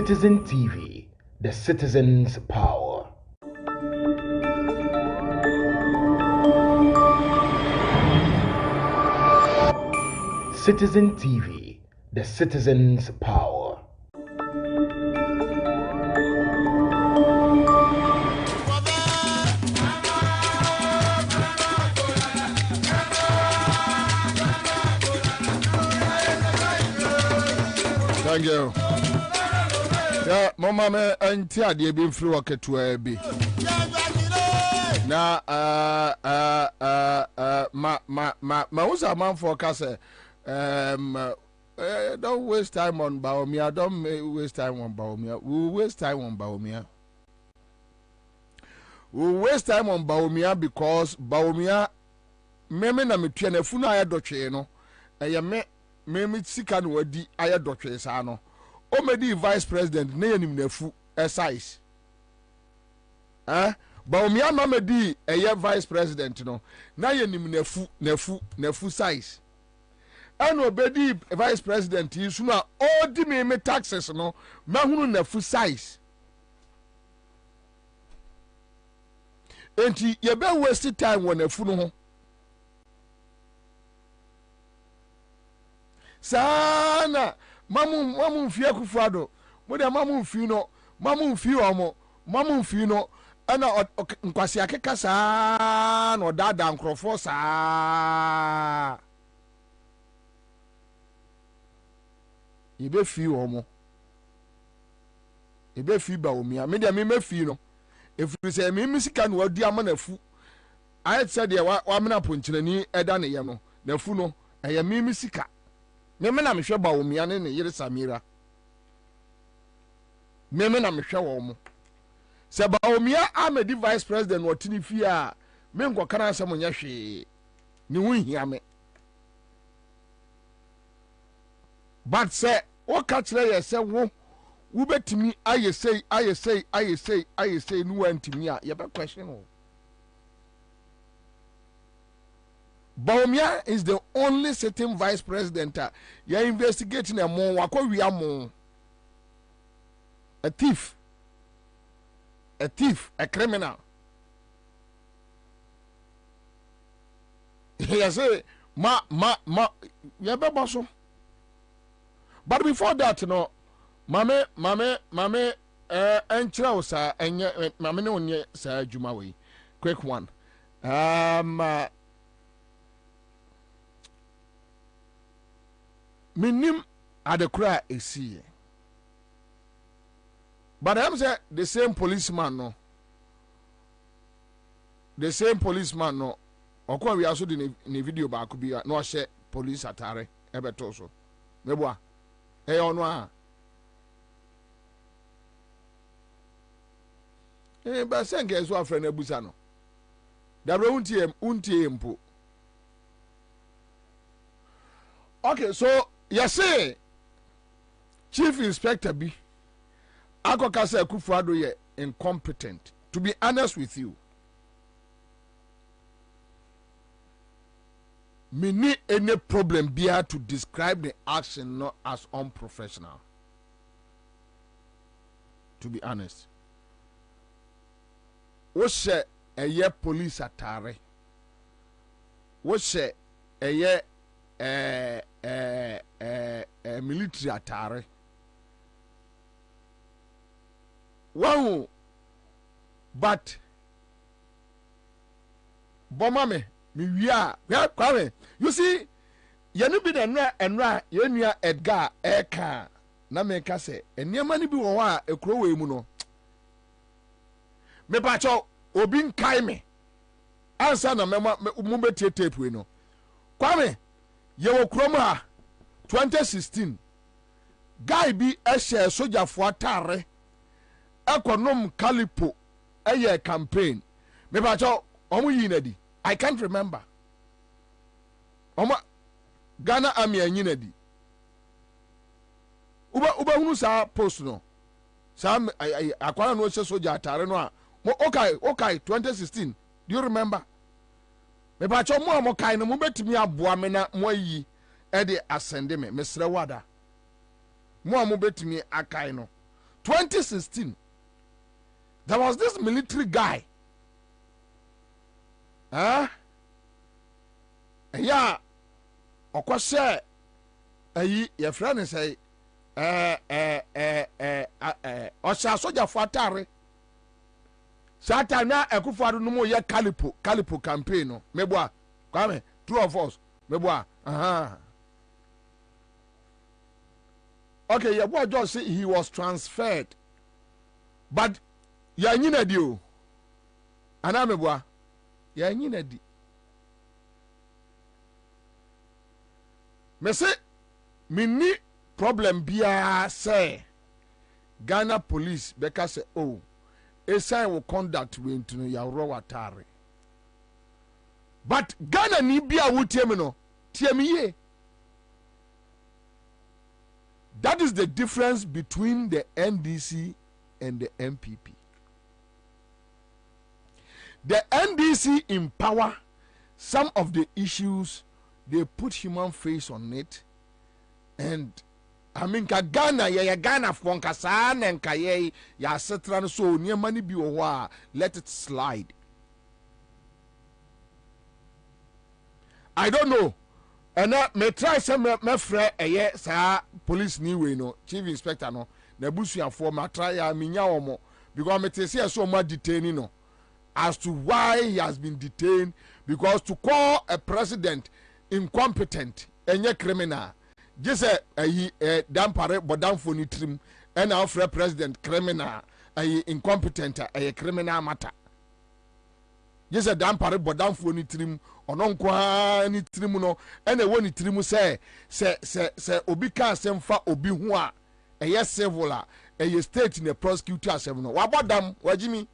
Citizen TV, the citizen's power. Citizen TV, the citizen's power. Thank you. Yeah, mama me anti ade bi mfiri waketua bi. Na ma usa man for kase don't waste time on Baomia. Don't waste time on Baomia. We waste time on Baomia. We waste time on Baomia because Baomia meme na metua na funu aye dotwe no. Me sika no wadi aye dotwe sa no. O medi vice president na yanim nafu size. Baomia ma medi eye vice president no na yanim nafu size. Ano obedi vice president yi so na odi me taxes no mahunu nafu size. Enti ye be waste time won nafu no ho. Sana mamu mfie kufuado mo de mamu mfi omo mamu mfi no ana nkwasi akeka saa na odada nkrofo saa ibe fi omo ibe fi Baomia me de me mafi no efiri se me misika no adi amanafu ayet se de wa mena ponkyerani eda ne ye no nafu no eye me misika meme na mehwe Baomia ne yire Samira meme na mehwe wo mo se Baomia amedi vice president wotini fi a me nkokana asem nya hwe ni wunhia me but se o ka kire ye se wo betimi ayesei nu wantimi a ye be question o. Baomia is the only sitting vice president. You are investigating a mon wako a thief, a criminal. He say ma ya be boso. But before that, no, mame enchira osa enye mame ne onye sa adwuma we. Quick one. Minim adekura esi. But I'm say the same policeman no. Okwa we aso di ne video ba ko bia no hye police atare ebeto so. Meboa. Ono a. Ba senke so afra na busa no. Dabre untie mpo. Okay, so you say Chief Inspector B Akokasa Kufuado ye incompetent. To be honest with you, me need any problem be to describe the action not as unprofessional. To be honest, what say a year police atare? What say a year military atare? Wow, but bomame me wia kwame, you see yenu bi na enra yenua Edgar eka na me ka se eniema ni bi wo a ekro we mu no me pa cho obi nkai me ansa na me mu betie tape we no kwame ye wo krom a 2016 guy bi ehye soja fo atare ekonom kalipo eye campaign me ba cho omo yi na di I can't remember omo Ghana army anyi na di uba hunu sa post no sa akwara no hye soja atare no a okay 2016 do you remember me ba cho mo kai no mo betimi aboa me na mo yi e de ascend me mesre wada mo betimi akai no 2016, there was this military guy. Yeah, of course, your friend is say, Osha Soja Fatare. Satana Ekufaru no more Calipo campaign. No, Meboa, come, two of us, Meboa. Okay, your boy just say he was transferred, but ya nyina di o. Ana Meboa, ya nyina di. Me say, me ni problem biya say Ghana police beka say oh. Esai will conduct we into ya watare. But Ghana ni bia wo tiemi no, tiemi ye. That is the difference between the NDC and the MPP. The NDC empower some of the issues, they put human face on it, and I mean, Ghana, ya Ghana for Kasan and Kaye, ya setran so near money be wa, let it slide. I don't know. And me try some me friend sa police new way no, chief inspector no, na busu for ma try ya minya omo because me te see so much detaining no as to why he has been detained, because to call a president incompetent enye criminal. Just dampare bodam for ni trim and our president criminal incompetent a criminal matter. Just dampare bodam for ni trim onon kwa ni trim no and a one trim say obi ka semfa obi ho a yes civil a state in a prosecutor asem no wa bodam wajimi.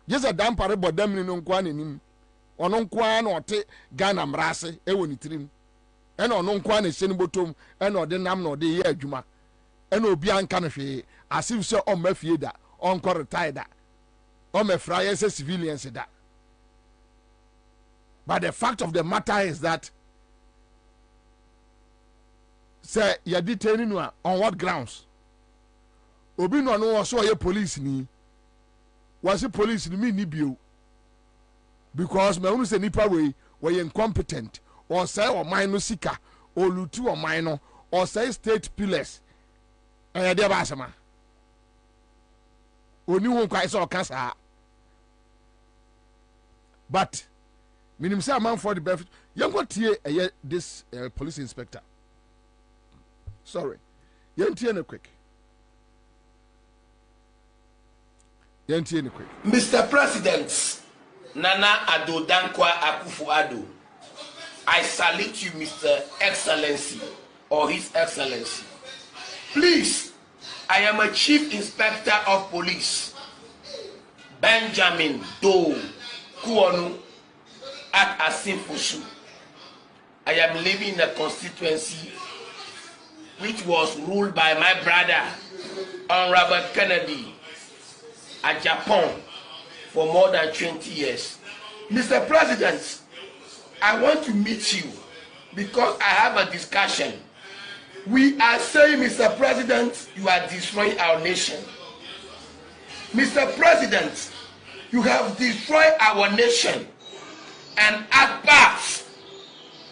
Just dampare bodam ni no kwa nim onon kwa na ote Ghana mrase e woni trim. Eno no nkwa na hye ne botom eno de nam na de ye adwuma eno obi anka no hwe asif se o mafie da on ko retire da o mafra ye se civilians da. But the fact of the matter is that say you detaining no on what grounds? Obi no no so ye police ni was police ni ni bio, because me unu se nipa we incompetent or say or minor sika or lutu or minor or say state pillars and there basama oni won kwai so kasa. But minim say man for the benefit yango tie this police inspector, sorry yantie ne quick Mr. President Nana Addo Dankwa Akufo-Addo, I salute you, Mr. Excellency or His Excellency. Please, I am a Chief Inspector of Police, Benjamin Doe Kuonu at Asimfusu. I am living in a constituency which was ruled by my brother, Honorable Kennedy, at Japan for more than 20 years. Mr. President, I want to meet you because I have a discussion. We are saying, Mr. President, you are destroying our nation. Mr. President, you have destroyed our nation, and as part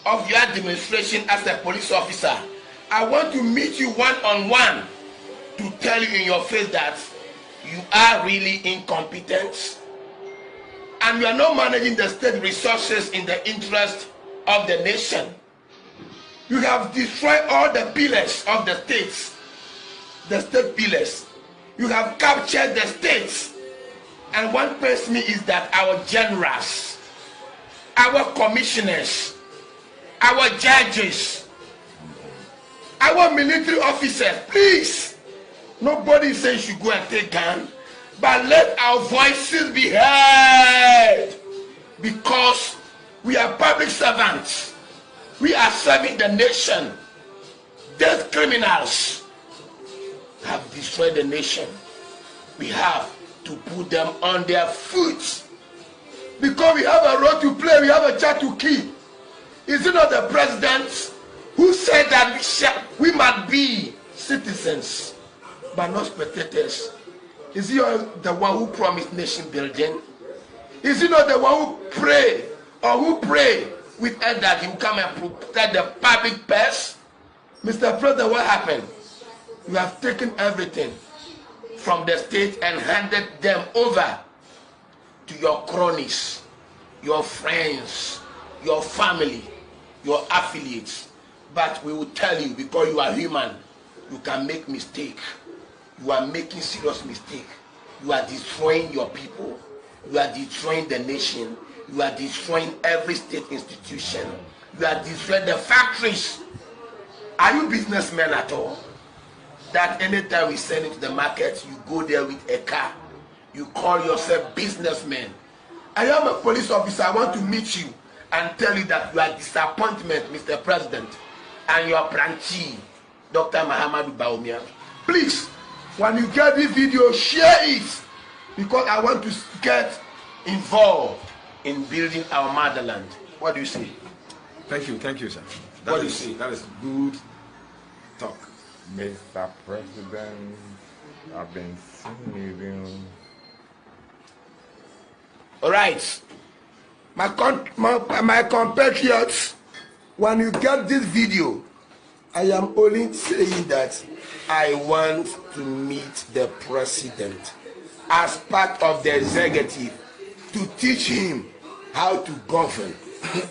of your administration as a police officer, I want to meet you one-on-one to tell you in your face that you are really incompetent and you are not managing the state resources in the interest of the nation. You have destroyed all the pillars of the states, the state pillars. You have captured the states. And what pains me is that our generals, our commissioners, our judges, our military officers, please, nobody says you should go and take gun, but let our voices be heard, because we are public servants. We are serving the nation. These criminals have destroyed the nation. We have to put them on their feet, because we have a role to play, we have a job to keep. Is it not the president who said that we must be citizens? but not spectators. Is he the one who promised nation building? Is he not the one who pray or who pray with us that he will come and protect the public purse? Mr. President, what happened? You have taken everything from the state and handed them over to your cronies, your friends, your family, your affiliates. But we will tell you, because you are human, you can make mistake. You are making serious mistake. You are destroying your people. You are destroying the nation. You are destroying every state institution. You are destroying the factories. Are you businessmen at all? That anytime we send it to the market, you go there with a car. You call yourself businessmen. I am a police officer. I want to meet you and tell you that you are disappointment, Mr. President, and your branchee, Dr. Mahamadou Bawumia. Please, when you get this video, share it, because I want to get involved in building our motherland. What do you say? Thank you, sir. What do you say? That is good talk. Mr. President, I've been seeing you. All right, my compatriots, when you get this video, I am only saying that I want to meet the president as part of the executive to teach him how to govern,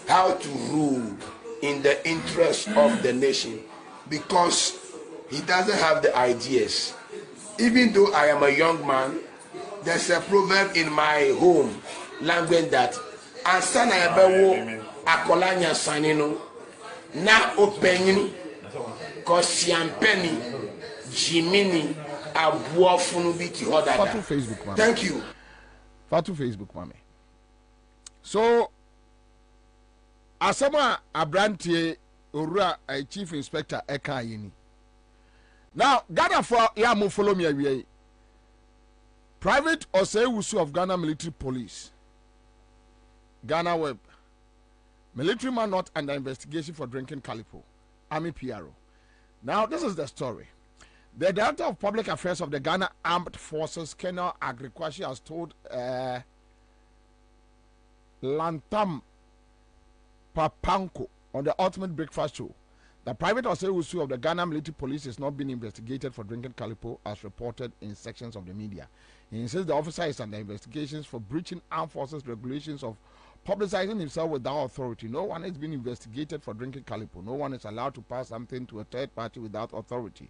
how to rule in the interest of the nation, because he doesn't have the ideas. Even though I am a young man, there's a proverb in my home language that ansana yabewo akolanya sanino na openyin kosiampeni jimini abuofunu biti hodada. Fatu Facebook, mami. Thank you. Fatu Facebook, mami. So asama abrantie owura chief inspector eka yini. Now Ghana for ya mo follow me awie. Private Osewusu of Ghana Military Police, Ghana Web, military man not under investigation for drinking calipo, Army PRO. Now this is the story. The Director of Public Affairs of the Ghana Armed Forces, Colonel Agrikwashi, has told Lantam Papanko on the Ultimate Breakfast Show that Private Osewusu of the Ghana Military Police is not being investigated for drinking calipo as reported in sections of the media. He insists the officer is under investigations for breaching armed forces regulations of publicizing himself without authority. No one is being investigated for drinking calipo. No one is allowed to pass something to a third party without authority.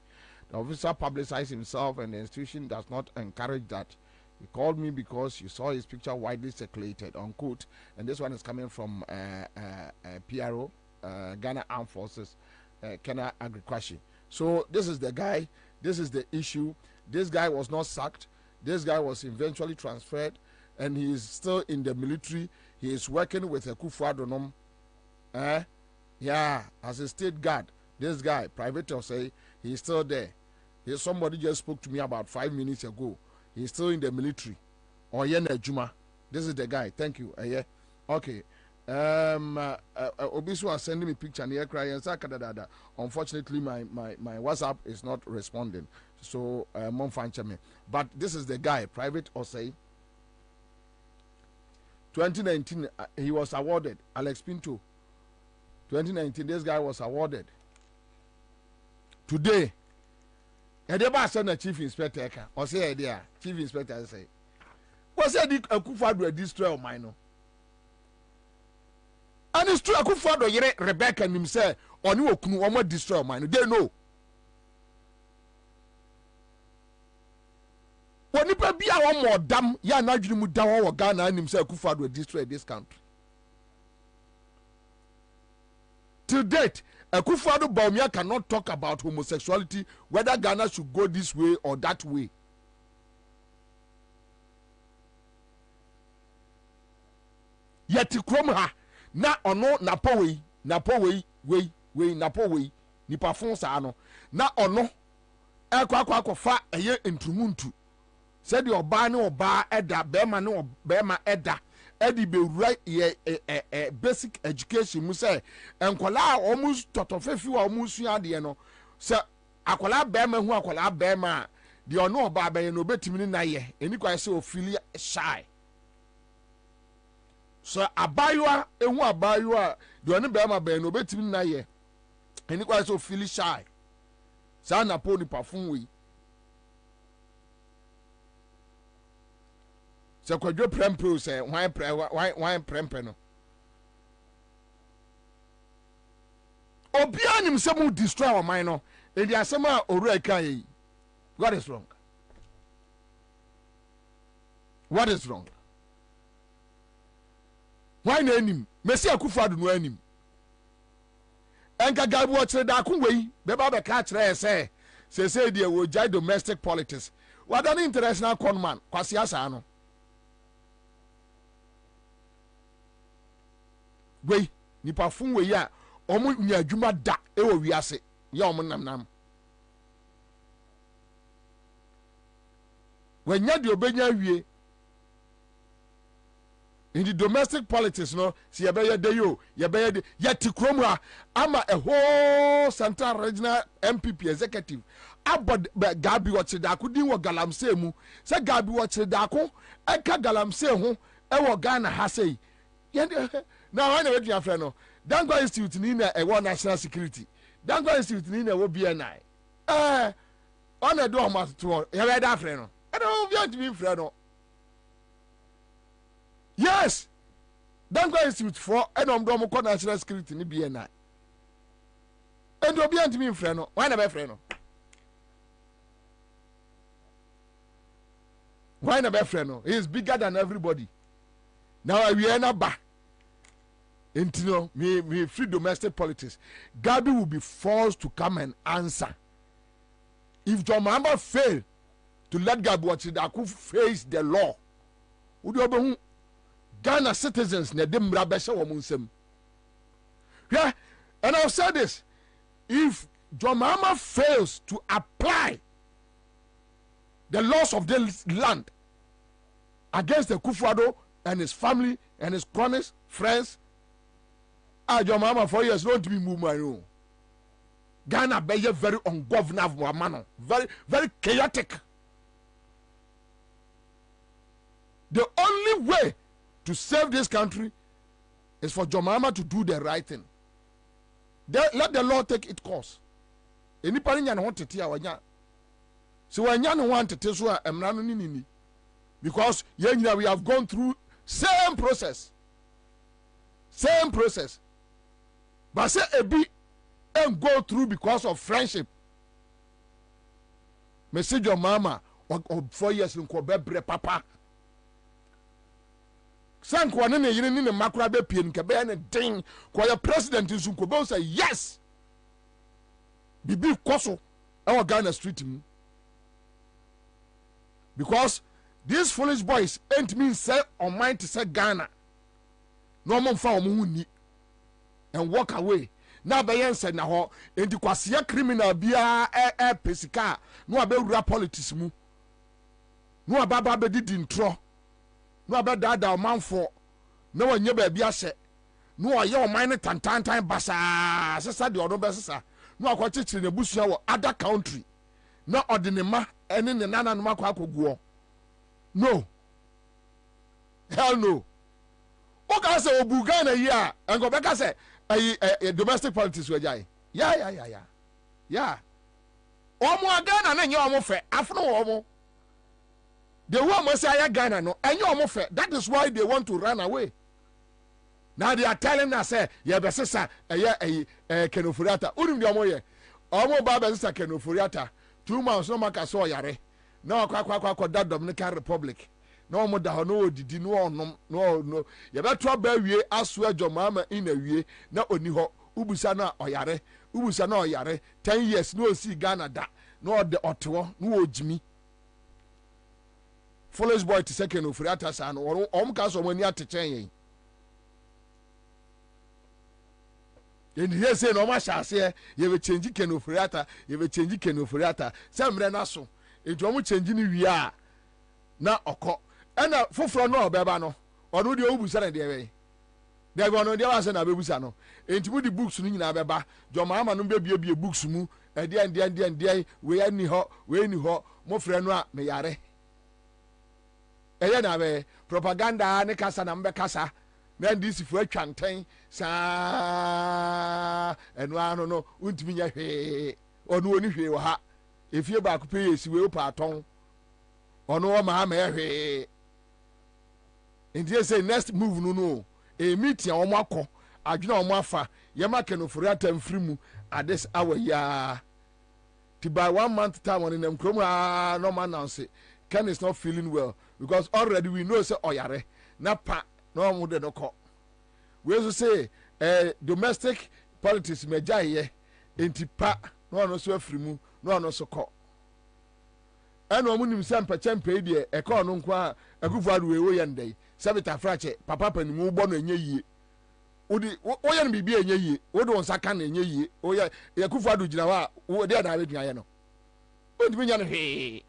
The officer publicized himself and the institution does not encourage that. He called me because you saw his picture widely circulated, unquote. And this one is coming from PRO, Ghana Armed Forces, Kena Agrikwashi. So this is the guy, this is the issue. This guy was not sacked. This guy was eventually transferred, and he is still in the military. He is working with a Kufuadonom. Yeah, as a state guard. This guy, Private Osei, he is still there. Somebody just spoke to me about 5 minutes ago. He's still in the military. Oyene Juma. This is the guy. Thank you. Yeah. Okay. Obisu was sending me picture and crying. Unfortunately, my WhatsApp is not responding. So mom fancha me. But this is the guy, Private Osei. 2019, he was awarded. Alex Pinto. 2019, this guy was awarded. Today, Edeba sent a chief inspector. Or say idea, chief inspector say, "What's that? A Kufadu destroy mine." And it's true. A Kufadu yere Rebecca and himself on you okunu omo destroy mine. They know. When you be a one more dam, ya na dwene mu down or Ghana and himself Kufadu destroy this country. To date, Akufo-Addo Bawumia cannot talk about homosexuality, whether Ghana should go this way or that way. Yet Kromha na ono napowei nipa fon sa no na ono akwa eye ntrumuntu said your ba ne oba eda bema ne bema eda edi be right basic education mu say enkola almost totofefi wa omusua de no say akola bema hu akola bema the ono ba be no betimi na ye eni kwa se ofili shy so abaywa ehu abaywa the ono be ma be no betimi na ye eni kwa se ofili shy sa na po ni pafun we se kwadwo prempro se why prempe no obia nim se mu destroy our mind no e di asem a oru aka yi. What is wrong? What is wrong? Why na enim Messi Akufo-Addo no anim enka gabu o kire da kun wei be ba be ka kire say dey wo jai domestic politics wada ni international conman kwasi asa no wei nipa fun wei a omo nya adwuma da e wo wiase ya omo nam wanya de obenya wie in the domestic politics no si yebeye de yo yebeye de yeti kromwa ama a whole central regional MPP executive abod gabi wochidako din wo galamse mu se gabi wochidako eka galamse ho e wo Ghana ha sei na wana we dia frɛ no Dangwa Institute ni na e wo national security Dangwa Institute ni na wo BNI ona do ma to ye da frɛ no e do bi ant bi frɛ no. Yes, Dangwa Institute for enom do mo ko national security ni BNI and obi ant mi frɛ no why na be frɛ no why na be frɛ no he is bigger than everybody now we are na ba intino me free domestic politics. Gabi will be forced to come and answer if John Mahama fail to let Gabi Wochidako face the law. Would you be Ghana citizens ne dem rabesha wo munsem. Yeah, and I'll say this, if John Mahama fails to apply the laws of this land against the Akufo-Addo and his family and his cronies, friends, John Mahama 4 years don't be move my own. Ghana be very ungovernable manner, very chaotic. The only way to save this country is for John Mahama to do the right thing. Let the law take its course. Anybody nya no tete a wanya. So wanya no want tete so a emra no ni because yenya we have gone through same process. Same process. But say ebi and go through because of friendship. Message your mama or 4 years in Kobe papa. Sanko ne yire ni ne makura be pie nke be ne den ko ya president nsu ko be say yes bibi koso e Ghana street mu because these foolish boys ain't mean say on mind to say Ghana no mo fa o mo ni and walk away na be yen say na ho enti kwase criminal bia pesika no abewura politics mu no ababa be didi ntro no abeda da manfo na wanye ba bia hye no oye o man tantantan basa sesa de odo be sesa no akwachichire na busua wo other country na odinema ene ne nana no akwakoguo no hell no o ka say obu Ghana yi a engo be ka say domestic politics we jai ya omo Ghana na nye omo fe afno omo the woman say I Ghana no and you almost that is why they want to run away. Now they are telling us say yeah be sister kenofuriata unim de omo ye omo ba be sister kenofuriata 2 months no maka so yare na akwa that Dominican Republic na omo da ho no odidi no onom no ye beto ba wie aso adwomama in a wie na oni ho ubusa na oyare 10 years no see Ghana da no de otewo no ojimi foolish boy to second of Furiata san or omcast or when you are to change. In here say no mash say you will change Ken of Furiata, you will change Ken of Furiata. Some renaso, it won't change in we are now occur. And a full no bebano or do the Obusan de way. There were no dears and Abusano. And to the books in Abeba, John Mamma no baby books mu, and then we any ho, mo frɛ no a me yare ɛyɛ na be propaganda ne kasa na mbe kasa na ndisi fu atwa ntɛn saa ɛno ano no untimi nya hwee ɔno oni hwee wɔ ha efie baako pe yesi we opa atɔn ɔno ɔma ha ma hwee nti say next move no e meet ya ɔmo akɔ adwena ɔmo afa yɛma kenofori atamfiri mu at this hour ya ti by 1 month time on them krom no man announce Ken is not feeling well because already we know say oyare na pa no mo de no kɔ we also say domestic politics meja ye enti pa no no so afiri mu no no so kɔ ɛna ɔmo nim sɛ mpɛkyɛmpɛ deɛ ɛkɔ no nko a akufo ado we wo yɛ ndɛn sabita frache papa panimu bɔ no enye yie odi woyɛ no biribi enye yie wode wo nsa ka na enye yie woyɛ yakufo ado gyina hɔ a wo de na abɛdua yɛ no ontimi nya no hwee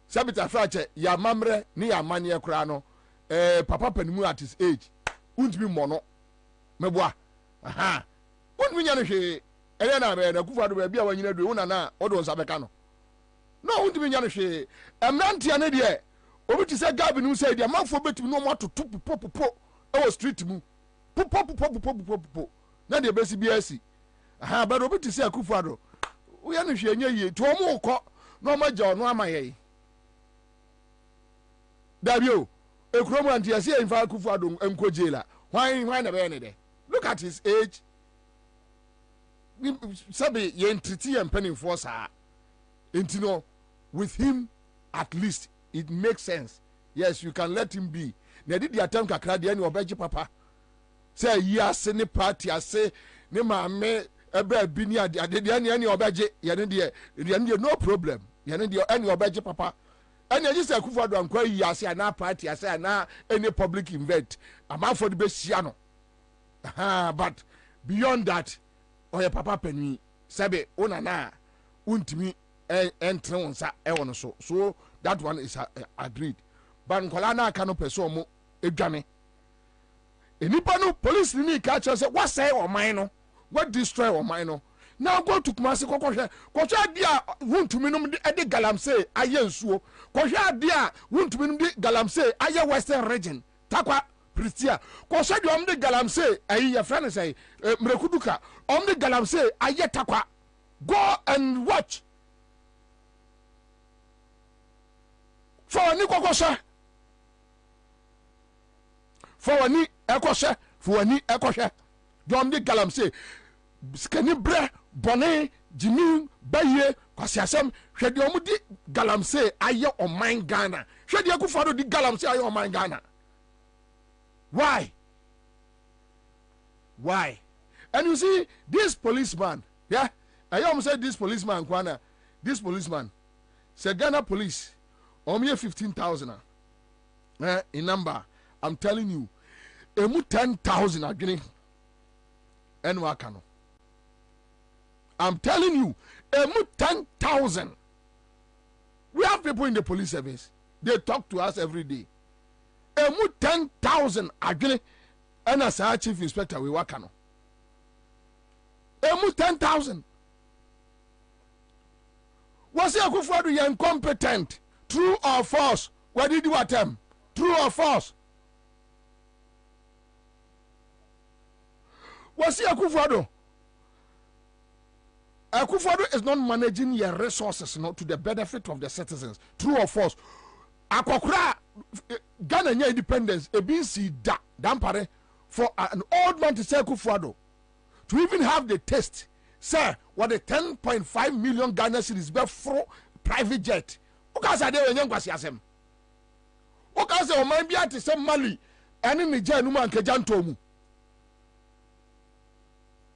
sabita frache ya mamrɛ ne ya amane kora no papa panimu at his age ontimi mmɔ no meboa aha ontimi nya no hwee ɛyɛ na abɛ na akufo ado baabi a wanyina do wo na na wode wo nsa bɛka no no ontimi nya no hwee ɛmrantia ne deɛ obi ti sɛ gabi no sɛ deɛ manfo betimi no ɔmo atoto popopopo ɛwɔ street mu popopopopopopopo na deɛ bɛsi bi asi aha bɛdo obi ti sɛ akufo ado woyɛ no hwɛ nyɛ yie to ɔmo kɔ na ɔmo agya ɔno ama yɛ dabi o ekurom anti yɛsi yɛ nfa akufo ado nkɔ jail a hwan na bɛyɛ ne dɛ look at his age sɛbi yɛn tiriti yɛn mpanimfoɔ saa nti no with him at least it makes sense. Yes, you can let him be. Na di atam kakra de ani obeji papa. Say yi ase ne party ase ne maame ebe bi ni ade de ani obeji ye ne de no problem. Ye ne de ani obeji papa. Ani aji se Akufo Addo ankwa yi ase na party ase na any public event. Amafo de be sia no. But beyond that, oye papa pani sebe ona na untimi entre wonsa e wono so that one is agreed. But nkola na aka no person mo edwane enipa no police ni ka che say what say o man no what destroy o man no now go to Kumasi kokoshe dia wontumi no de galamsey aye nsuo kohwe dia wontumi no de galamsey aye western region takwa pristia kohwe de om de galamsey ayi ya friend say mrekuduka om de galamsey aye takwa go and watch for ni kokoshe for ni ekoshe for ni ekoshe dom de galamsey skani bre bone jimi baye kwasiasem hwede omudi galamsey aye oman Ghana hwede Akufo Addo di galamsey aye oman Ghana why and you see this policeman yeah I almost said this policeman kwana this policeman say Ghana police omye 15,000 in number I'm telling you emu 10,000 adwene enu aka no I'm telling you emu 10,000 we have people in the police service they talk to us every day emu 10,000 adwene ena sa chief inspector we waka no emu 10,000 was Akufo Addo you incompetent true or false what did you attempt true or false was Akufo Addo Akufo Addo is not managing your resources to the benefit of the citizens true or false akokura Ghana nya independence e bin si dampare for an old man to say Akufo Addo to even have the taste sir what the 10.5 million Ghana cedis be for private jet ukasa de wenye nkwasi asem ukasa o man bia te se Mali ene Niger nu man keja ntomu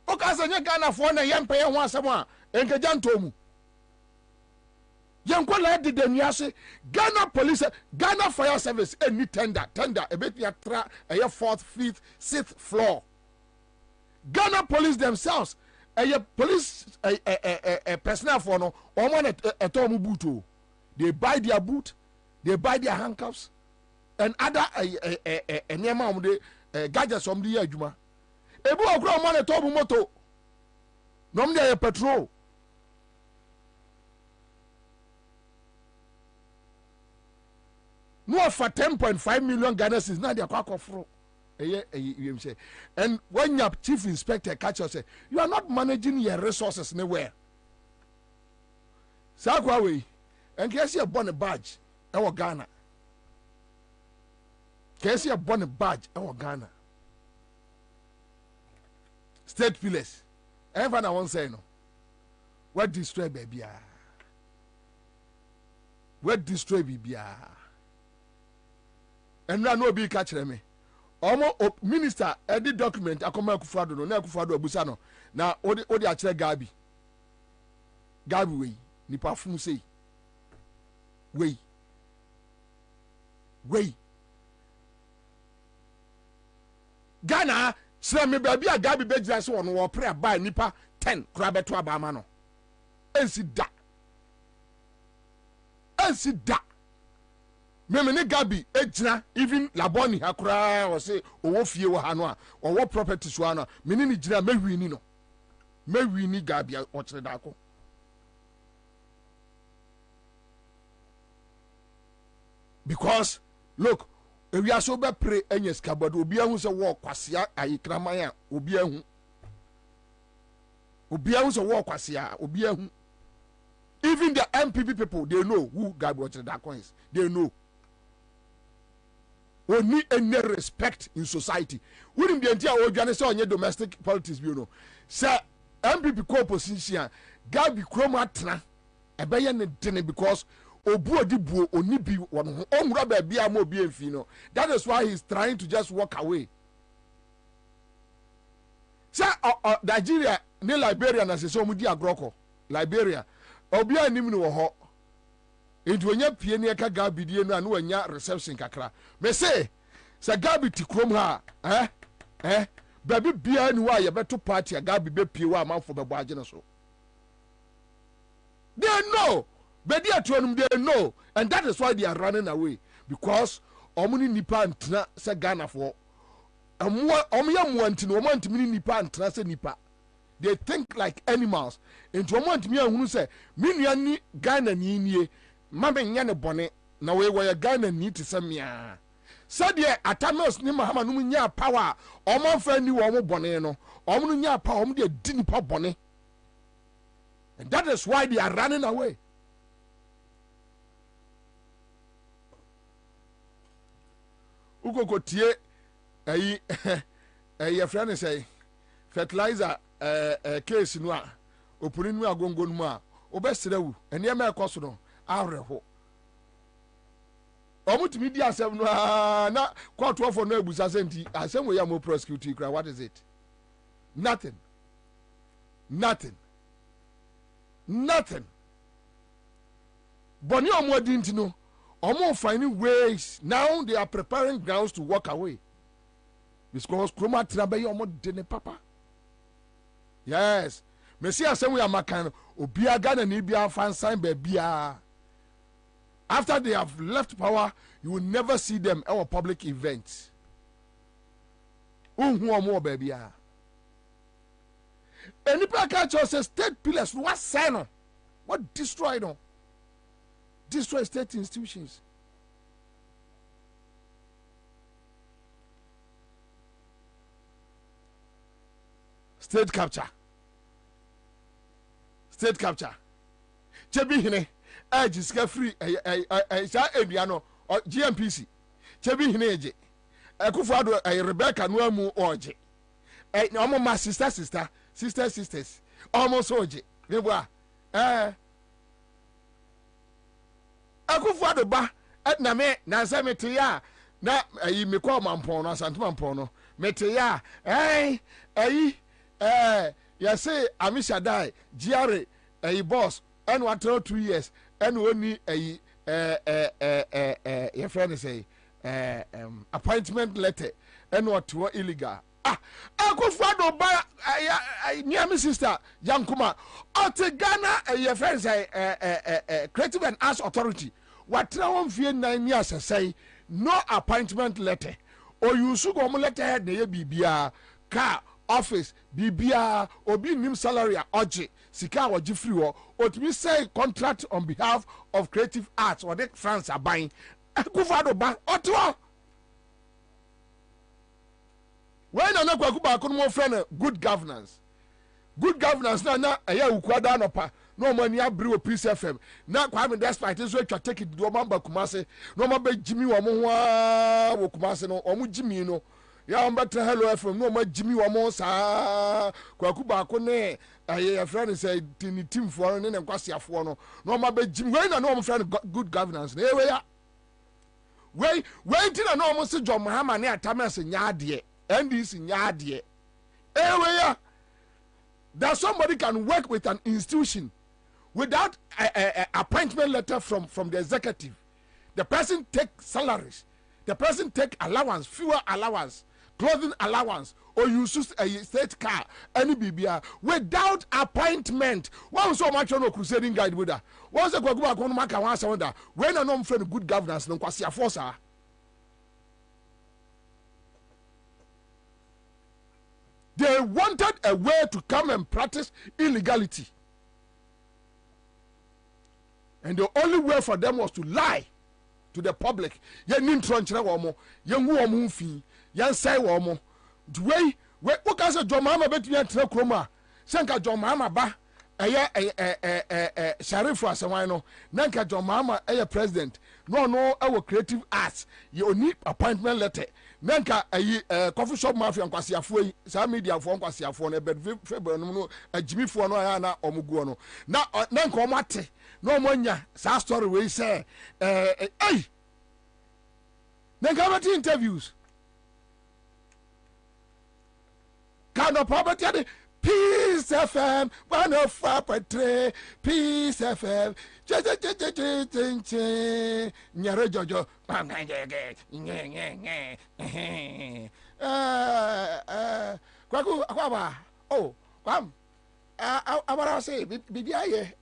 ukasa nye Ghana fo na yempe ye ho asem a enkeja ntomu yenkola de nuase Ghana police Ghana fire service any tender ebetia tra eye 4th 5th 6th floor Ghana police themselves police personnel for no omo na etomu boot they buy their boot they buy their handcuffs and other enema om de gadgets om de adwuma ebu okura omo na etomu moto nom de petrol no offer 10.5 million Ghana cedis na dia kwakofro say. And when your chief inspector catch us say you are not managing your resources anywhere. Sakwa we and case you born a badge our Ghana. Case you born a badge our Ghana. State pillars. Everyone I won't say no. What destroy baby? What destroy baby? And now no be catch me. Omo minister edit document akoma Akufo-Addo no na Akufo-Addo abusa no na odi akire Gabi we nipa fun sei we Ghana sira me baby a Gabi bejira se wono wo pre ba nipa 10 kura beto abama no ensi da meme ne Gabi ejina even laboni hakura wo se owo fie wo ha no a owo property so ano mene ni jira mehwini Gabi o kire da ko because look if we are so be pray anyes kabod obi ahu se wo kwasea ayikraman a obi ahu se wo kwasea obi ahu even the MPP people they know who Gabi o kire da ko is they know. We need any respect in society. We need the entire organization on domestic politics, you know. Sir, MPP co-opposition, Gabi Kromatna, a bayan because Obu Dibu Onibi one Omrabe Biamo Bienfino. That is why he's trying to just walk away. Sir, Nigeria, ne Liberia, na se so mudi agroko. Liberia, Obia Nimino ho. Into wenya pie ne ka Gabi die no anu wenya reception kakra me say Gabi ti krom ha baby bia ni wa ye beto party Gabi be pie wa amanfo be boage no so they know be dia tuanum they know and that is why they are running away because omuni nipa antena se Ghana for omya muanti no omanti mini nipa antena se nipa they think like animals into omanti mi ahunu se minua ni Ghana ni nie mama nyane bone na we Ghana ni te samia said atanos ni mahama no nya power omanfa ni wo mo bone no omno nya power om de di nipa bone and that is why they are running away. Uko tie ayi friend say fertilizer case no a opuni no agongo no a obesrewu ene ma ekoso no awreho omutimi di asem no na court of no ebusa senti asem we ya mo prosecute kra what is it? Nothing. Boni omo dinti no omo finding ways now they are preparing grounds to walk away because kroma trabe omo de ne papa. Yes, me see asem we amakan obi Ghana ni bia fan sign be bia. After they have left power, you will never see them at our public events. More baby. Any culture says state pillars. What sign? What destroy them? Destroy state institutions. State capture. Chebi hine. Jiska free sa eduano GMPC chebi hine eje Akufo-Addo Rebecca no amu oje omo ma sisters omo so oje mebo Akufo-Addo ba na me na se mete ya na me kwa mampon no asante mampon no mete ya ya say Amisha die GR boss and what 2 years and only your friend say appointment letter and what illegal. Akufo-Addo ba near my sister Yankuma ote Ghana your friend say creative and arts authority what one fear 9 years say no appointment letter or you should go letter head na bibia car office bibia obi nim salary oje sika oje free o otimi say contract on behalf of creative arts or the France are buying Akufo-Addo ba oto when na kwaku ba ko no friend good governance na eya ukuada no pa no mo ani abre o Peace FM na Kwame despite so atwa take it do mamba Kumase no mo ba jimi wo mo ho wo Kumase no o mo jimi no ya on better Hello FM no mo jimi wo mo sa kwaku ba ko ne aye friend say team for ne nkwasiafo no no mo ba jimi we na no mo friend good governance na ewe ya we ti na no mo se John Mahama ne Atamas nyaade NDC nyaade ewe ya that somebody can work with an institution without a appointment letter from the executive. The person take salaries, the person take allowance, fuel allowance, clothing allowance, or use a state car, any BBR without appointment. What was so much on a crusading guide with that? What's the Kwakuba Konmaka once wonder when a non friend good governance no kwasia force? They wanted a way to come and practice illegality. And the only way for them was to lie to the public. Yen nintronchira womo, yen wu womo mfi, yen say womo. We can say John Mahama betumi antra kroma. Senka John Mahama ba Sharifu asewan no. Nanka John Mahama president. No our creative arts. You need appointment letter. Nanka coffee shop mafia nkwasiafo yi sa media fo nkwasiafo no bed february no ajimi fo no ya na omuguo no na nanka omate no omonya sa story we say nanka about interviews kind of property at Peace FM 104.3 Peace FM nyare jojo kwaku akwaba oh kwam abara say bibiaye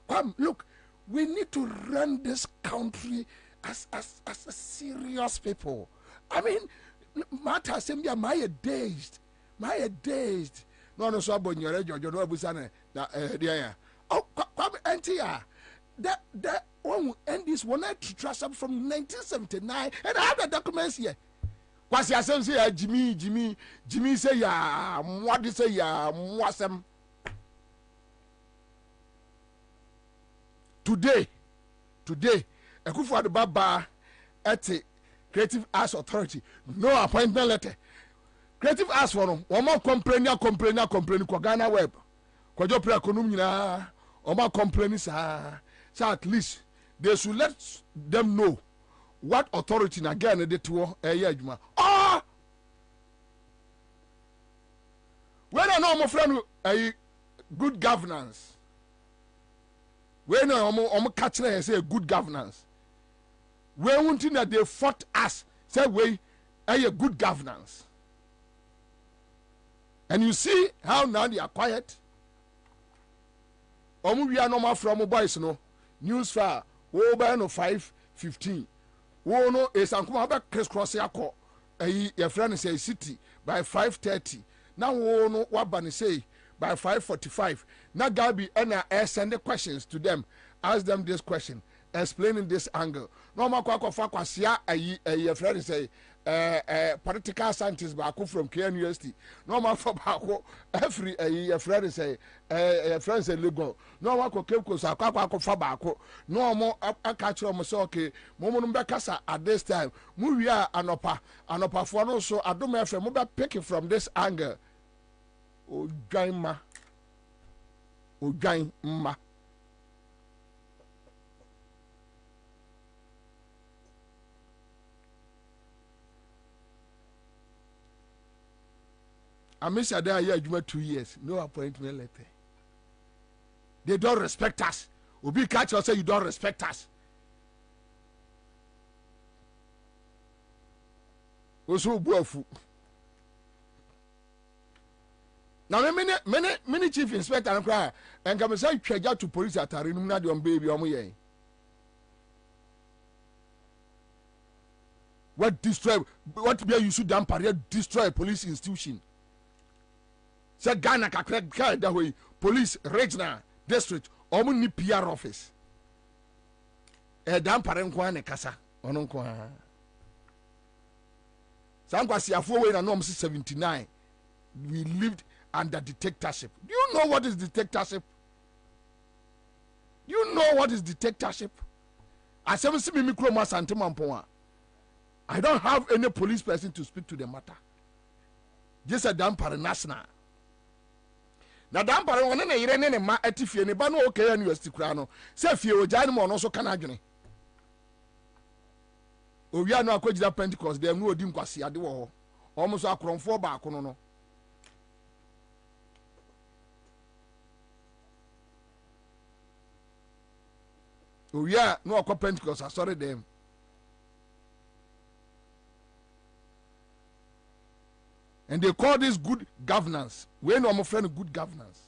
kwam look we need to run this country as serious people. I mean matter sembia my dazed no so abonyere jojo no abusane na dia oh kwam NTR that one and this one to trust up from 1979 and I have the documents here. Kwasi asem say ya Jimmy say ya mwadi say ya mwasem. Today Akufo-Addo baba at Creative Arts Authority no appointment letter. Creative Arts for no one more complain kwa Ghana web kwa jo pre ekonomi nyina o ma complain sa so at least they should let them know what authority na again they to adwuma when I know my friend good governance when I catch them say good governance we want that they fought us say we a good governance and you see how now they are quiet we are normal from boys no news far over no 5:15 wo no esankuma ba crisscross yakọ your friend say city by 5:30 now wo no wabani say by 5:45 na Gabi and send the questions to them, ask them this question, explaining this angle. No ma kwa kwasia your friend say political scientist baako from KN University no ma for baako every your friend say Lagos no ma ko kemko so akwa fa baako no mo aka kire mo say okay mo no be kasa at this time mu wi anopa for no so Addo FM mo be pick it from this angle odwan ma I miss a day here 2 years, no appointment letter. They don't respect us. Obi catch us say you don't respect us. Also buafu. Now many chief inspector and cry and come say treasure to police at Arinum na baby omo what destroy what be you should damn parade destroy police institution. Say Ghana kakra that way police regional district omo ni PR office damn parade kwa ne kasa ɔno nko a saa nkwasiafoɔ wei na nom 79 we lived under dictatorship. Do you know what is dictatorship? Do you know what is dictatorship? I seven see me kuro ma sante mampon. I don't have any police person to speak to the matter. Just a dampare national. Na dampare wona na yire ne ma atifie ne ba no okay university kura no. Se fie ogya ne mo no so kana adwene. Owia no akogira Pentecost dem no odi nkwase ade wo ho. Omo so akromfo ba akono no. Owia no akọ Pentecost asori dem. And they call this good governance. We know my friend good governance.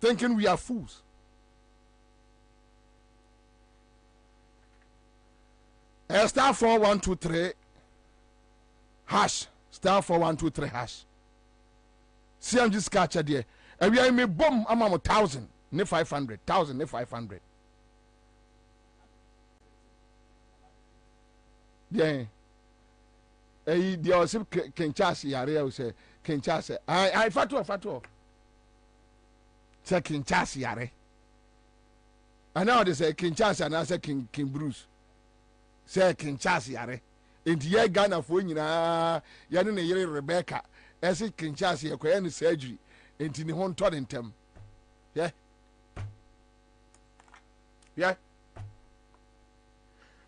Thinking we are fools. Star 4123 hash. Star 4123 hash. See I'm just catch there. And we are me bomb among 1,000 ne 500. 1,000 ne 500. Yeah. They also can chase yare say can chase I fatu say can chase yare and now they say can chase and I say King Bruce say can chase yare and ye Ghana for nyina ya ne yere Rebecca say can chase ye kwa any surgery and ni hon tod intem yeah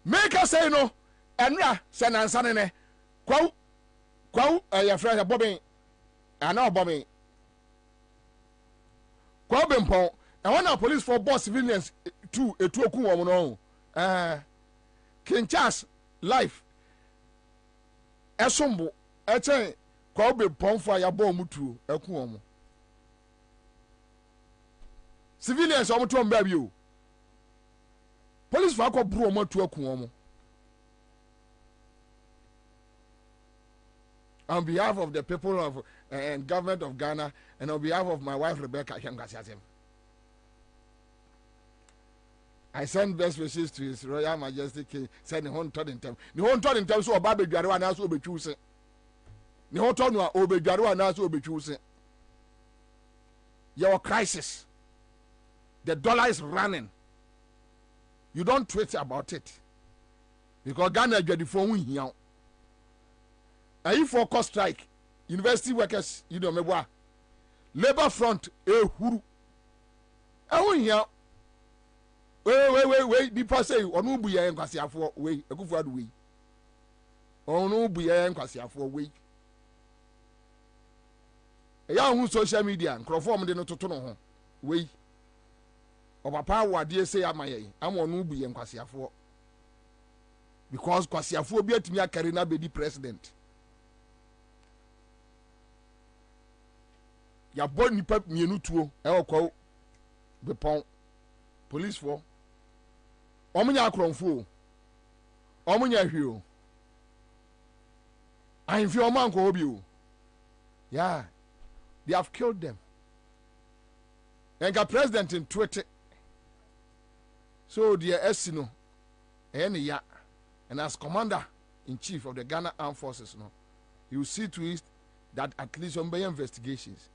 make us say no enra say nansane ne Kwau your friend Bobby and now Bobby Kwau Bempon and one of police for boss civilians to a 2 woman King Charles life Esombo Echen Kwau Bempon for your bomb to a kuomo civilians almost to baby you police for a bro to a kuomo. On behalf of the people of and government of Ghana and on behalf of my wife Rebecca, I send best wishes to His Royal Majesty King. Send the home in time. The home in time so Baby Jaru and also be choosing. The home turn will be Jaru and also be choosing. Your crisis. The dollar is running. You don't tweet about it because Ghana is the phone here. And if for cost strike, university workers, you know me what? Labor front, huru. Here. Wait. People say, "Onu buya en kwasi afo wait." Ekufu adu wait. Onu buya en kwasi afo wait. Ya hu social media, nkrofo mo de no toto no ho. Wait. Papa wade say amaye. Am onu buya en kwasi afo. Because kwasi afo bi atimi akare na be di president. Ya bo nipa mienu tuo e okwo be pon police for omunya akronfo omunya hwio ahimfi omanko obi o yeah they have killed them and the president in Twitter so the esino ene ya and as commander in chief of the Ghana Armed Forces no he will see to it that at least some investigations.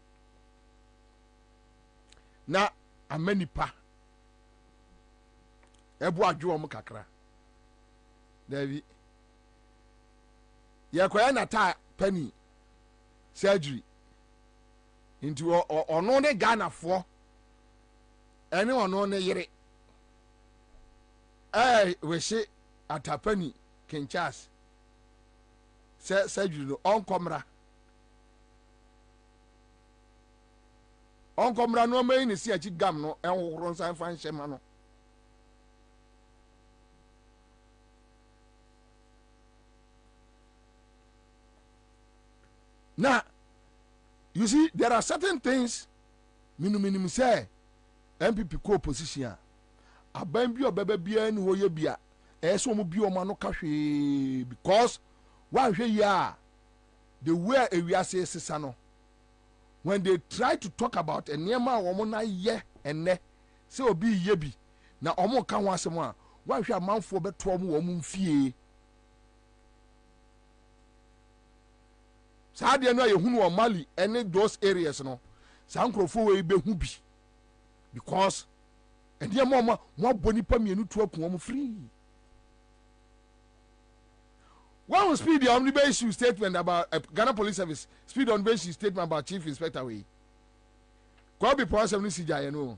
Na amanipa ebu adwo mo kakra David ye kwaya na ta pani surgery into ono ne Ghana fo ene ono ne yire we she atapani Kinchas surgery no onkomra onkomra no mai ni si achi gam no enworo nsan fa nhema no now you see there are certain things minimum say MPP co opposition aban bi obeba bia ni wo ye bia so mo bi o ma no ka hwe because one hwe ya the way ewiase sesa no when they try to talk about a near man woman na ye ene say obi ye bi na omo ka ho asem a Why should a man for better woman fear? Sadia no yehunu o Mali any those areas no. Sankrofo we be hu bi. Because and dear mama, what bonipa mienu to a free. One will speed the omnibus issue statement about Ghana Police Service. Speed on base statement about Chief Inspector Way. Kwa be point 70 CJ, you know.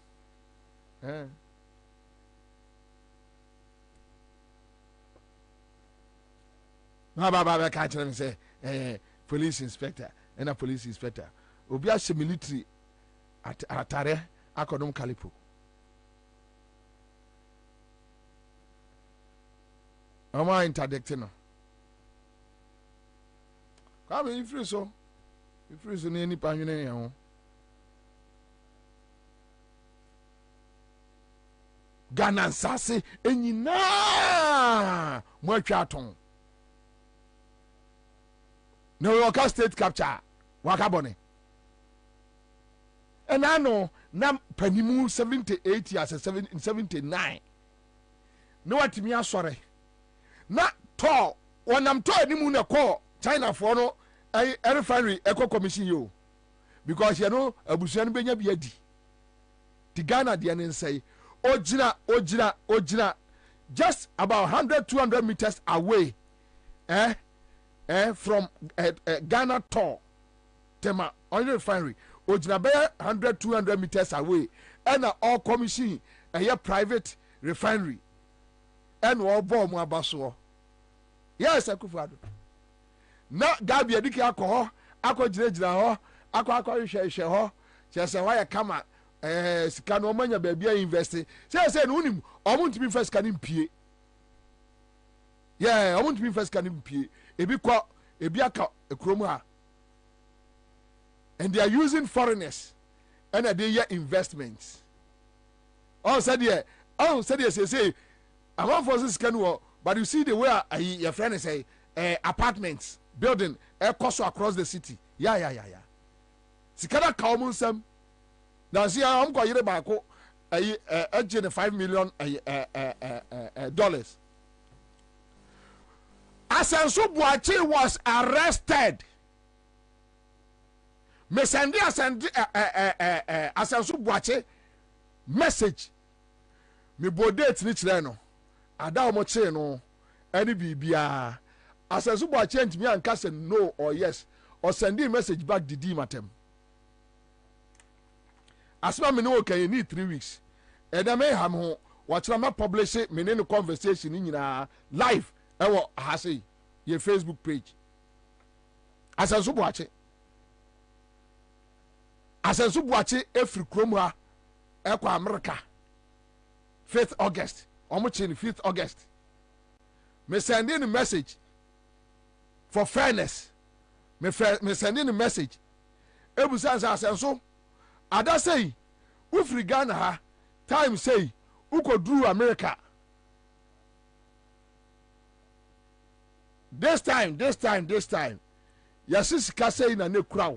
Baba catch them say, police inspector and a police inspector. Obia military at Atare Akodom Kalipo. Am I interdicting? Come if you so. If you so any pan Ghana Sase enyina mo atwaton. No local state capture wakabone. And I know na panimu 78 years and 79. No what me asore. Na to wonam to animu na call China for no refinery eco commission yo. Because you know abusuan benya biadi. The Ghana the nen say ojina just about 100-200 meters away from Ghana Tor Tema oil refinery ojina be 100-200 meters away and all commission private refinery and all bomb abaso. Yes, Akufo-Addo. Na Gabi edike akọ jira ho akọ hwehwe ho chese why kama sika no manya ba bia invest say no unim omuntimi first kan impie omuntimi first kan impie ebi aka ekromu ha and they are using foreigners and they hear investments said say among forces can work, but you see the way your friend is say apartments building cost across the city sikana ka omunsam na see am ko yire ba ko $5 million dollars. Asensu Boachi was arrested. Me sendi Asensu Boachi message me bodate ni kire no ada omo che no any bibia Asensu Boachi ntimi anka say no or yes or sending message back didi matem. Asma me no okay need 3 weeks. And me ham ho watch na publish me ne conversation ni nyina live ewo ahase ye Facebook page. Asensu Boachi efri krom ha ekwa America 5th August omo chi 5th August me sending a message for fairness me sending a message ebusa Asensu ada say ufri Ghana ha time say uko drew America this time yasis ka say na ne kura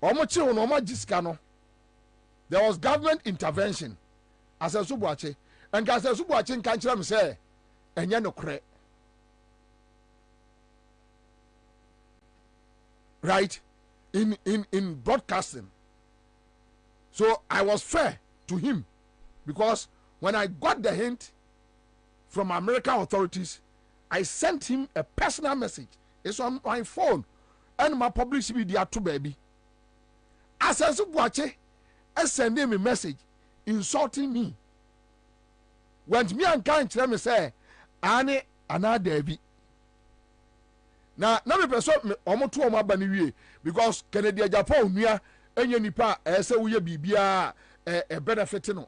omochi no omajiska no there was government intervention Asensu Boachi and Asensu Boachi kan kira me say enye no kure right in broadcasting. So I was fair to him because when I got the hint from American authorities, I sent him a personal message. It's on my phone and my public media too, baby. Asensu Boachi send him a message insulting me. When me and kind tell me say, "Ane anadebi." Na me person omo to omo aba ni wie because Canada Japan nua enye nipa ese wo ye bibia benefit no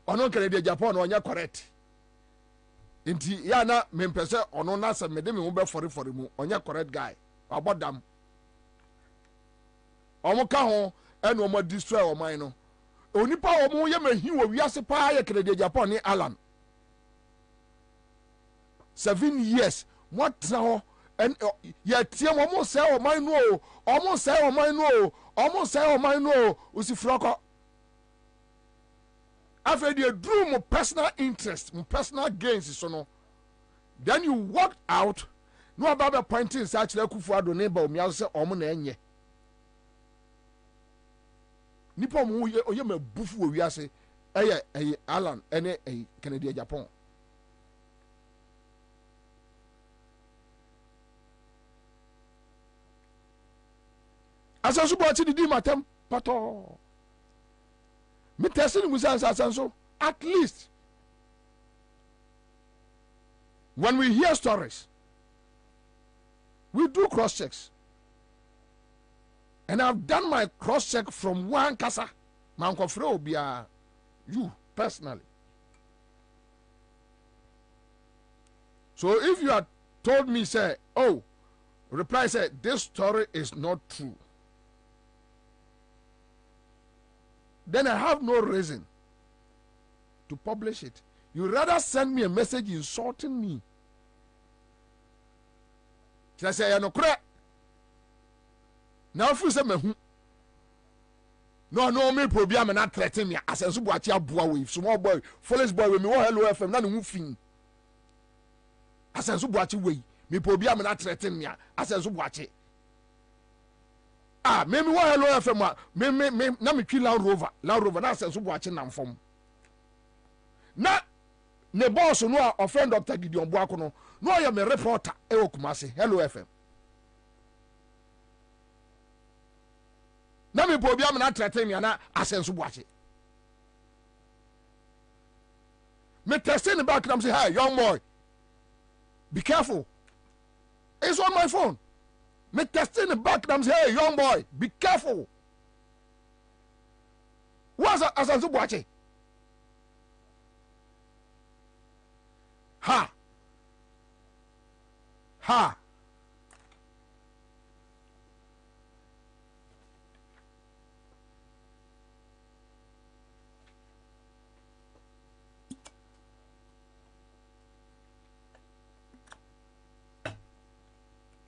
ono Canada Japan no onya correct nti ya na me pese ono na se me de me wo be fori mu onya correct guy abodam omo ka ho ene omo destroy oman no onipa omo ye mahi wo wiase pa ya Canada Japan ni Alan 7 years what now and yet almost say oh my no almost say oh my no almost say oh my no usi froko after you drew my personal interest, my personal gains, so no. Then you walked out. No about pointing such like Kufuado neighbor, me also omonenye. Nipo mu ye me bufu we ase. Alan, ene Canada, Japan. As I suppose the dim atem pato. Me testing musa so at least when we hear stories, we do cross checks. And I've done my cross check from one casa, Mankofro Bia, you personally. So if you had told me, say, oh, reply say, this story is not true, then I have no reason to publish it. You rather send me a message insulting me. I say, I no crack. Now, if you say, no, me problem and not threaten me. As a subatia boy with small boy, foolish boy with me, hello FM, none moving. As a subachi way, me problem and not threaten me. As a subachi. Ah, maybe what hello FM, me, na me kill Land Rover, that's a subachi nam from. Na, ne boss no offend Dr. Gideon Boakono, no, I am a reporter, Eo Kumasi, hello FM. Na me po bia me na threaten me na asenso boache. Me testing the back and I'm say, hey, young boy, be careful. It's on my phone. Me testing the back and I'm say, hey, young boy, be careful. What's asenso boache? Ha.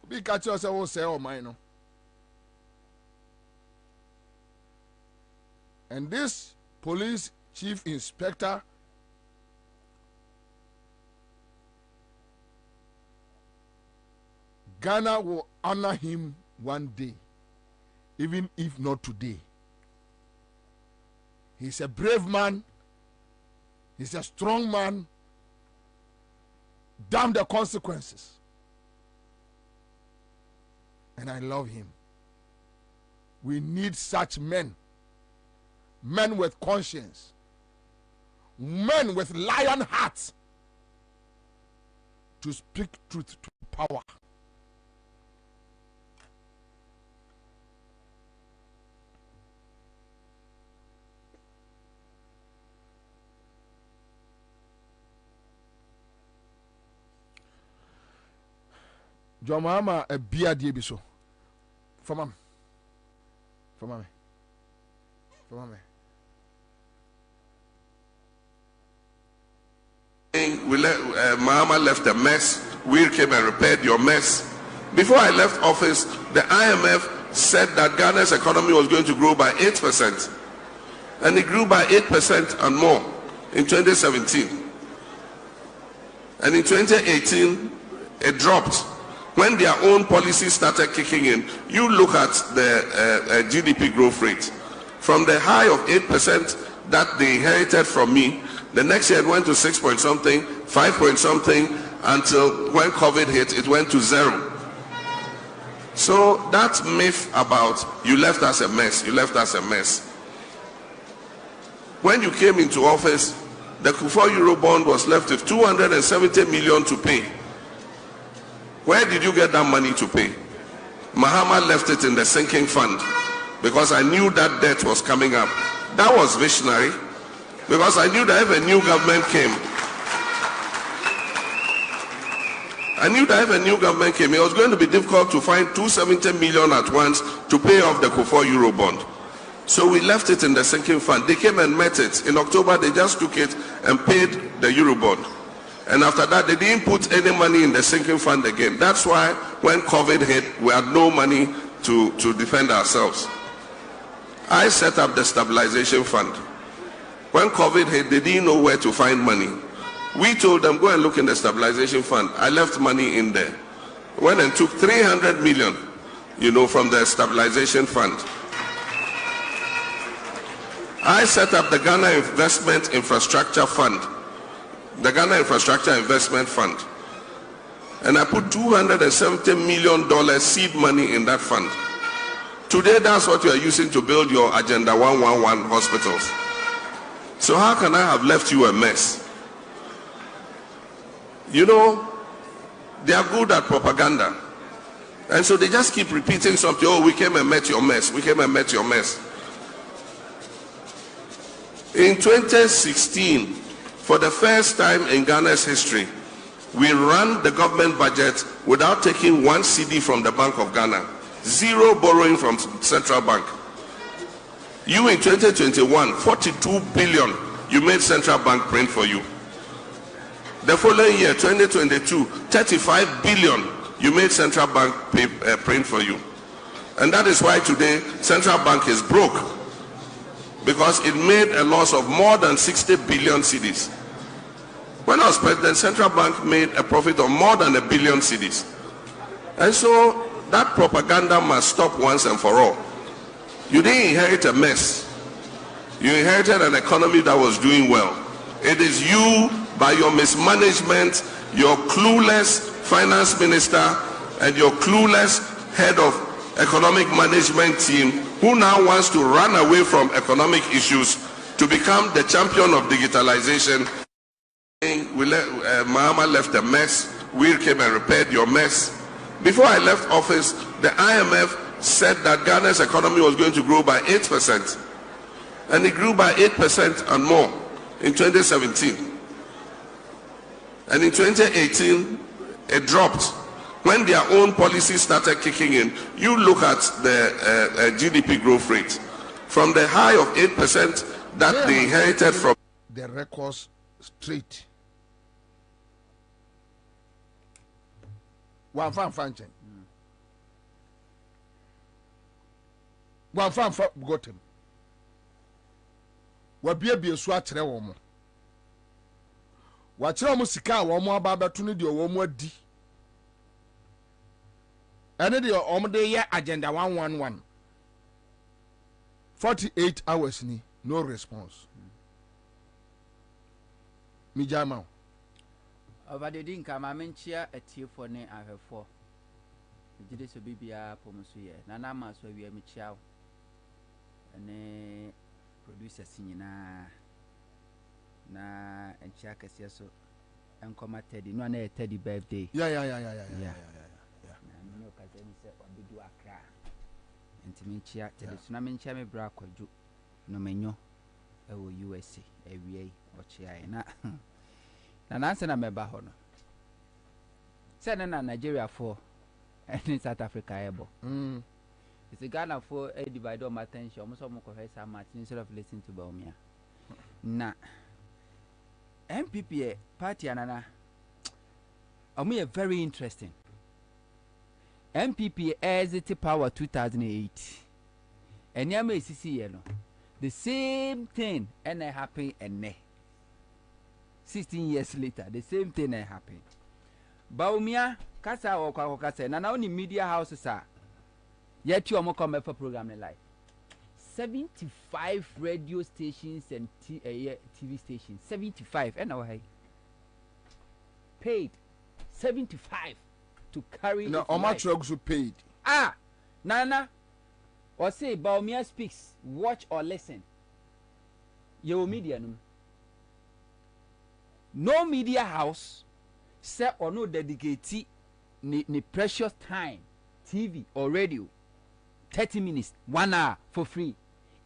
Be catch yourself, will say, oh, mine. And this police chief inspector Ghana will honor him one day, even if not today. He's a brave man. He's a strong man. Damn the consequences. And I love him. We need such men. Men with conscience. Men with lion hearts. To speak truth to power. Jomama a beer dear biso. For mommy. Mahama left a mess. We came and repaired your mess. Before I left office, the IMF said that Ghana's economy was going to grow by 8%. And it grew by 8% and more in 2017. And in 2018, it dropped. When their own policies started kicking in, you look at the GDP growth rate. From the high of 8% that they inherited from me, the next year it went to 6 point something, 5 point something, until when COVID hit, it went to 0. So that myth about you left us a mess. When you came into office, the Kufuor Eurobond was left with 270 million to pay. Where did you get that money to pay? Mahama left it in the sinking fund because I knew that debt was coming up. That was visionary because I knew that if a new government came, it was going to be difficult to find 270 million at once to pay off the Kufuor Eurobond. So we left it in the sinking fund. They came and met it. In October, they just took it and paid the Eurobond. And after that, they didn't put any money in the sinking fund again. That's why when COVID hit, we had no money to defend ourselves. I set up the stabilization fund. When COVID hit, they didn't know where to find money. We told them, go and look in the stabilization fund. I left money in there. Went and took 300 million, from the stabilization fund. I set up the Ghana Investment Infrastructure Fund, the Ghana Infrastructure Investment Fund. And I put $270 million seed money in that fund. Today, that's what you are using to build your Agenda 111 hospitals. So how can I have left you a mess? They are good at propaganda. And so they just keep repeating something. Oh, we came and met your mess. We came and met your mess. In 2016, for the first time in Ghana's history, we ran the government budget without taking one CD from the Bank of Ghana. Zero borrowing from Central Bank. You in 2021, 42 billion, you made Central Bank print for you. The following year, 2022, 35 billion, you made Central Bank print for you. And that is why today, Central Bank is broke. Because it made a loss of more than 60 billion cedis. When I was president, Central Bank made a profit of more than 1 billion cedis. And so that propaganda must stop once and for all. You didn't inherit a mess. You inherited an economy that was doing well. It is you, by your mismanagement, your clueless finance minister, and your clueless head of economic management team, who now wants to run away from economic issues to become the champion of digitalization. Mahama left a mess. We came and repaired your mess. Before I left office, the IMF said that Ghana's economy was going to grow by 8%. And it grew by 8% and more in 2017. And in 2018, it dropped. When their own policies started kicking in, you look at the GDP growth rate. From the high of 8% that they inherited from the records straight. One fan function. One fan got him. Wabi so akyerɛ wɔn mo. Wakyerɛ wɔn sika a wɔn aba abɛto no deɛ wɔn adi. Ɛne deɛ wɔn de yɛ agenda 111. 48 hours ni no response. Mijama. Over the dinka ma menchia etiefo ne ahwefo. Gide so bibia pomoso ye. Nana ma so wi amichia. Ne producers nyina na enchia kase so enkoma Teddy no na Teddy birthday. Yeah. Na no kase ni se obedu akra. Ntimi chia Teddy so na menchia me bra kwadwo no menyo ewo USA ewie ochia na na nanse na meba ho no se na Nigeria for and South Africa ebo it's a Ghana for a divide on attention almost some professor Martin instead of listening to Baumia na MPP party anana omo very interesting. MPP exit power 2008 and yama CC no the same thing and it happened and 16 years later, the same thing happened. Baumia, Kasa or Kasa, and now only media houses are. Yet you are more come for program in life. 75 radio stations and TV stations. 75, and now I paid 75 to carry. No, how much drugs you paid? Nana, or say Baumia speaks, watch or listen. Your media no media house say or no dedicate ni precious time TV or radio 30 minutes 1 hour for free.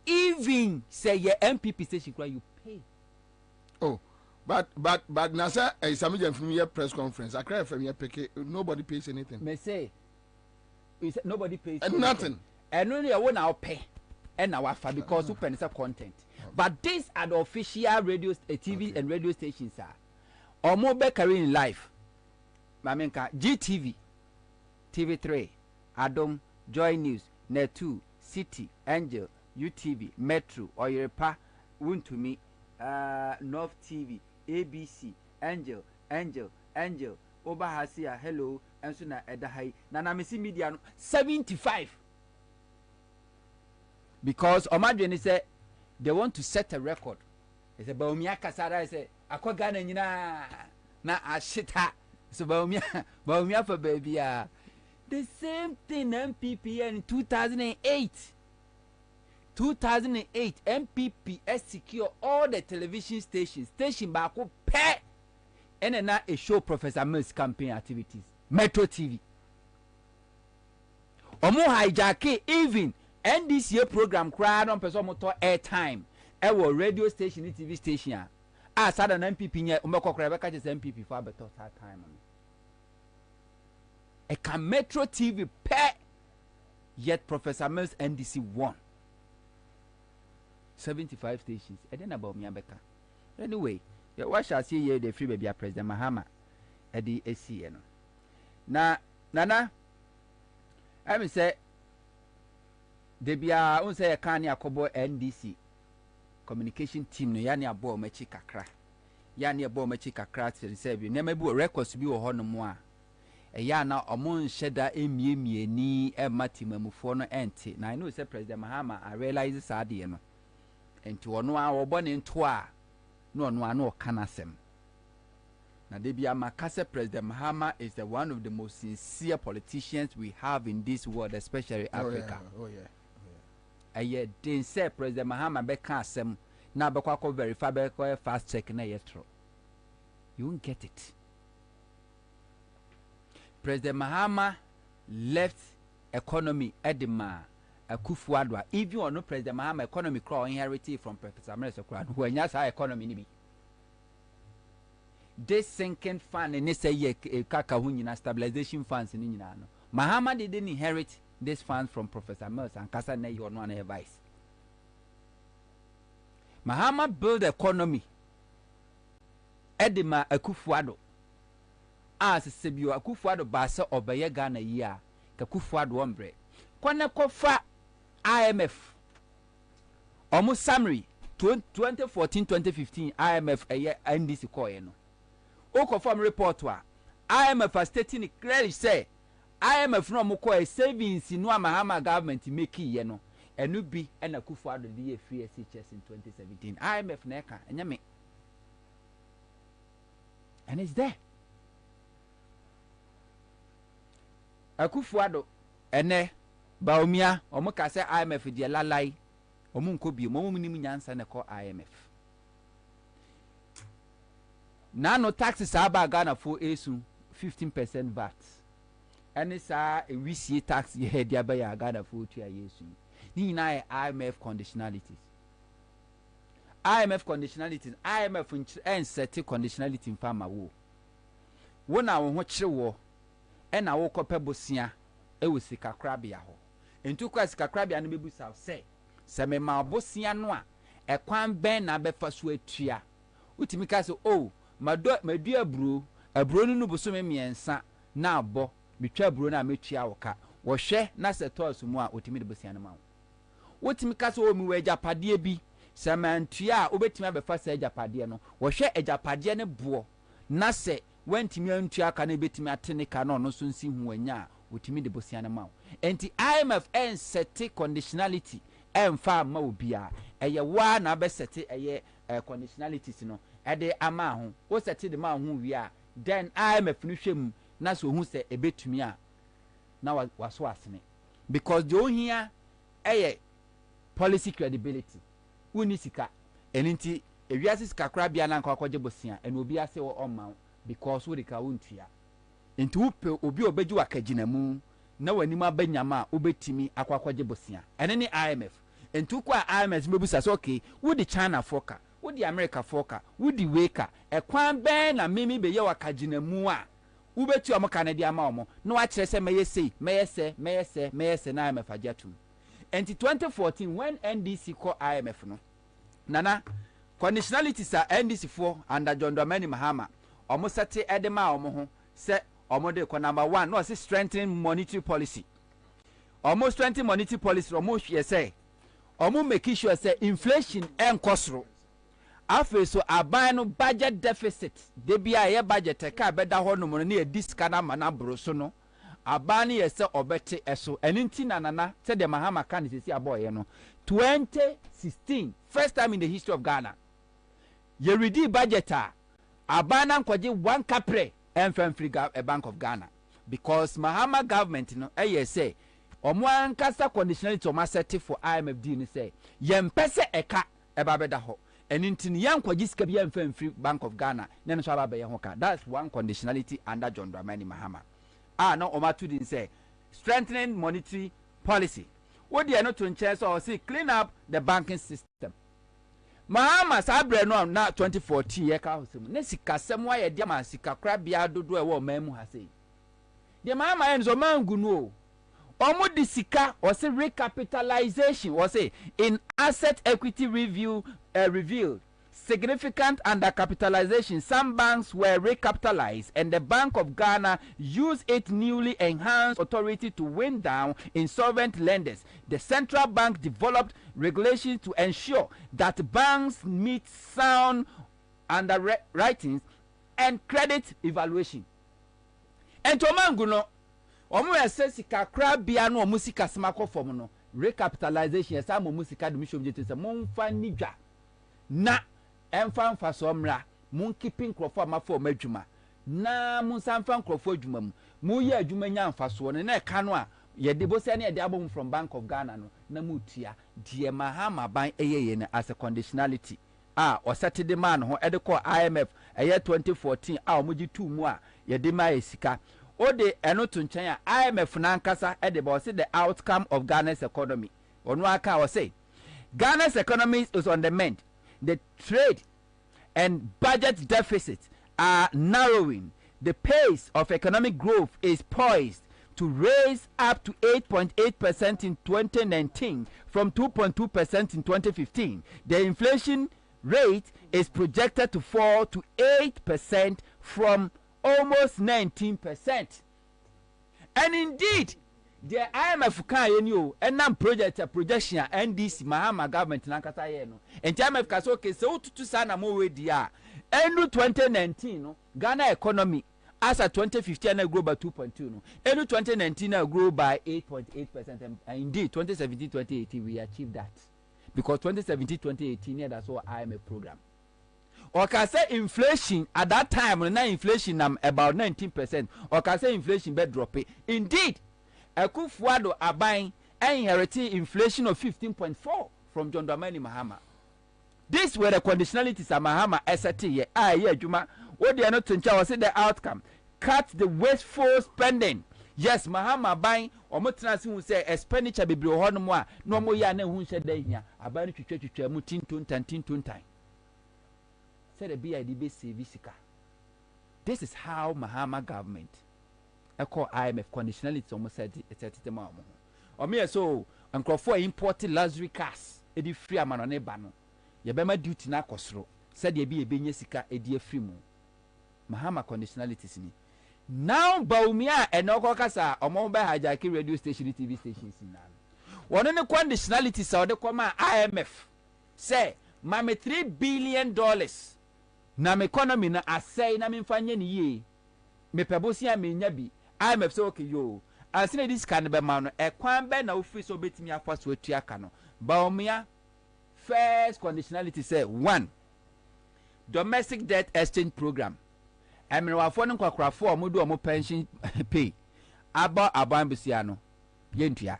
Even say your MPP station you pay. Oh, but Nasa Samijan from your press conference. I cry from your PK. Nobody pays anything. May say nobody pays and nothing. And only I want our pay and our fa because who pays content. But these are the official radio, TV and radio stations are. Or more bakery in life. Mamenka GTV, TV3, Addo, Joy News, Net2, City, Angel, UTV, Metro, Oyerepa, Wuntumi, North TV, ABC, Angel, Oba Hasia, hello, and so na Edahai. Nana Missy Media 75. Because Omadwin said they want to set a record. They said, Baumia Casara said, Aqua Ghana, na a shit ha. So Baumia for baby. The same thing MPP in 2008. 2008 MPP secure all the television stations. Station Bako pay. And then a show Professor Mills campaign activities. Metro TV. Omo hijack even NDCA program crowd on person motor airtime. Ewo radio station, TV station. Sad an MPP nye umeko krebe catch MPP for better time. A can Metro TV pay. Yet Professor Mills NDC won. 75 stations. And then about me Abeka. Anyway, what shall see here the free baby President Mahama at the ACN. Na Nana, I mean say they be a say a canny a cobo NDC communication team no yani a bo mechi kakra. Yani a bo mechi kakra to serve you. Never be records be or no more. A yana among shedder emi ni a matimamu no ente. Now I know say President Mahama I realize this idea no. And to one our born in twa no canasem. Now they be a Makase President Mahama is the one of the most sincere politicians we have in this world, especially Africa. Oh yeah. And yet they say President Mahama be casem now be verify be fast check na yetro. You won't get it. President Mahama left economy edema Akufo-Addo. If you are no President Mahama economy crow inherited from Professor America who has our economy ni bi. This sinking fund and say ye kaka hunyina stabilization funds ni nyina no. Mahama didn't inherit this fund from Professor Mills and kasa na you no advice. Mahama build economy edema Akufo-Addo. As Sebio Akufo-Addo basa obeye Ghana year ka Akufo-Addo ombre. Kwana kofa IMF almost summary 2014-2015 IMF NDC call no. O confirm report wa IMF are stating it clearly say IMF no mo call savings no Mahama government make ye no enu bi na Akufo-Addo dey free SHS in 2017 IMF na eka enya me and it's there. Akufo-Addo ene Baumia omo ka say IMF die lalai omo nko bi omo nim nyansa ne ko IMF na no taxes aba Ghana for esu 15% VAT ene sa ewisi tax ye dia ba ya Ghana for tu ya yesu ni na IMF conditionalities IMF en set conditionality in farmer wo na wo ho kire wo e na wo kope bosia e wo sika krabia ho entu kwa sika krabia no bebu saw se me ma bosia no a ekwan ben na befa so atua utimi ka se madu aburo no boso me miensa na abo betwa aburo na metua wo ka wo hwe na se tos mu a utimi de bosia no ma wo utimi ka se mi we japade bi se mantua a obetimi abefa se japade no wo hwe ejapade ne bo na se wentimi antua ka na betimi atene ka no so nsi hu anya utimi de bosia na ma enti IMF en set conditionality en fa ma obia eye wa na be set eye conditionalities no e de ama ho wo set de ma ho wi a then IMF no hwem na so hu se ebetumi a na waso asene because the ohia eye policy credibility uni sika enti ewiase sika kra bia na nkwakoje bosia en obi ase wo oma because wo de ka wontua enti wo obi obeji wakaginamu na wani abanyama obetimi akwakwaje bosia ene ni IMF enti kwa IMF mebusa so okay wo di China foka wo di America foka wo di weka ekwan ben na mimi be ye wakaginamu a wo betu am Canada ama omo na wa kire se meyese na IMF ajatum enti 2014 when NDC call IMF no nana conditionalities are NDC for under John Dramani Mahama omo sete edema omo ho se omode ko number 1 no say strengthening monetary policy almost 20 monetary policy almost ye say omo make sure say inflation enkosro afi so aban no budget deficit de bia ye budget ka beda ho no no na diska na ma na bro so no aban ye se obete eso eninti nanana se de mahama kan sisi aboye no 2016 first time in the history of Ghana ye ready budget aban na nkwaje 1 kapre enfem free Bank of Ghana because Mahama government no say omo ankasa conditionality o ma set for IMF ni say yempese eka eba beda ho eninti yankwaje sika bia enfem free Bank of Ghana na no so aba be ho ka. That's one conditionality under John Dramani Mahama. No omatu din say strengthening monetary policy. What they are not to ensure so say clean up the banking system. Mahama sabre no na 2014 ye ka hosem na sika sem wa ye dia ma sika kra bia dodo e wo mamu ha sei. De Mahama en zo mangu no. Omo di sika or say recapitalization or say in asset equity review revealed significant undercapitalization. Some banks were recapitalized and the Bank of Ghana used its newly enhanced authority to wind down insolvent lenders. The central bank developed regulations to ensure that banks meet sound underwritings and credit evaluation. And to mangu no omo sika kra bia no omo sika smako form no recapitalization esa mo sika de mission je se mo mfa nidwa na emfa mfa so mra mun keeping crofo amafo madwuma na mun sanfa crofo adwuma mu ye adwuma nya mfa so ne na ka no a ye de bosia ne ye de abom from Bank of Ghana no na mutua de Mahama ban eyeye ne as a conditionality o Saturday man ho e de call IMF eye 2014 omoji 2 mu a ye de ma esika o de eno to nchen a IMF na nkasa e de ba say the outcome of Ghana's economy onu aka o say Ghana's economy is on the mend. The trade and budget deficits are narrowing. The pace of economic growth is poised to raise up to 8.8% in 2019 from 2.2% in 2015. The inflation rate is projected to fall to 8% from almost 19%. And indeed, the IMF can you and nam projection NDC Mahama government nankasa ye no and IMF ka so ke so tutu sana mo we dia enu 2019 no Ghana economy as at 2015 na grow by 2.2 no enu 2019 na grow by 8.8% and indeed 2017-2018 we achieved that because 2017-2018 yeah, that's our IMF program. Or can say inflation at that time na inflation about 19% or can say inflation be drop it. Indeed Akufuado Abain inherited inflation of 15.4 from John Dramani Mahama. These were the conditionalities of Mahama SRT. Juma. What they are not to was the outcome. Cut the wasteful spending. Yes, Mahama Abain or Mutanasi who say expenditure be blue no more ya ne who said here. Abain to church mutin tun time. Said the BIDB Visika. This is how Mahama government call IMF conditionality almost said it or me so and for imported luxury cars edi free amano ne ba no ye bema duty na kosro said ye be a benye sika edi free mu Mahama conditionalities ni now baumia and no kasa omo be hijack radio station TV stations na one ne conditionalities or the come IMF say mame $3 billion na me economy na asay na me mfanye ni ye me pebosia me nya bi IMF say okay yo asine this can be man e kwan be na office so betimi afa so atua ka no baomia first conditionality say 1 domestic debt exchange program emirwafo ne kwakrafo omodu omo pension pay aban besia no yentua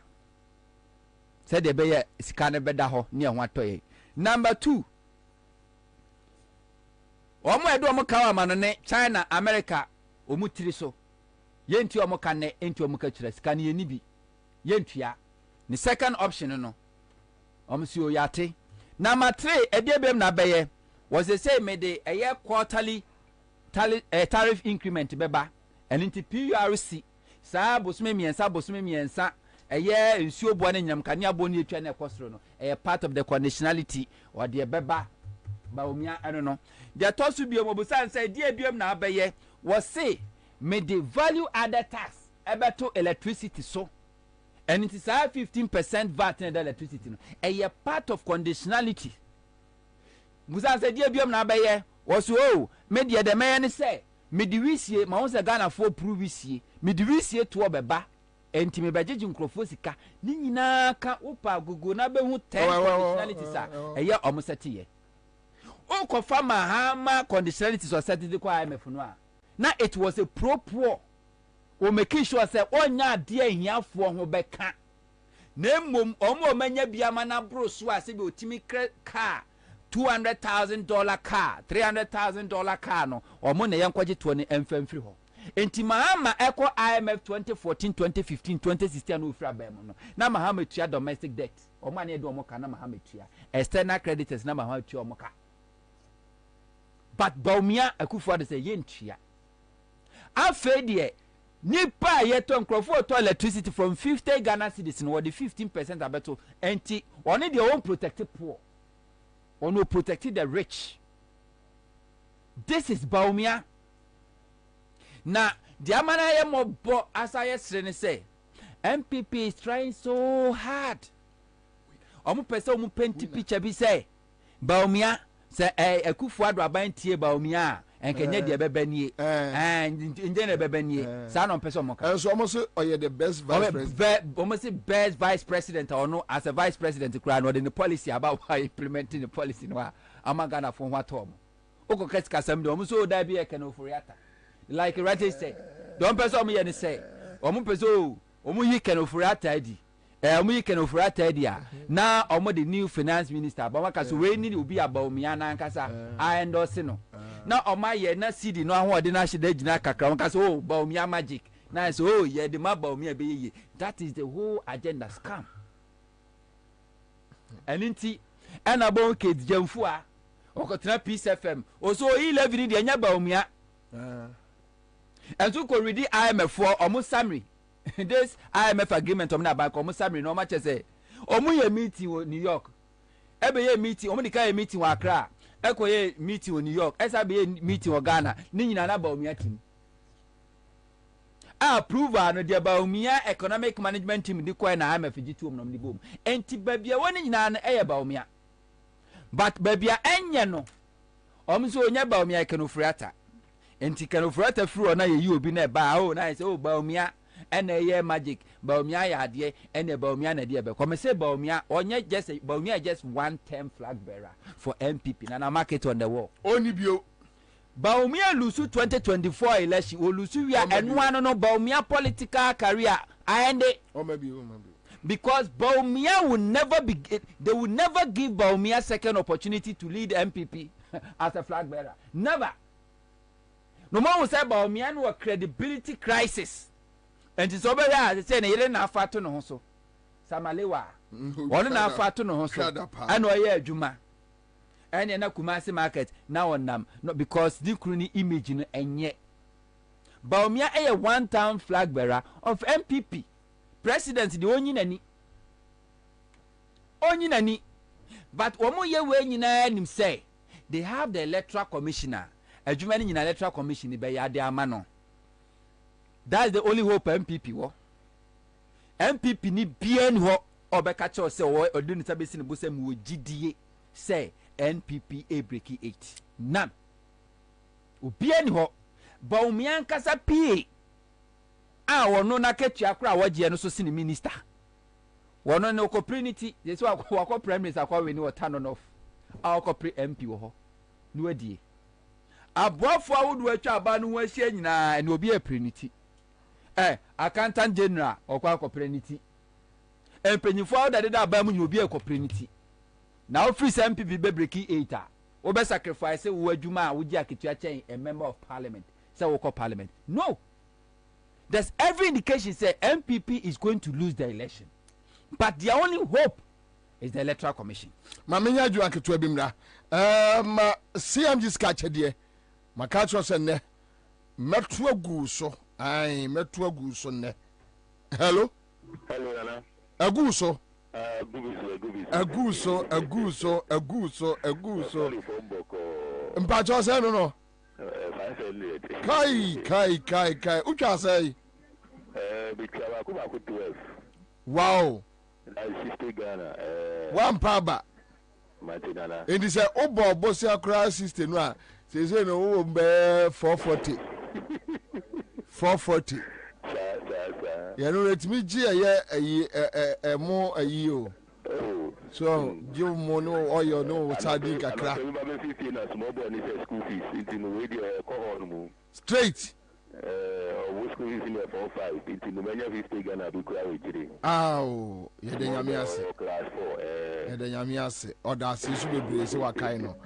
say de be ye sika ne beda ho ne ho atoye. Number 2 omo edu omo kawa mano ne China America omu tiri so yenti omo kanne enti omo ka kire sika ne yeni bi yentua. The second option no omo si oyate. Number 3 ediebem na beye was they say me de a year quarterly tariff increment beba and into PRC sa bosome miensa a year nsuo bo na nyam kania bo na etwa na ekosoro no a part of the conditionality or the beba ba omia I don't know. The tosu bi omobusan say die biom na abeye was say me the value added tax ebeto electricity so and it is 15% VAT in the electricity no a part of conditionality musa se die biom na abaye wo so o me de de me ne se me di wisie ma won se Ghana fo prove wisie me di wisie to obeba enti me bejeje nkrofo sika ni nyina ka opa gugu na be hu 10 conditionalities a eye omsetiye o ko fama hama conditionalities society ko IMF no a na it was a pro-poor o make sure say onya ade ahiafo ho beka na mmom omo manya biama na bro so a se be otimi car $200,000 car $300,000 car no omo na yenkwaje to ne emfamfiri ho enti mahama eko IMF 2014 2015 2016 no ufra bem no na mahama tua domestic debt omo ane de omo ka na mahama tua external creditors na mahama tua omo ka but Baumia akufo de say yentua afa de nipa yeto nkrofo to electricity from 50 Ghana cedis no the 15% abeto enti one de won protect poor one will protect the rich. This is Baumia. Na the amana ye mobo asaye sre say MPP is trying so hard. Omo pese omo paint picture bi say Baumia say Akufo Addo abantie Baumia enkenye de bebanie nje na bebanie sa no pese omo ka. So omo say oye the best vice president. Omo say best vice president or no as a vice president kra no the policy about how implementing the policy no amagana for what omo. Oko kesika sam de omo so da bi e ken ofuriata. Like Rate said, don't person me any say. Omo peso, omo yi ken ofuriata di. Omo yi ken ofuriata di a. Na omo the new finance minister, ba waka so we ni obi Baumia na nkasa. I endorse no. Na omo ye na CD no ahode na hye gina kakra waka so oh Baumia magic. Na so oh ye the ma Baumia be ye. That is the whole agenda scam. Eninti ena bon ke jamfu a. Okotena Peace FM. Oso 11 di enya Baumia. And so could read the IMF for almost summary. This IMF agreement on about almost summary no much as say omu ye meeting in New York. Ebe ye meeting omu dika ye meeting wa Accra. Eko ye meeting in New York. Esa be ye meeting in Ghana. Ni nyina na Baumia team. Approve no dia Baumia economic management team di kwa na IMF gitu om no ni bom. Enti babia woni nyina na eye Baumia. But babia enye no. Omu so onya Baumia ekenofriata. Enti kenofriata fru na ye obi na ba o na say o Baumia ena ye magic Baumia ya ade ena Baumia na de be come say Baumia onye just Baumia just one term flag bearer for MPP na market on the wall Oni bio Baumia lusu 2024 election o lusu wi enu ano no Baumia political career ende o maybe because Baumia will never be they will never give Baumia second opportunity to lead MPP as a flag bearer never. No more will say Baumia no credibility crisis. And it's over there. They say na na afato no so. Samalewa. One na afato no so. And we hear Juma. And na Kumasi market now on them. Not because the crony image no enye. Baumia a one-time flag bearer of MPP. President the only nani. Only nani. But omo ye we nyina nim say they have the electoral commissioner. Adwumani nyina electoral commission be ya de amano. That's the only hope MPP wo. MPP ni bien ho obeka cho se wo oduni sabesi ne bosem wo gidie say NPP a breaking 8. None. Obien ho Baumia nkasa PA a wono na ketua kra woje no so sini minister. Wono ne opportunity they say wakọ prime minister akọ we ni water no off. A wakọ pre MP wo ho. No adie. Aboafo awudu atwa aba no ahia nyina na obi apreniti accountant general okwa akopreniti empanyifo awuda de aba mu nyina obi akopreniti na office MPP be breaking 8 a wo be sacrifice wo adwuma a wo gi aketua chen a member of parliament say wo call parliament no there's every indication say MPP is going to lose the election but the only hope is the electoral commission mamenya adwuma aketua bimra CMG skache de makacho se ne metu agu so ai metu agu so ne hello nana agu so mpacho se no kai utwa se bitwa ba ku 12 wow na 60 Ghana one paba Martinana. And he said, "Oh, Bob, boss, your cross system." No, says, "No, 440, 440." Yeah, no, let me a more a year. So, you know, or you know, Sadiq a crack. Straight. Oh, class 4. Or that's you should be so kind of.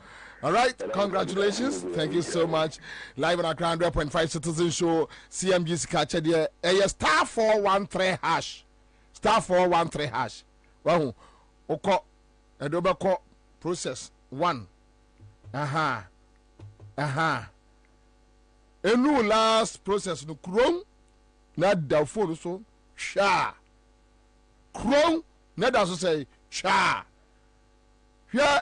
All right, congratulations. Thank you so much. Live on our 100.5 Citizen Show, CMG's catcher there. Star 413 hash. Star 413 hash. Wow. Oko. Addo process 1. Enu last process no Chrome. Na da phone so sha. Chrome. Na da so say sha. Yeah.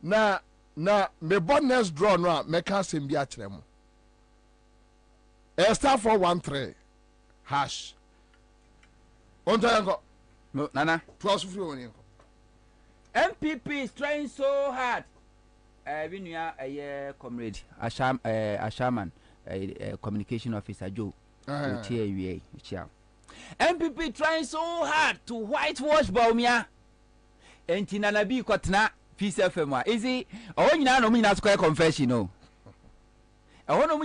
na me bonus draw no me ka sem bi a kire mo. Star 413 hash. Onto yanko. No, Nana. Plus free on yanko. MPP is trying so hard. We knew a comrade, Ashaman, communication officer Joe. MPP trying so hard to whitewash Baumia. And Tinanabi Kotna, Peace FM. Is he? Oh, you know, me not square confession. No. I want to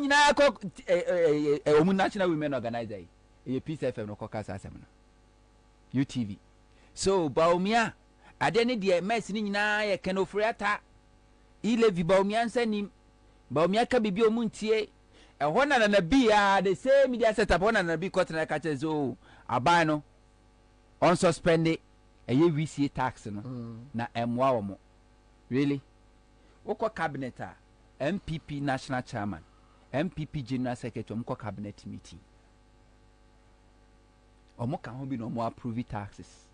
know national women organizer. A Peace FM no caucus assembly. UTV. So Baumia, I didn't the mess in a canofriata. Ilevi Baumia nim Baumia ka bibi omuntie e hona na bia the same media setup hona na bi kotena ka chezo aban no on suspend e ye VC tax no na emwa wo mo really woko cabinet a MPP national chairman MPP general secretary mko cabinet meeting omo ka ho bi no mo approve taxes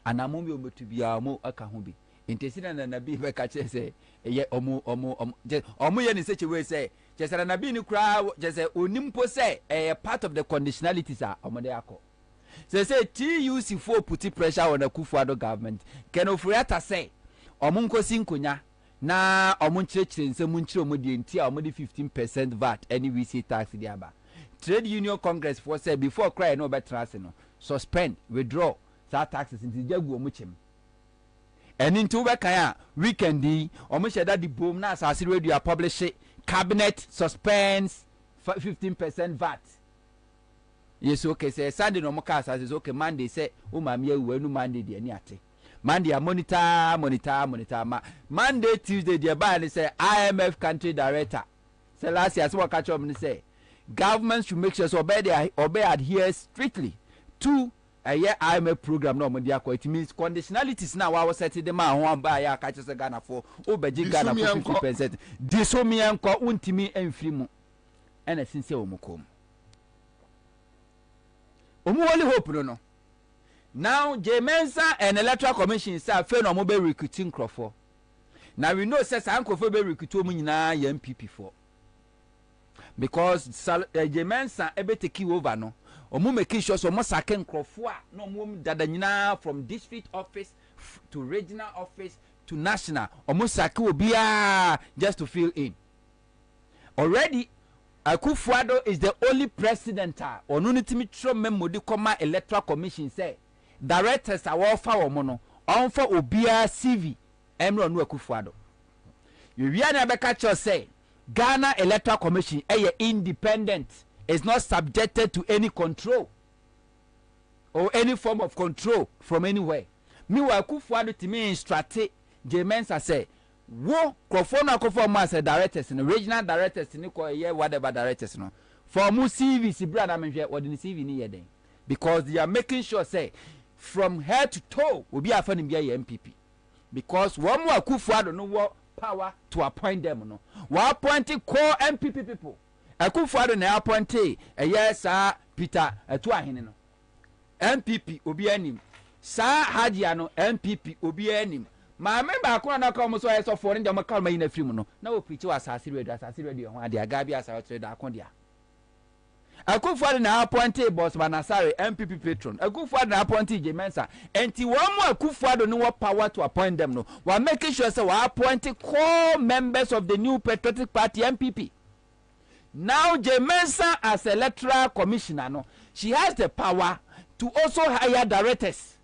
anamo bi ometu bia mo aka ho bi intesina na nabi be ka che say ye omo ye ni such a way say just na nabi ni kra just say onimpo say part of the conditionalities are omo de akọ say TUC4 put pressure on the Akufo-Addo government Kenofriata say omo nkosi nkonya na omo nchire nsem nchire omo de ntia omo de 15% VAT any VC tax di aba trade union congress for say before cry no better as no suspend withdraw that taxes into jagu omo chem and into Bekaya weekend omo sheda di boom na asase radio publish cabinet suspends 15% VAT. Yes, okay, say Sunday no more cars as okay, Monday say umamie wenu Monday de ani ate. Monday monitor Monday Tuesday the ban say IMF country director. Say last year so catch up say government should make sure so obey adhere strictly to a year IMF program no money akọ. It means conditionalities now wa set the man ho amba ya catch say Ghana for obeji Ghana for 50%. Disomi enko untimi emfiri mu. Ena sinse omukom. Only hope no. Now Jemensa and Electoral Commission say fe no mo be recruiting crofo. Now we know say Sankofo be recruit omu nyina ya MPP for. Because Jemensa ebe take over no. Omu make sure so mo saken crofo a no mo dada nyina from district office to regional office to national. Omu sake obia just to fill in. Already Akufo-Addo is the only president onunitimi tro memo di koma electoral commission say directors are all fa wo no onfa obia CV emro no Akufo-Addo you na beka cho say Ghana electoral commission independent is not subjected to any control or any form of control from anywhere me wa Akufo-Addo timi instruct Jemensa say wo crofona akofo ma as directors no regional directors ni ko whatever directors no for mu CV si bra na menhwe what the CV ni yeden because they are making sure say from head to toe obi afa ni bia MPP because one more Akufo-Addo no wo power to appoint them no wa appoint core MPP people Akufo-Addo na appoint sa Peter etu ahene no MPP obi anim sa Hadia no MPP obi anim ma member akona na ka mo so yeso for ndi am kalma yin afiri mu no na o preach wa asase radio ho ade aga bia asase radio akon dia Akufo-Addo na appointed boss Manasare MPP patron. Akufo-Addo na appointed Jemensa. Enti one more Akufo-Addo no what power to appoint them no. We are making sure say we appointed core members of the new Patriotic Party MPP. Now Jemensa as electoral commissioner no, she has the power to also hire directors.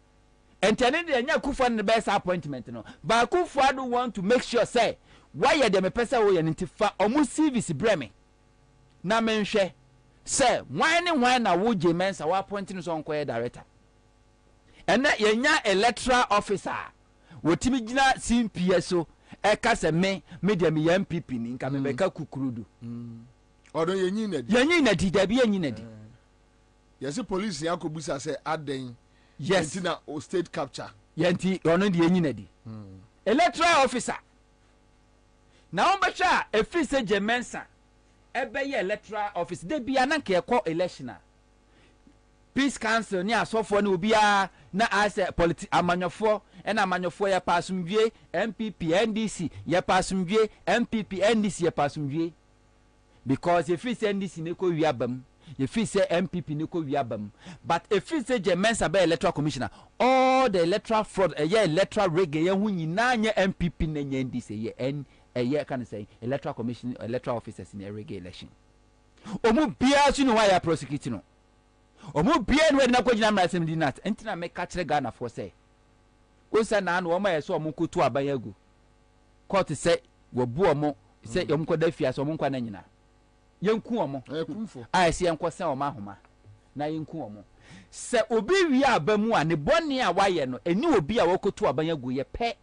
And telling the Akufo-Addo the best appointment no. But Akufo-Addo want to make sure say why you dem pesa we identify omu service breme. Na menhwe say why na wo Jemensa wa appointing so nkoye director. And na yenya electoral officer wotimi gina CPS so e ka se me dem MPP ni nka me beka kukurudu. Odo yenyi na di da bi yenyi na di. Yes police yakobusa say aden. Yes na o state capture. Yenti ono di yenyi na di. Electoral officer. Na on becha e fi se Jemensa ebe ye electoral office de bia na nke ekọ election peace council ni asofo na obia na as amanyofo na amanyofo ye pasumdwe MPP NDC ye pasumdwe MPP NDC ye pasumdwe because if it's NDC ne ko wiabam if it's MPP ne ko wiabam but if it's Jemensa be electoral commissioner all the electoral fraud ye electoral reggae ye hu nyina nye MPP na nye NDC ye a year can say electoral commission electoral officers in every election omu bia so no why ya prosecute no omu bia no na kwagina mra assembly nat entina me ka kire Ghana for say o say na no omo yeso omu kotu abayagu court say wabu omo say yom koda fia so omu nkwa na nyina yenku omo ai say enko say omo ahoma na yenku omo say obi wi abamu a ne bone a waye no eni obi a wakotu abayagu ye pe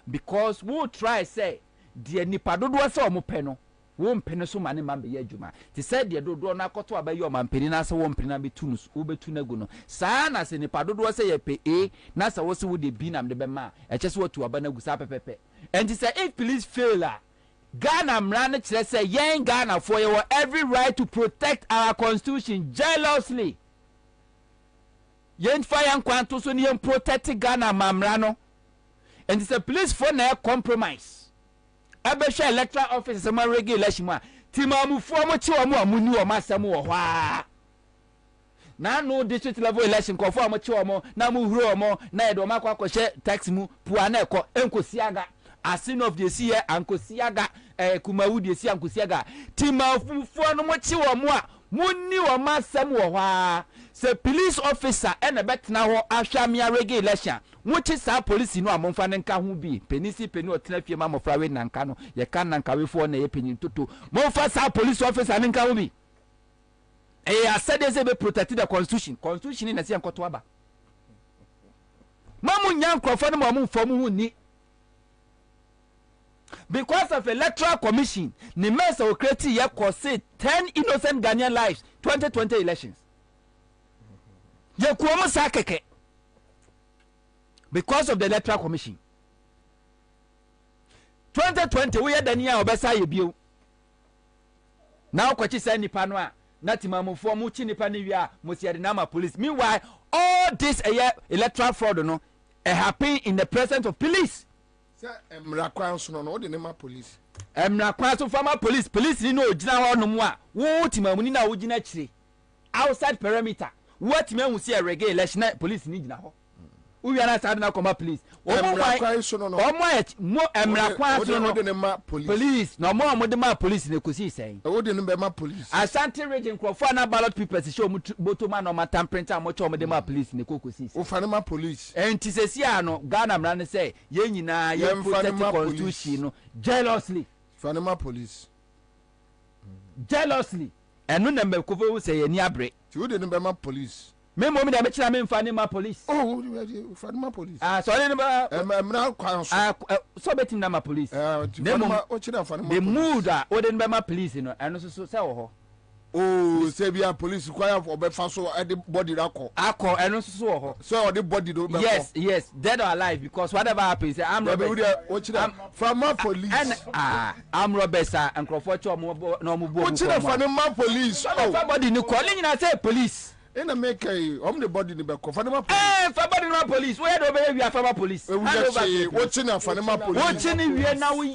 because we try say the nipa dodo say o mo pe no wo mpene so mane man be ye adwuma ti say the dodo na akoto abayi o man peni na say wo mpene na betu no wo betu na gu no saa na say nipa dodo say ye pe na say wo se wo de bi na me be ma e che say wo tu aba na gu saa pepepe and say if police fail Ghana mra na kire say yen Ghana for you every right to protect our constitution jealously yen fire kwanto so ni yen protect Ghana mamra no. And it's a police for na compromise. Abesha electoral office sama regulation ma. Timamu fo mo chi o mo amuni o masam wo hwa. Na no district level election ko fo mo chi o mo na mu huro o mo na edo makwa kwahye tax mu pua na ekọ enkosiaga. Asin of the year ankosiaga kumawu the year ankosiaga. Timamu fo no mo chi o mo a munni o masam wo hwa. Se police officer ene betna ho ahwamia regulation wuchi sa police no amomfa ne nka ho bi penisi peni otena fie ma mofra we nanka no ye kan nanka we fo na ye penin toto momfa sa police officer ne nka ho bi I said they be protect the constitution na se enkoto aba mamu nyan krofo no mamu fo mu hu ni because of electoral commission ni mess o create ye cause 10 innocent Ghanaian lives 2020 elections ye kuomo sa keke because of the electoral commission 2020 we dania obesa ye bio now kwachi say nipa no a na timamofo mu chi nipa ne wi a mosiade na ma police meanwhile all this electoral fraud no happen in the presence of police say emrakwan so no de ne ma police emrakwan so former police ni no ogina ho no mu a wo timamu ni na wo gina kire outside perimeter what me hu see a reggae election police ni gina ho we are not sad na come police emrakwan so no mo emrakwan so no de ne ma police no mo de ma police ne kosi sen wo de ne be ma police Asante region crofo na ballot papers show mo botoma no ma tamprinter mo cho mo de ma police ne kokosi wo fa ne ma police enti sesi ano Ghana mra ne say ye nyina ye protect constitution no jealously fa ne ma police jealously enu na me kofo say ye ni abre ti wo de ne be ma police me mo me da me kira me mfa ne ma police oh fa ne ma police so ne ba emra kwan so so betim na ma police ne mo o kira fa ne ma the mood o de be ma police no eno so say wo ho oh say bia police kwaya obefa so e de body akọ eno so wo ho so o de body do be yes dead or alive because whatever happens I'm from my police and I'm Robert sir and crofo cho mo no mo bo o kira fa ne ma police everybody ni calling na say police In a make a the body in the back of Fanama police. Where do we have Fanama police? Watching a Fanama police. Watching we are now, we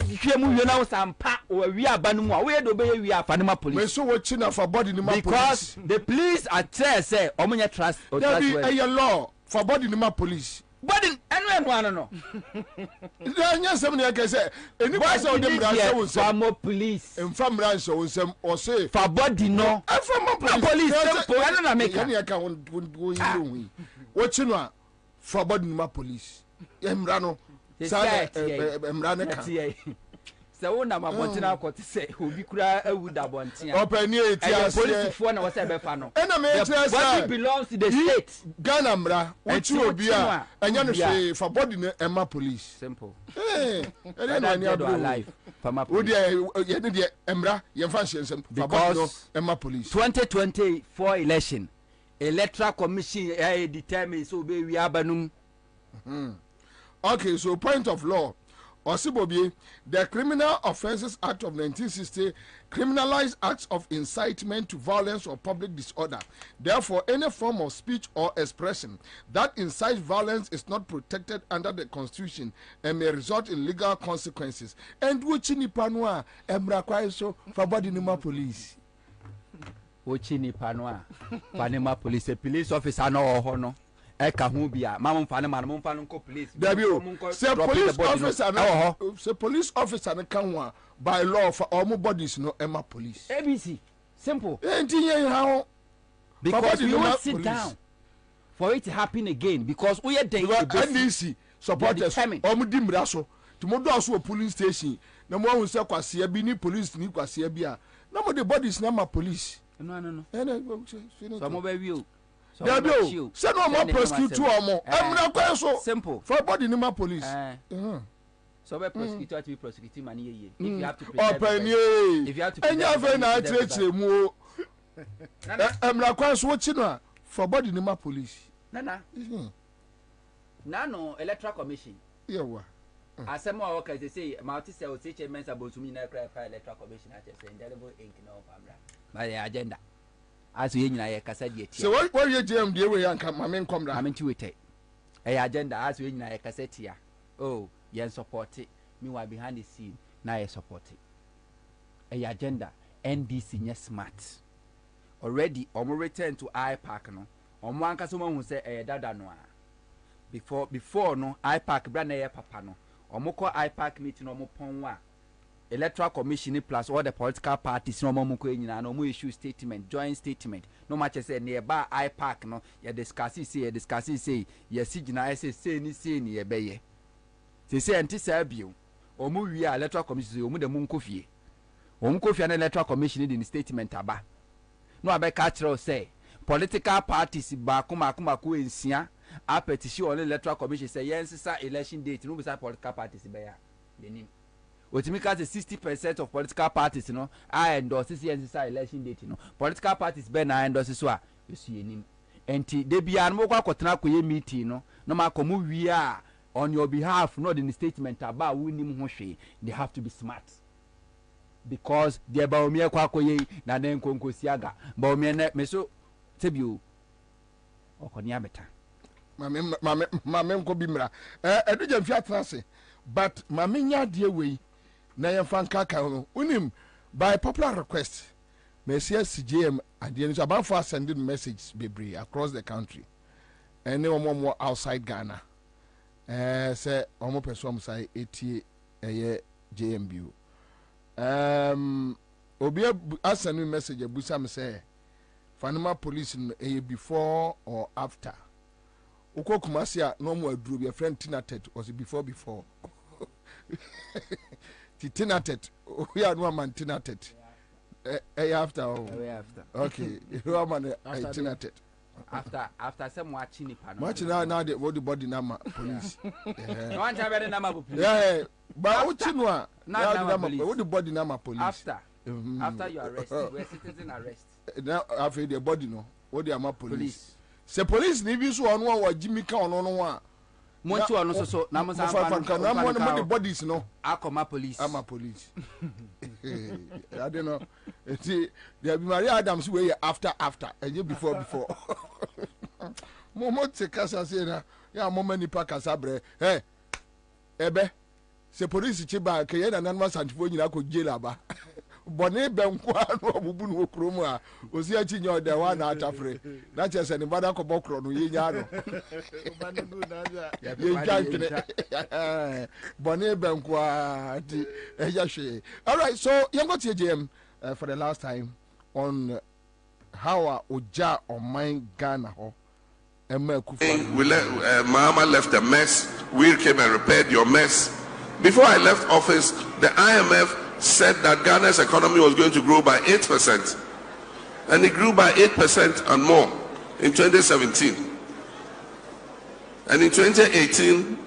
now some pa or we are Banuma. Where do we have Fanama police? So watching for body in the because the police are say, Omnia trust or a law for body in the police. But in anyone, no. Yes, somebody can say, and you guys are them more police and from ranch or some or say for body no. I'm from police. I don't make any account watching for body in my police. Emrano, Emrano. So when I'm wanting out to say who be cry would have wanted open here police phone was a befano and what belongs to the state Ghana mra what you be and you say for body Emma police simple alive for my police Emra you fancy for body Emma police 2024 election electoral commission determine so be we abanum okay so point of law Osibobie, the Criminal Offences Act of 1960 criminalized acts of incitement to violence or public disorder. Therefore, any form of speech or expression that incites violence is not protected under the Constitution and may result in legal consequences. And which ni panwa emra kwaiso for body nima police. Which ni panwa panema police a police officer no hono. Eka hu bia mamon fa ne man mon fa no police say police officer no say police officer no kan ho by law for all bodies no ema police ABC simple enti how because we won't sit down for it to happen again because we are den NDC supporters di mra so to mo do so police station na mo hu say kwase bi ni police ni kwase bia na mo the bodies na ma police no so mo ba wi o Addo, say no more prosecute two or more. I'm not so simple for body in my police. So we prosecute to be prosecuting money. If you have to if you have to and you have na treat mu. I'm not so chino for body in my police. Nana. No electoral commission. Yeah wa. Asemo a work say multi cell teacher men about to me na cry electoral commission at say indelible ink no famra. By the agenda. As we nyina kasa die tie. So what you jam die we yanka ma men kom da. Ma men ti wete. Agenda as we nyina kasa tia. Oh, yen support it. Meanwhile behind the scene na ye support it. Agenda NDC nya smart. Already omo return to IPAC no. Omo anka so hu say dada no a. Before no IPAC bra na ye papa no. Omo ko IPAC meeting omo pon wa. Electoral Commission plus all the political parties no mo ko nyina no mo issue statement joint statement no match say nearby IPAC no ye discuss say ye sigina say ni ye beye say anti sabio omo wi electoral commission omo de mo nkofie na electoral commission in statement aba no abeka kire say political parties ba kuma ko ensia a petition on electoral commission say yensisa election date no be say political parties be ya denim Otimika say 60% of political parties, you know, I endorse this election date, you know. Political parties be na endorse so you see him. Enti they be an mo kwa kotena koye meeting, no. No ma komu we are on your behalf, not in the statement about winning ho hwe. They have to be smart. Because they ba omi kwa koye na den konkosiaga. Ba omi na me so tebiu okoni abeta. Mame nko bi mra. Edu je mfi atrase. But mame nya de we na yan fan kaka no unim by popular request me see CJM and the so about for sending message bebre across the country and more outside Ghana say omo person say etie JMBU obi asend message abusa me say Fanima police before or after uko kumasi a no mo aduru be friend Tinatet was before Tinatet we are no man Tinatet after okay you man Tinatet after some watching nipa no watch now the body number police no one tell the number police yeah but what no a now the body number police after you arrest we are citizen arrest now after the body no what the police say police ni bi so ono wa jimika ono no wa monchi ono so na mo san fa na mo the bodies no akoma police ama police I don't know see there be Maria Adams way after and you before mo take kasa say na ya mo mani pa kasa bre ebe se police chi ba ke na nan ma santifo nyina ko jail aba bone benko anu obubu no okromu a osi achi nya ode wa na atafre na chese ni bada ko bokro no yenya no ye jantene bone benko ati eja hwe. All right, so you got TJM for the last time on how oja on my Ghana ho we Mahama left a mess. We came and repaired your mess. Before I left office, the IMF said that Ghana's economy was going to grow by 8%. And it grew by 8% and more in 2017. And in 2018,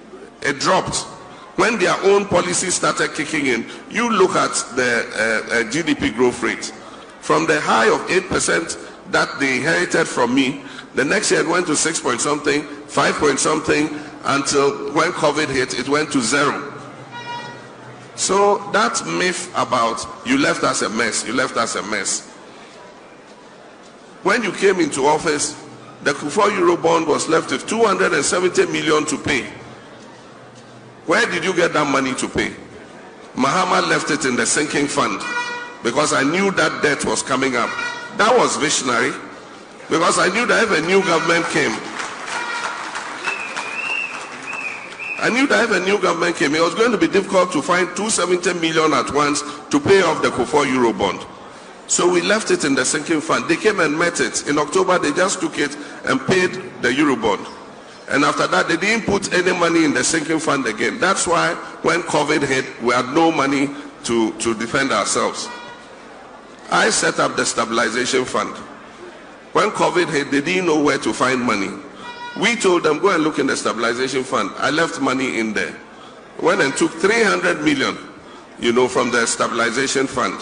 it dropped. When their own policies started kicking in, you look at the GDP growth rate. From the high of 8% that they inherited from me, the next year it went to 6 point something, 5 point something, until when COVID hit, it went to 0. So that myth about you left us a mess, When you came into office, the Kufuor Eurobond was left with 270 million to pay. Where did you get that money to pay? Mahama left it in the sinking fund because I knew that debt was coming up. That was visionary because I knew that if a new government came, it was going to be difficult to find 270 million at once to pay off the Kufuor Eurobond. So we left it in the sinking fund. They came and met it. In October, they just took it and paid the Eurobond. And after that, they didn't put any money in the sinking fund again. That's why when COVID hit, we had no money to defend ourselves. I set up the stabilization fund. When COVID hit, they didn't know where to find money. We told them, go and look in the stabilization fund. I left money in there. Went and took 300 million, from the stabilization fund.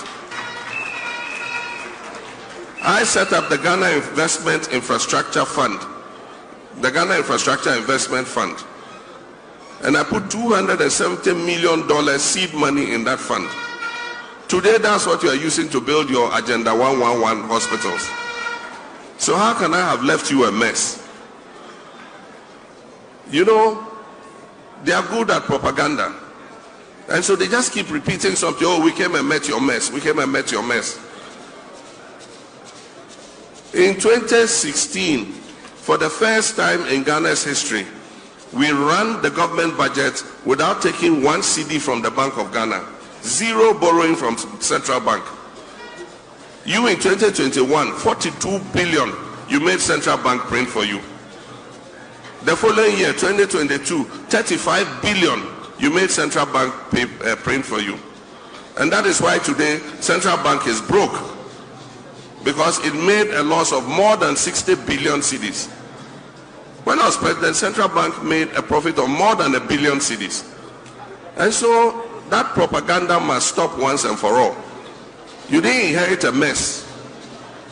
I set up the Ghana Investment Infrastructure Fund, the Ghana Infrastructure Investment Fund. And I put $270 million seed money in that fund. Today, that's what you are using to build your Agenda 111 hospitals. So how can I have left you a mess? They are good at propaganda. And so they just keep repeating something. Oh, we came and met your mess. We came and met your mess. In 2016, for the first time in Ghana's history, we ran the government budget without taking one CD from the Bank of Ghana. Zero borrowing from Central Bank. You in 2021, 42 billion, you made Central Bank print for you. The following year, 2022, 35 billion, you made Central Bank print for you. And that is why today, Central Bank is broke. Because it made a loss of more than 60 billion cedis. When I was president, Central Bank made a profit of more than 1 billion cedis. And so that propaganda must stop once and for all. You didn't inherit a mess.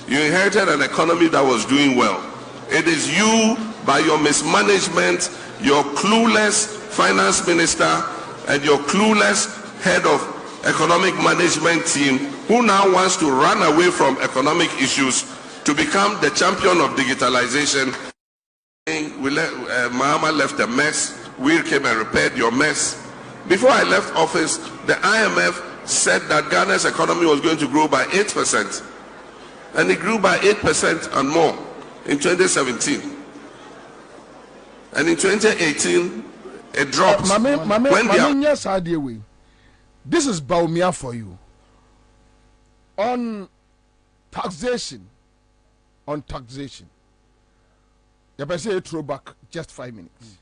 You inherited an economy that was doing well. It is you, by your mismanagement, your clueless finance minister, and your clueless head of economic management team, who now wants to run away from economic issues to become the champion of digitalization. Mahama left a mess. We came and repaired your mess. Before I left office, the IMF said that Ghana's economy was going to grow by 8%. And it grew by 8% and more in 2017. And in 2018, it dropped. This is Baumia for you. On taxation. You better say a throwback just 5 minutes.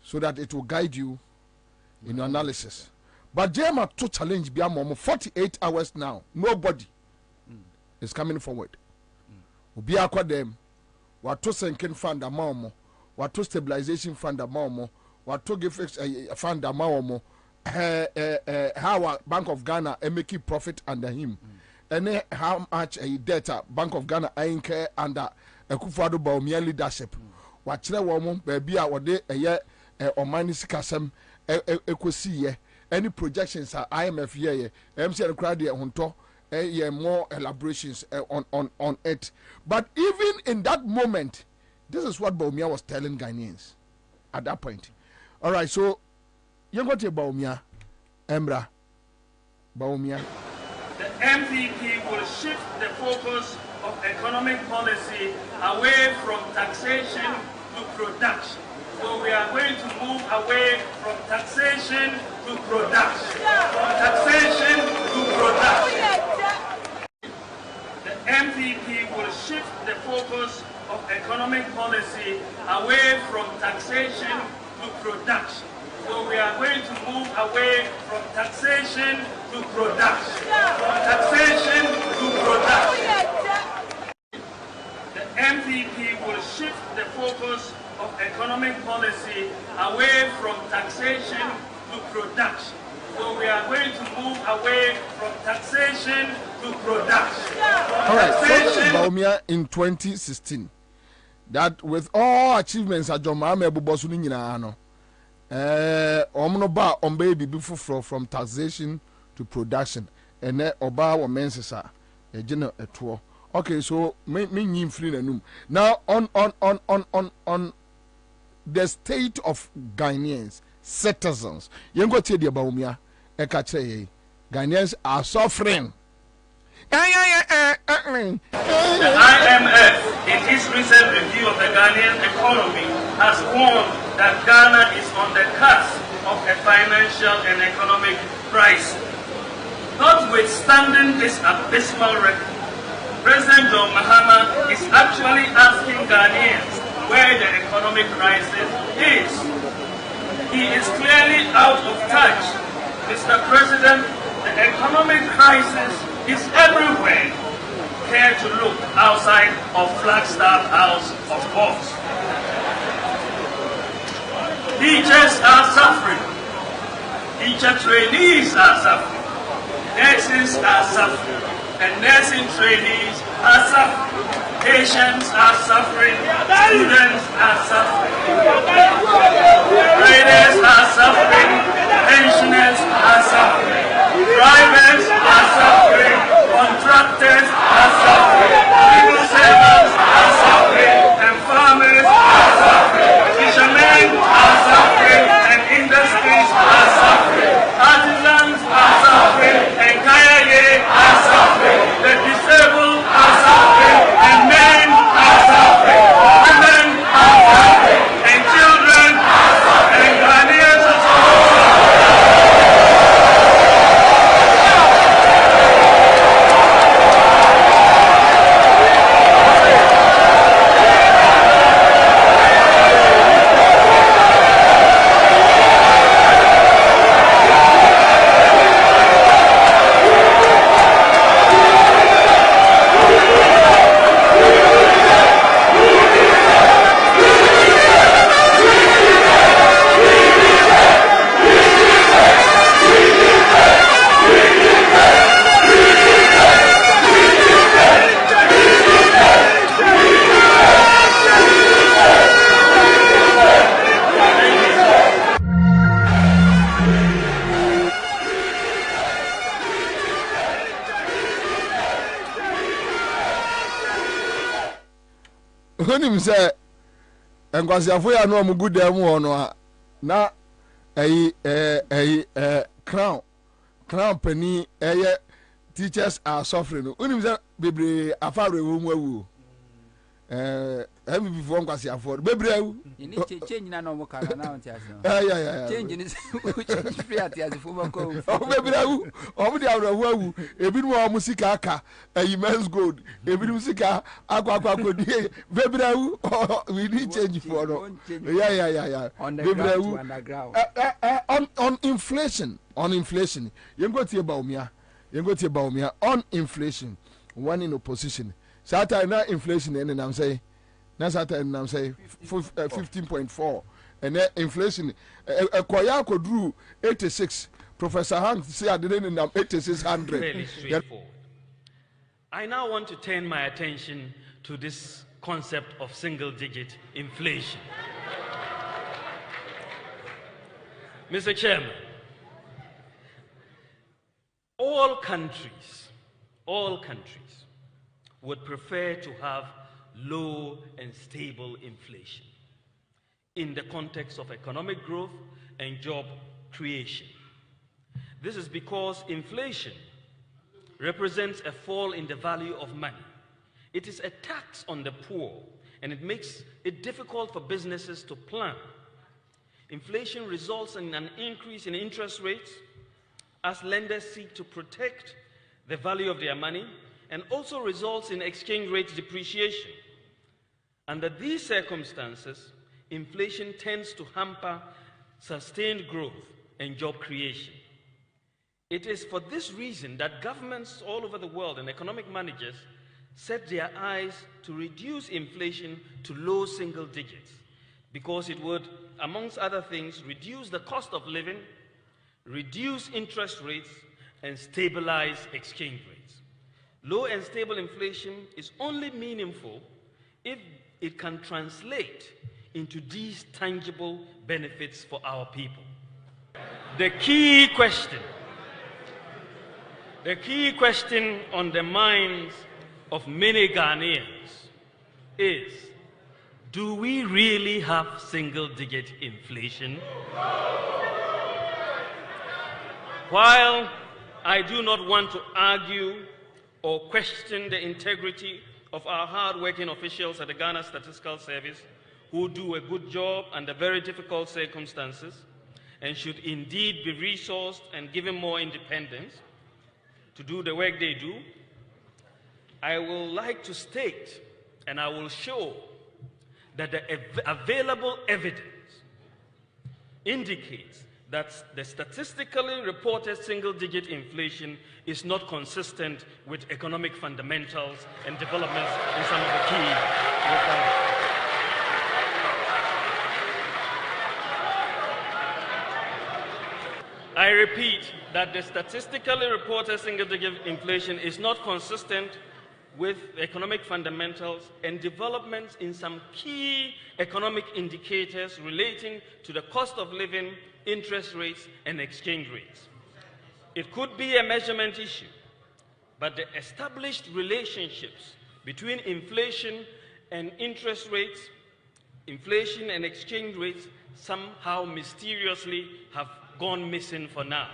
So that it will guide you in your analysis. But Jema to challenge Biamomo 48 hours now. Nobody is coming forward. Ubia kwa dem. Wato senken fund amaomo. Wato stabilization fund amaomo. Wato give fund amaomo. How Bank of Ghana making profit under him. And how much a data Bank of Ghana ain't under a Kufuor Baumia leadership. Wachile womo baby a wode ɔman sikasɛm ɛkɔsi any projections are IMF here MCN crowd here hunto more elaborations on it. But even in that moment, this is what Baumia was telling Ghanaians at that point. All right, so you got to Baumia, Embra, Baumia. The MPP will shift the focus of economic policy away from taxation to production. So we are going to move away from taxation to production. From taxation to production. The MPP will shift the focus of economic policy away from taxation to production. So we are going to move away from taxation to production. From taxation to production. The MPP will shift the focus of economic policy away from taxation to production. So we are going to move away from taxation to production. All right, so Baumia in 2016, that with all achievements at John Mahama Bubosu Ninano, Omnoba Ombe before from taxation to production, and Oba or Mensesa, a general at tour. Okay, so me free now on the state of Ghanaians, citizens. You go to the Baumia, Ghanaians are suffering. The IMF, in its recent review of the Ghanaian economy, has warned that Ghana is on the cusp of a financial and economic crisis. Notwithstanding this abysmal record, President John Mahama is actually asking Ghanaians where the economic crisis is. He is clearly out of touch. Mr. President, the economic crisis is everywhere. Care to look outside of Flagstaff House of course. Teachers are suffering. Teacher trainees are suffering. Nurses are suffering. And nursing trainees are suffering. Patients are suffering. Students are suffering. Traders are suffering. Pensioners are suffering. Drivers are suffering. Contractors are suffering. Civil servants are suffering. And farmers are suffering. Fishermen are suffering. And industries are suffering. Artisans are suffering. And Kayaye are suffering. The disabled are suffering. And men are suffering. Women are suffering. And children are suffering. And Ghanaians are suffering. Him say, and Quasiafo ya no mugu dem ono na crown penny teachers are suffering. Unim say bebre afare wo mu awu. Before Quasiafo bebre awu. You need change na no mo kara na on tias no. Yeah. Change ni change free atias fo mo ko. O bebre awu. O de awra awu. Ebi no o musika aka men's gold. Ebi no musika akwa die. Bebre awu. We need change for no. Yeah. On the ground to underground. On inflation. You go to Baumia. On inflation. One in opposition. Sata na inflation and I'm saying na sata and I'm saying 15.4 and inflation kwaya kodru 86. Professor Hank say I didn't in 8600. Fairly straightforward. I now want to turn my attention to this concept of single digit inflation. Mr. Chairman, all countries would prefer to have low and stable inflation in the context of economic growth and job creation. This is because inflation represents a fall in the value of money. It is a tax on the poor, and it makes it difficult for businesses to plan. Inflation results in an increase in interest rates as lenders seek to protect the value of their money, and also results in exchange rate depreciation. Under these circumstances, inflation tends to hamper sustained growth and job creation. It is for this reason that governments all over the world and economic managers set their eyes to reduce inflation to low single digits, because it would, amongst other things, reduce the cost of living, reduce interest rates, and stabilize exchange rates. Low and stable inflation is only meaningful if it can translate into these tangible benefits for our people. The key question on the minds of many Ghanaians is, do we really have single-digit inflation? While I do not want to argue or question the integrity of our hard-working officials at the Ghana Statistical Service, who do a good job under very difficult circumstances and should indeed be resourced and given more independence to do the work they do, I will like to state, and I will show, that the available evidence indicates that the statistically reported single-digit inflation is not consistent with economic fundamentals and developments in some of the key economies. I repeat that the statistically reported single-digit inflation is not consistent with economic fundamentals and developments in some key economic indicators relating to the cost of living, interest rates, and exchange rates. It could be a measurement issue, but the established relationships between inflation and interest rates, inflation and exchange rates, somehow mysteriously have gone missing for now.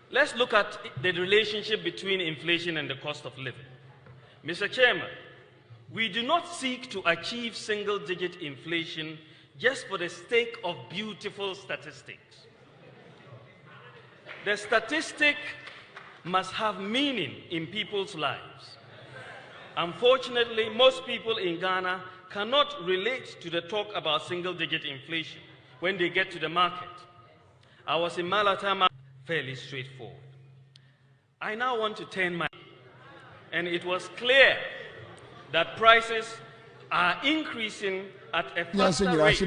Let's look at the relationship between inflation and the cost of living. Mr. Chairman, we do not seek to achieve single-digit inflation just for the sake of beautiful statistics. The statistic must have meaning in people's lives. Unfortunately, most people in Ghana cannot relate to the talk about single-digit inflation when they get to the market. I was in Malatama, fairly straightforward. I now want to turn my, and it was clear that prices are increasing at a faster rate.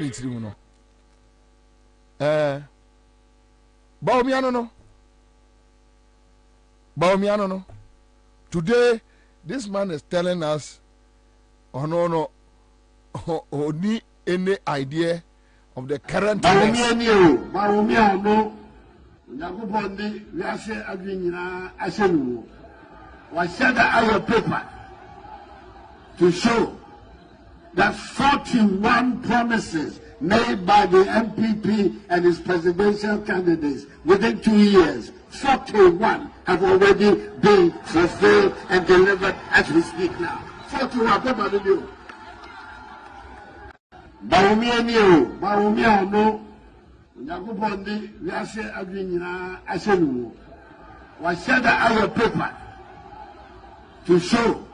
Baumiano, today this man is telling us, oh no, need any idea of the current paper to show that 41 promises made by the MPP and its presidential candidates within 2 years, 41 have already been fulfilled and delivered as we speak now. 41 paper to do. Paper to show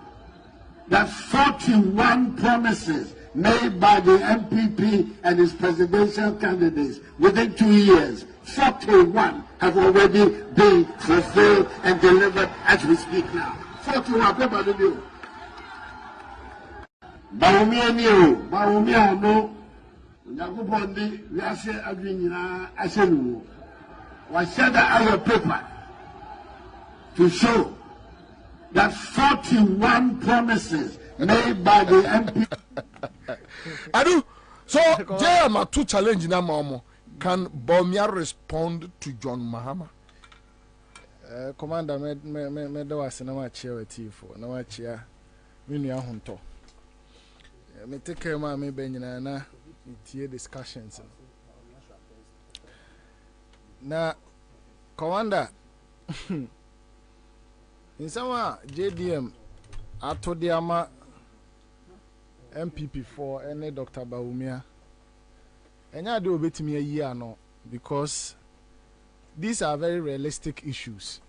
that 41 promises made by the MPP and its presidential candidates within 2 years, 41 have already been fulfilled and delivered as we speak now. 41 paper to do. Paper to show that 41 promises made by the MP. Addo, So JM two challenge na mamo. Can Bawumia respond to John Mahama? Commander, me do was na chair with you for na chair. Me nua honto. Me take care ma me be nyina na tie discussions. Na Commander in some JDM atodiama MPP for any Dr. Bawumia. Enya de obetimi ayi ano because these are very realistic issues.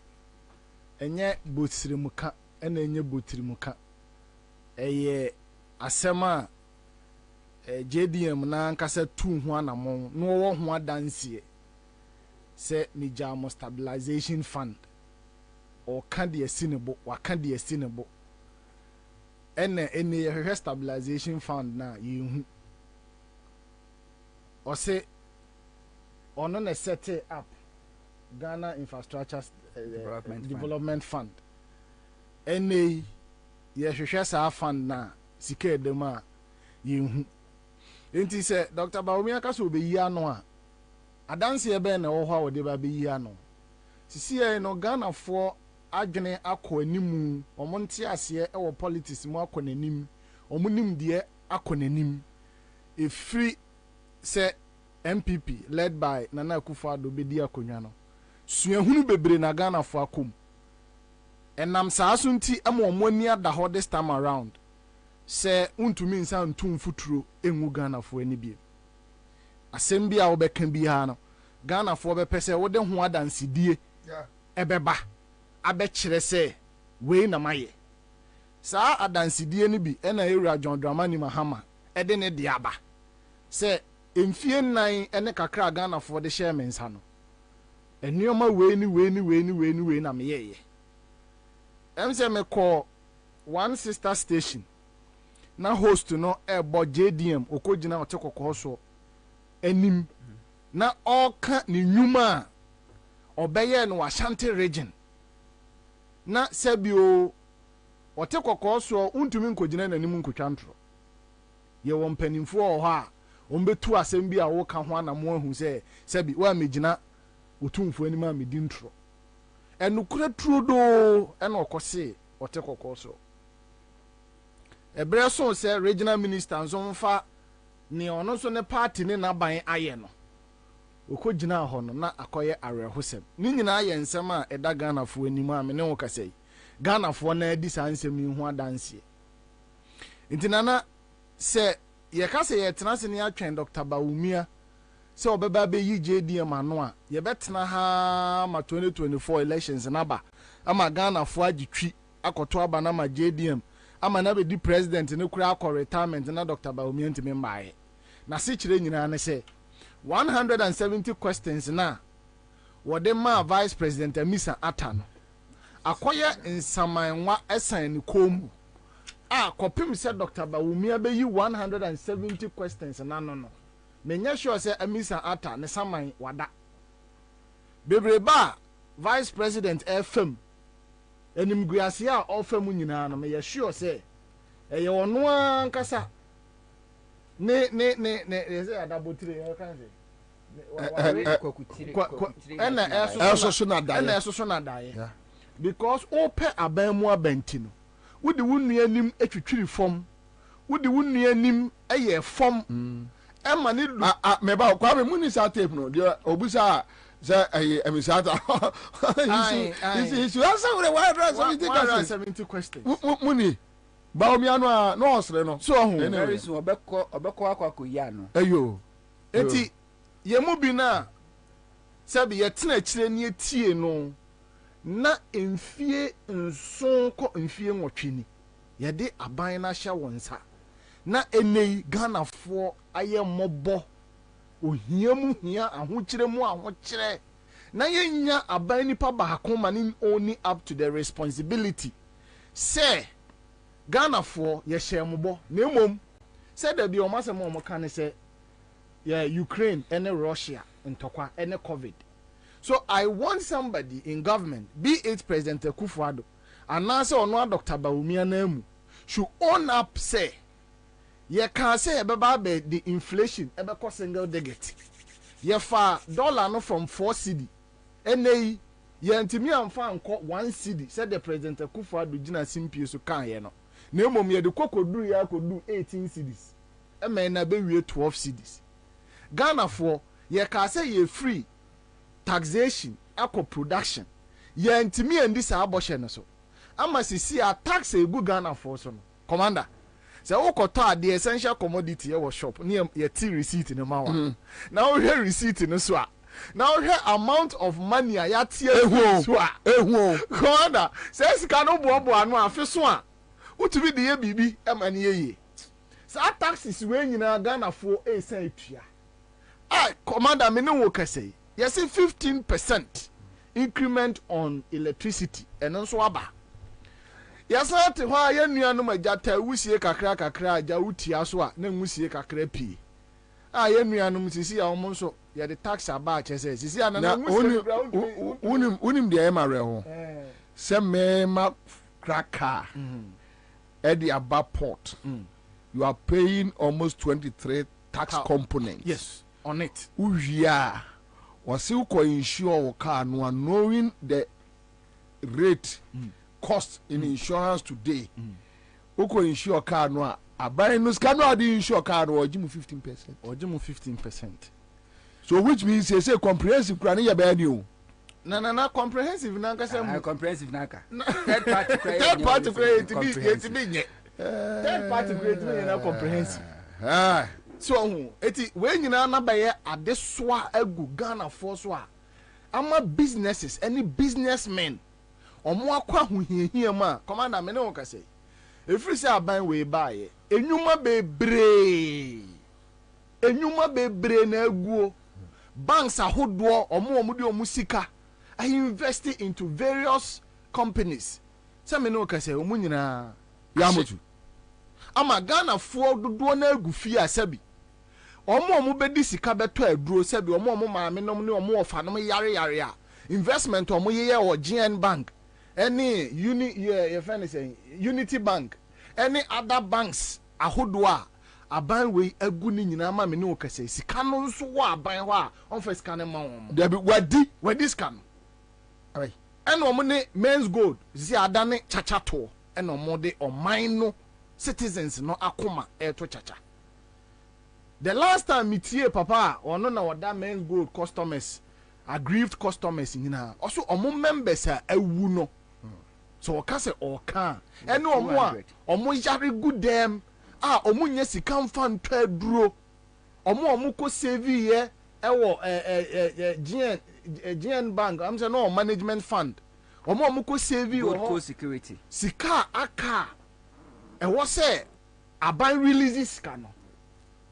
Enye botirimuka ena enye botirimuka. Eye asema JDM na nkasa tu ho anamon no wo ho adansie se nijamo stabilization fund or can the sinable or can the sinable any stabilization fund na you or say on a set up Ghana infrastructure development fund any yes fund na sike dema you enti say Dr. Bawumia kaso be yi ano a adanse ebe na wo ho a wo de ba be yi ano sisi e no Ghana for adwene akọ animu omonte ase e wo politics mu akọ nanim omonim de akọ nanim e free say MPP led by Nana Akufo-Addo be di akonwa no suahunu bebre na Ghana for akom enam saaso nti ama omoni ada ho this time around say untumi nsa ntum futuro engu Ghana for ani bi asem bi a wo beka bi ha no Ghana for be pese wo de ho adansidie ebeba abekire se we na maye saa adansidie ni bi ena ewura John Dramani Mahama ede ne de aba se emfie nan ene kakra Ghana for de share mensa no enioma we na meyeye emse me call one sister station na host no ebo JDM okogina otekokko so enim na oka ni nyuma obeye no Ashanti region na sebio otekokko so untumi nkogina nanim nkotwa ntro ye wo mpanimfo ho a ombetu asem bi a wo ka ho na mo ahu se sebi wa megina otumfo anim a medi ntro enukura trudo ena okose otekokko so ebre so se regional minister nso mfa ne ono so ne party ne naban aye no okogina ho no na akoye arehosem ni nyina aye nsem a eda Ghana fo anim a me ne wo kasai Ghana fo na adi sa nsem yi ho adanse intinana se ye kase ye tena se ne atwen Dr. Bawumia se obeba be yi JDM ano a ye betena ha ma 2024 elections na ba ama Ghana fo agitwi akoto aba na ma JDM ama na be di president ne kura akọ retirement na Dr. Bawumia ntime mbae na se kire nyina ne se 170 questions na wode ma vice president Amisa Ata no akoye nsamanwa esan ni komu kopim se Dr. Bawumia be yi 170 questions na no menya sure se Amisa Ata ne saman wada bebreba vice president FM enimguase a ofam nyina no me sure se eye ono ankasa ne se adabotire e kan se ena eso na dae because ope aban mu abanti no wodi wunua nim etwitwiri fom wodi wunua nim eye fom ema ne me ba kwa me muni sa tape no de obusa za emisata you answer with 170 questions muni Bawumia no osre no so ho very soon obekọ akwako ya no ayo enti ye mu bi na sabi ye tena kire ne tie no na emfie nson ko emfie nwotwini ye de aban na hya wonsa na enei Ghana fo aye mobo ohia mu hia ahokire mu ahokire na yenya aban nipa baako mani only up to the responsibility say Ghana fo ye hyembo na emom say da bi o masem o moka ne say yeah Ukraine and Russia ntokwa and COVID. So I want somebody in government, be it President Akufo-Addo and also Dr. Bawumia na mu should own up say ye can say about the inflation ebe ko single digit ye fa dollar no from 4 cedi enei ye ntimi amfa anko 1 cedi said the president Akufo-Addo gina simpie so kan ye no na emom ye de kokodu ya kodu 18 cedis e na be wie 12 cedis Ghana for ye can say ye free taxation eco production ye ntimi andi sa aboshe no so ama sisi a tax egu Ghana for so no commander say wokota the essential commodity ye was shop ne ye ti receipt ne ma wa na wo hwe receipt no so a na wo hwe amount of money a ya tie so a commander say sika no bobo anu afi so a utumi de ye bibi e ma ne ye sa taxes we nyina Ghana for e say tua commander me ne wo kase you see 15% increment on electricity and also aba yasa te ho ya nuanu magata wusie kakra aja utia so a na wusie kakra pi ya nuanu sisi ya omo so ya the tax aba chese sisi ya na wusie unim de ema re ho se me ma kraka at the aba port you are paying almost 23 tax components yes on it uwia wasi uko insure wo car no knowing the rate cost in insurance today uko insure car no abai no ska no adi insure car no ojimu 15% so which means say comprehensive kra ne ya ba ni o na comprehensive na nka say comprehensive na ka third party credit be nye third party credit be na comprehensive so eti we nyina na ba ye adesoa agu Ghana for so a ama businesses any businessmen omo akwa hohiahia ma commander me ne wo ka say efiri say aban we ba ye enyuma bebre na aguo banks ahodo omo de omo sika I invest into various companies say me ne wo ka say omo nyina ya motu ama Ghana for dodo na agu fi asabi omo bedi sika beto aduro sebi omo maame nom ne omo ofa nom yare a investment omo ye o GN Bank any Unity Bank any other banks ahodo a aban we agu ni nyina ma me ne okase sika no nso wo aban ho a on fa sika ne ma omo there be wadi sika ai eno omo ne men's gold si adane chachato eno omo de oman no citizens no akoma eto chacha. The last time metie papa ono na wada men's gold customers aggrieved customers nyina also omo members a awu no so okase oka ene omo yare good dem omo nya sika mfa ntwa aduro omo ko save ye ewo GN Bank am say no management fund omo ko save o security sika aka ewo say aban release sika no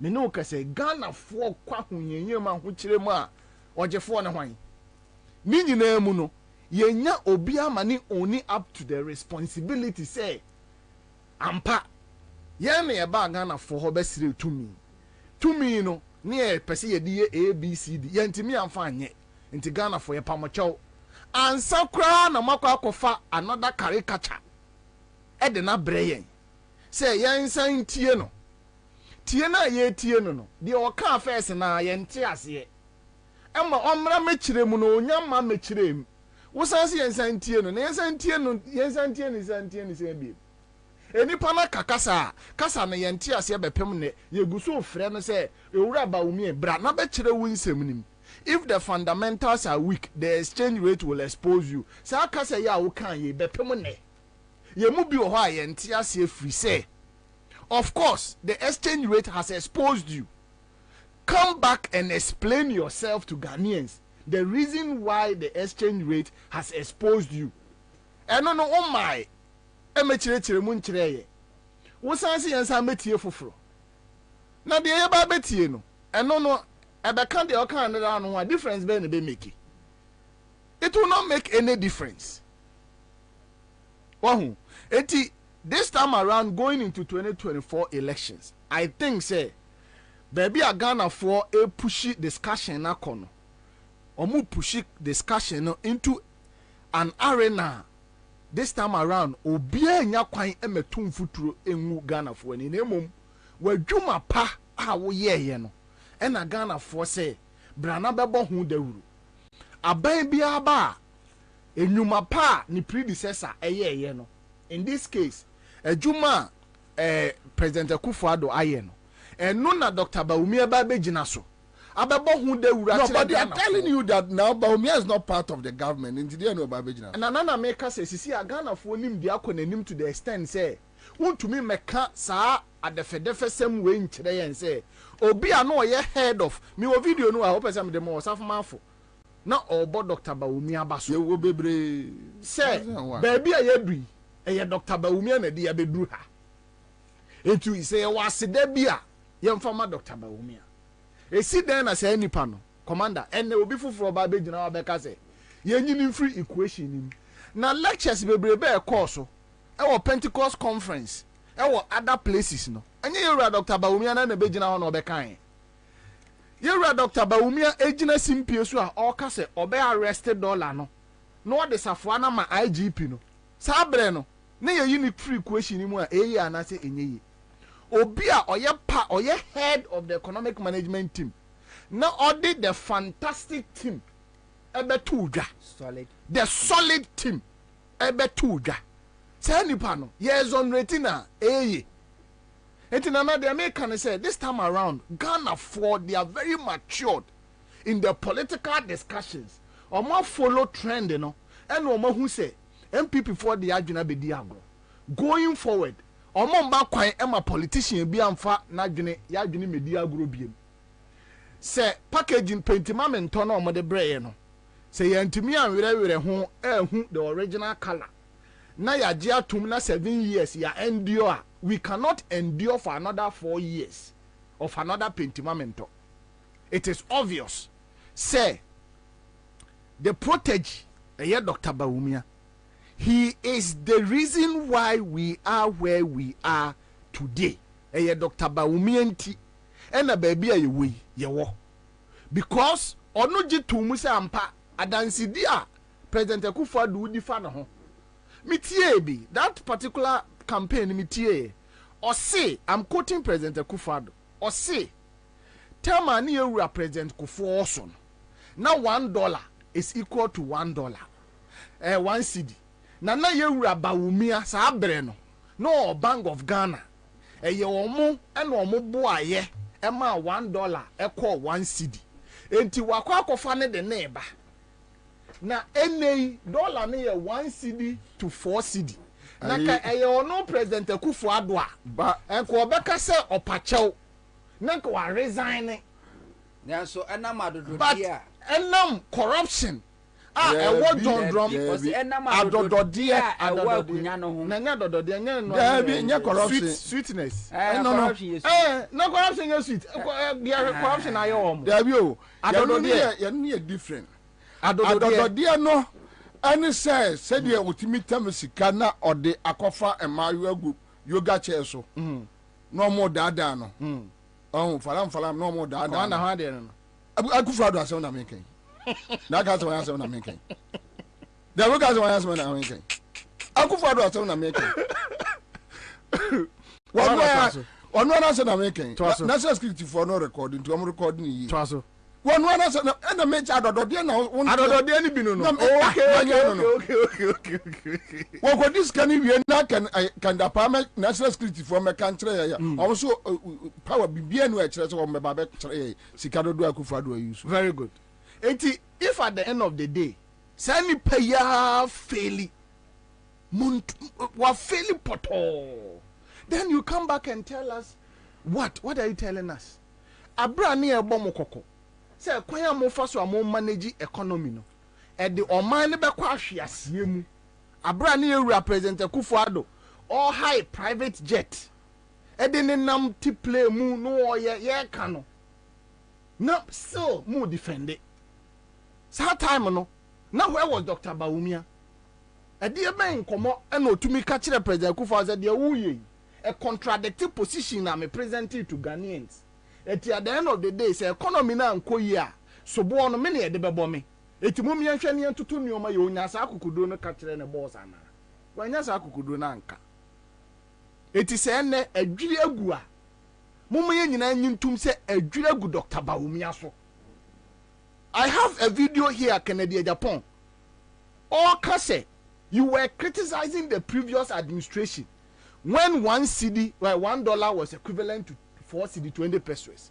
me no ka say Ghana for kwa hunyenye ma ho kire mu a ogefo ne hwan ni nyina mu no yenya obi amane only up to the responsibility say ampa ye ne ba Ghana for ho be sire tumi no ne e pese ye di ABCD ye ntimi amfa anye nti Ghana for ye pamocho ansa kra na makwa akofa another caricature e de na breyen say ye nsan tie no tie na ye tie no de o ka first na ye nte ase emma omra mechire mu no onyama mechire mu wosanse ye nsan tie no na ye nsan tie ni se bi enipa na kasa na ye nte ase bepem ne ye guso frɛ no se ewura ba umi bra na bechire wu nsem nim. If the fundamentals are weak, the exchange rate will expose you. Sa kasa ya wo kan ye bepem ne ye mu bi o ho a ye nte ase free say of course, the exchange rate has exposed you. Come back and explain yourself to Ghanaians. The reason why the exchange rate has exposed you. No, oh my. Emechire mu nchire ye. Wo sanse yensa metie foforo. Na de ye ba betie no. No, ebe kan de o kan na no a difference be ne be make. It will not make any difference. Wahu. Eti this time around, going into 2024 elections, I think say, baby a Ghana for a pushy discussion na kono. Omu pushy discussion into an arena. This time around, obia nya kwan emetum futuro enwu Ghana for ni nemum wadwuma pa a wo ye no ena Ghana for say brana bebo hu dawuru aban bia ba enwuma pa ni predecessor ye no in this case adwuma President Akufo-Addo aye no eno na Dr. Bawumia ba begina so abebo hu dawuru. No, but they are telling you that now Bawumia is not part of the government. Indeed, no Babejina. Na na make say sisi Ghana for nim dia konanim to the extent say wontumi meka saa adefe sem we nkyere yen say obi a no ye head of me wo video no a hope say me dem o safmanfo na obo Dr. Bawumia baso ye wo bebre say baby a yedui eye Dr. Bawumia na dia beduru ha etu say waseda bia ye mfama Dr. Bawumia esi den na say nipa no commander ene obi fufuro ba begina wa beka say ye nyini free equation nim na lectures bebre be course ewo Pentecost conference ewo other places no enye yewura Dr. Bawumia na begina ho no bekan yewura Dr. Bawumia ejina simpie so a o ka say obe arrested dollar no no de safo na ma IGP no sabre no ne ye unique free equation nim a eyi ana say enye yi obi a oye head of the economic management team na odi the fantastic team ebe tuja solid the solid team ebe tuja say nipa no ye exonerate na na the American say this time around Ghana for they are very matured in the political discussions omo follow trend no and omo hu say MPP for the adwuna be di agro going forward omo mba kwan ema politician bi amfa na adwene ya adwene medi agro biem se packaging pentimamento na omo de breye no se yantumi anwerewere ho ehu the original color na ya je atum na 7 years ya endure we cannot endure for another 4 years of another pentimamento. It is obvious say the protege Dr. Bawumia, he is the reason why we are where we are today. Dr. Bawumia nti ena baby ayewe yewo because ono je tumu se ampa adansidi a President Akufo-Addo di fa no ho mitie bi that particular campaign mitie or say I'm quoting President Akufo-Addo or say tell me you President Akufo-Addo now $1 is equal to $1 1 cedi na yewura Bawumia sa abre no Bank of Ghana ye omo ena omo boaye e ma $1 e call 1 cedi enti wakwa akofa ne de neba na enei dollar ne ye 1 cedi to 4 cedi na ka eye ono President Akufo-Addo a ba enko obeka se opachew na ka wa resign na so enam adodo dia enam corruption ewo John Drum enam adodo dia ewo akunya no ho na nya adodo dia nya no nya corruption sweetness no no corruption is sweet dia corruption ayo omo there be o adodo dia ya no different adodo dia no ani say dia otimi tam sika na ode akofa emayo agu yoga chair so no more dada no falam no more dada na ha de no Akufo-Addo asem na menken na ka so asem na menken da wo ka so asem na menken Akufo-Addo asem na menken ono na asem na menken national security for no recording to am recording yi twaso one na say na me cha adodo de na adodo de ni bi no okay wo go this can we na can the parliament national security for me kan kire ya also power bibia no e kire so me ba be kire sika dodo Akufo-Addo use very good enti if at the end of the day say ni paya faili wa faili poto then you come back and tell us what are you telling us abra ni e bom kokko say kwanya mo fa so am manage economy no e de oman ne be kwa ahweasie mu abra ne ewura President Akufo-Addo all high private jet e de ne nam ti play mu no ye ka no no still mu defend it sa time no now where was Dr. Bawumia e de ben komo e na otumi ka kire President Akufo-Addo de wuye a contradictory position na me present to Ghanaians. At the end of the day, say economy na nko a so bo no me na de bebo me. Eti mo me hwe ne ntoto nioma ye onya sa akukudo no ka kire ne boss ana. Wanya sa akukudo na nka. Eti se ne adwiri agu a Mama ye nyina nyintum se adwira gu Dr. Bawumia so. I have a video here Kennedy Japan. All kase you were criticizing the previous administration when $1 was equivalent to 4 cedi 20 pesos.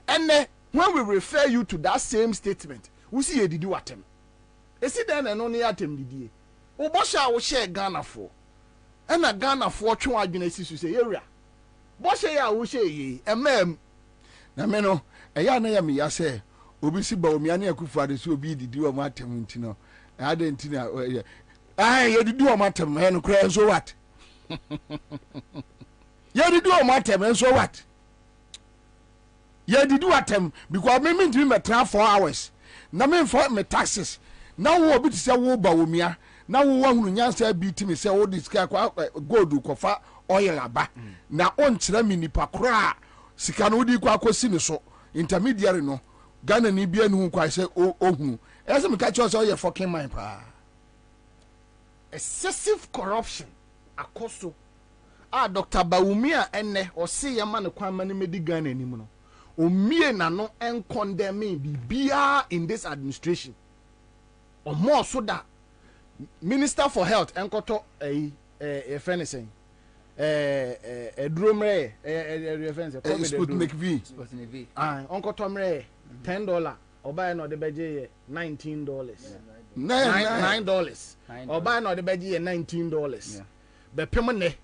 And when we refer you to that same statement, we see a did you attempt. Is it then an only attempt did ye? Obosha will share Ghana for. And a Ghana for 2 agencies to say area. Bosha ya will share ye, a mem. Nameno, a yana yami yase, Obisi Baumiani Akufadi so be the do a matem, Tino. I didn't know. I you do a matem, and cry, so what? You do a matem, and so what? You did do attempt because me mean to me 4 hours. Na me for me taxes. Now we be to say wo Bawumia. Now we want to nyansa beat me say all this guy go do kofa oil aba. Na on kyerɛ me nipa kora sika no di kwa akosi ne so intermediary no Ghana ni bia no kwa say ohunu. Ese me catch us all your fucking mind pa. Excessive corruption akoso. Dr. Bawumia enne o se yama ne kwan mane medi Ghana ni mu no. Omie na no en condemning bibia in this administration. Or more so that Minister for Health enkoto a friend is saying drumre reference Sputnik V onkoto mre $10 oba no de beje $19 $9 oba no de beje $19 be pemne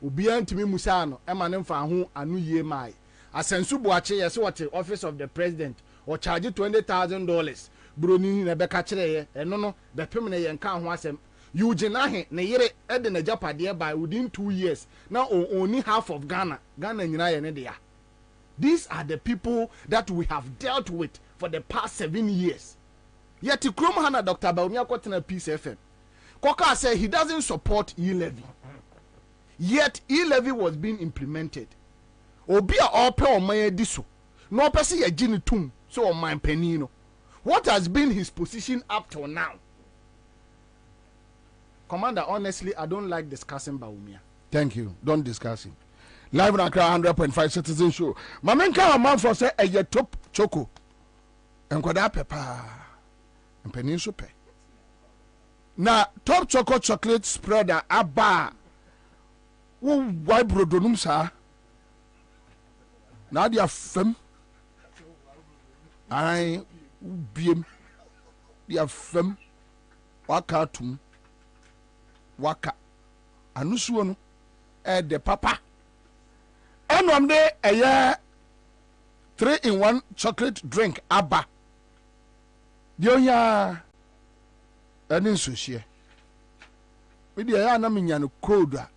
obi antimi musa no e ma ne mfa ho anu yie mai asensu buache yes what office of the president or charge $20,000 broni na be ka kire ye eno no be pem na ye nka ho asem Eugene ahe ne yere e de na japade by within 2 years now only half of Ghana nyina ye ne dia. These are the people that we have dealt with for the past 7 years. Yet Krom Hana Dr. Bawumia Kotena Peace FM Koka said he doesn't support e-levy, yet e-levy was being implemented. Obi a ope o man diso no pese ye gini tum so o man penino. What has been his position up till now? Commander, honestly, I don't like discussing Bawumia. Thank you. Don't discuss him. Live on Accra 100.5 Citizen Show. Mamenka a man for say a top choco. And kwada pepper. And penny soup. Na top choco chocolate spreader aba. Why brodonum sa? Na dia fem. I biem. Dia fem. Waka tum. Waka anusuo no de papa enom de eye 3-in-1 chocolate drink aba de onya eni nsohie we de ya na menya no code a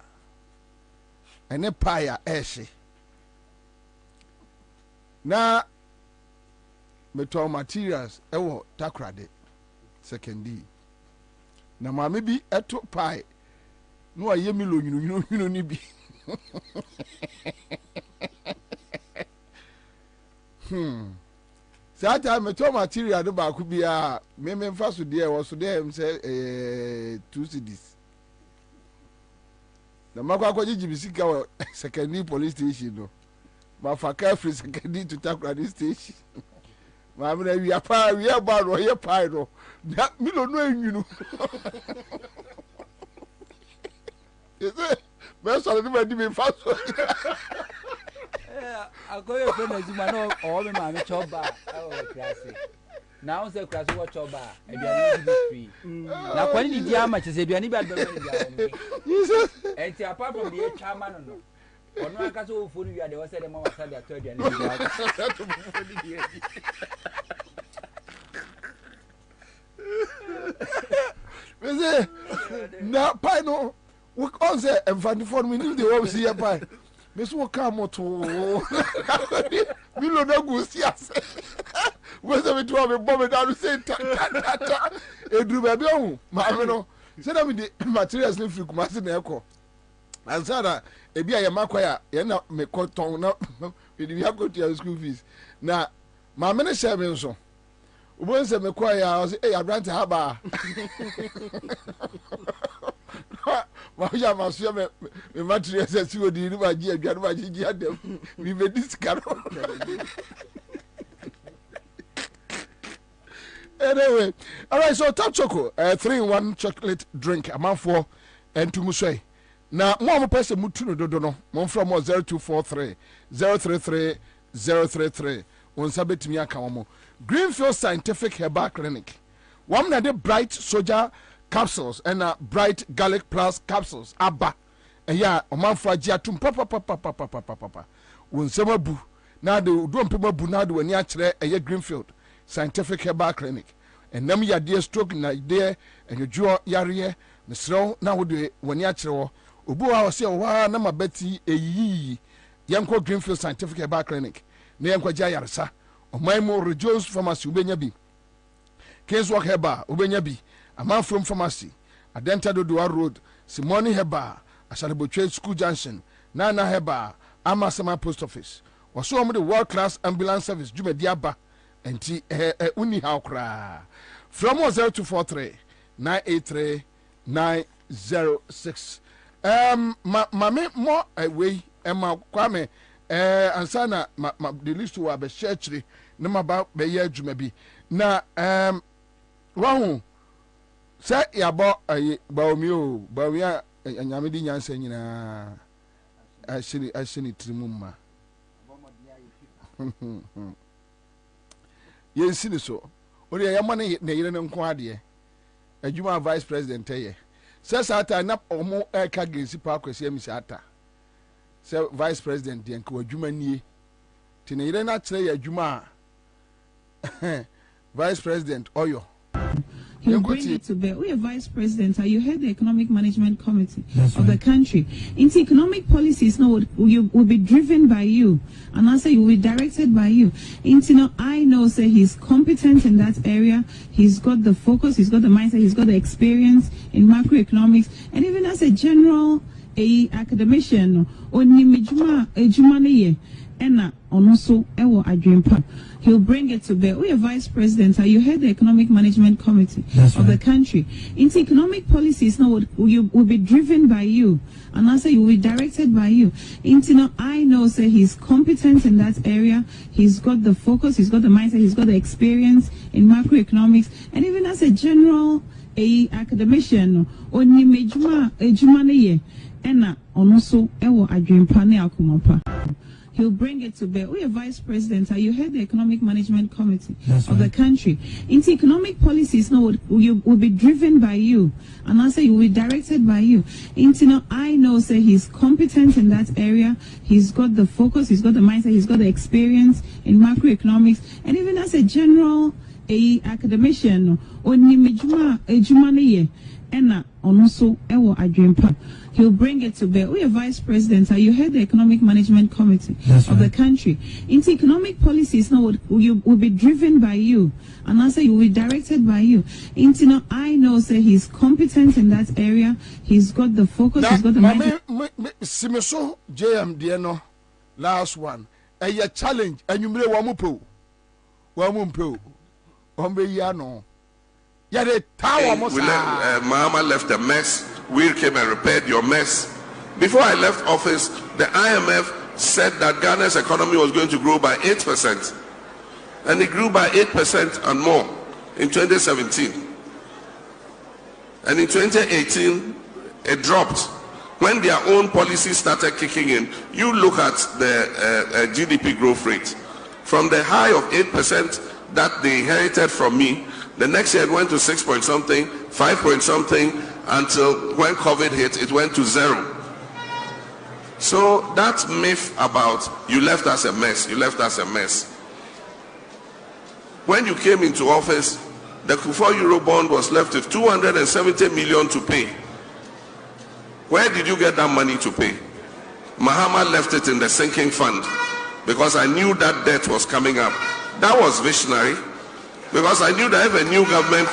ene paya ehye na metal materials ewo takrade secondary na maame bi eto pie no aye mi lo nyunu ni bi Sata meto material do ba ku bia me mfa so de wo so de em say 2 cedis na makwa kwa jiji bisika wa secondary police station no ma fa ka free secondary to Takoradi station maame na wi apa wi aba ro ye pie no mi lo no enwunu ese me so le di me fa so agoye pe na zuma no o me ma me choba o klase na on se klase wo choba eduani bi free na kwani di dia ma chese eduani bi adbe ni dia Jesus enti apart from the chama no ono aka so fo ni wi ade wo se de ma wasa de ato eduani bi Mese na pai no we on say enfant for me ni de wo see ya pai meso wo ka moto mi lo na gusi ase we say me to me bomb down say ta edru ba bi ohun ma me no say na me the materials ni free kuma se na ekọ ansara ebi aye makwaya ye na me koton na we dey go to your school fees na ma me ne share me nso ubon se me kwaya o say abrante haba ya maso me materials as you di ni ma ji adware ma ji adem we be discard. Anyway, all right, so top choco 3-in-1 chocolate drink amanfo entumusoi na mo person mutu no dodo no mo from 0243 033 033 on sabetimi aka mo Greenfield Scientific Herbal Clinic one na the bright soldier capsules and bright garlic plus capsules aba eya omanfo agi atum papa won semabu na de do mpemabu na de wani a kire eye Greenfield Scientific Herbal Clinic and nam ya dear stroke na there and you draw yare mesro na wo de wani a kire wo obu a se wa na mabeti eyi yanko Greenfield Scientific Herbal Clinic na yanko ja yaresa omaimo Rejoice Pharmacy ubenya bi Kingswalk Herbal ubenya bi Aman from Pharmacy Adenta Dodoa Road Simoni Herbal Ashalebotwe School Junction Nana Herbal Amasama Post Office waso omo de world class ambulance service jumediaba enti uni ha okra from 0243 983 906 mame mo away ma kwame ansana the list wa be church na ma be ye adwuma bi na wahu say yabo baomi o baomi anyame di nyansa nyina ashini trimumma yensi ni so ori ya mane na yire ne nko ade adwuma vice president ye sesa ata na omo eka gesi pa akwesi amisi ata se vice president de nko adwuma nie ti na yire na kire ya adwuma vice president oyo He'll bring it to bear. We are vice president. You head the economic management committee of the country. Into economic policies now will be driven by you, and also you will be directed by you. Into I know say he's competent in that area. He's got the focus. He's got the mindset. He's got the experience in macroeconomics, and even as a general academician. He'll bring it to bear. We are vice president. You head the economic management committee of the country. Into economic policies now will be driven by you, and also you will be directed by you. Into I know say he's competent in that area. He's got the focus. He's got the mindset. He's got the experience in macroeconomics, and even as a general academician. He'll bring it to bear. We are vice president. You head the economic management committee of the country. Into economic policies now will be driven by you, and also you will be directed by you. Into I know say he's competent in that area. He's got the focus. He's got the mindset. He's got the experience in macroeconomics, and even as a general academician. He'll bring it to bear. We are vice president. You head the economic management committee of the country. Into economic policies now will be driven by you, and also you will be directed by you. Into I know say he's competent in that area. He's got the focus. He's got the mindset. Simiso JMD no last one. A challenge and you may wamupo. Yano. Mama left a mess. We came and repaired your mess. Before I left office, the IMF said that Ghana's economy was going to grow by 8%. And it grew by 8% and more in 2017. And in 2018, it dropped. When their own policies started kicking in, you look at the GDP growth rate. From the high of 8% that they inherited from me, the next year it went to 6 point something, 5 point something, until when COVID hit, it went to 0. So that myth about you left us a mess, you left us a mess. When you came into office, the Kufuor Eurobond was left with 270 million to pay. Where did you get that money to pay? Mahama left it in the sinking fund because I knew that debt was coming up. That was visionary. Because I knew that if a new government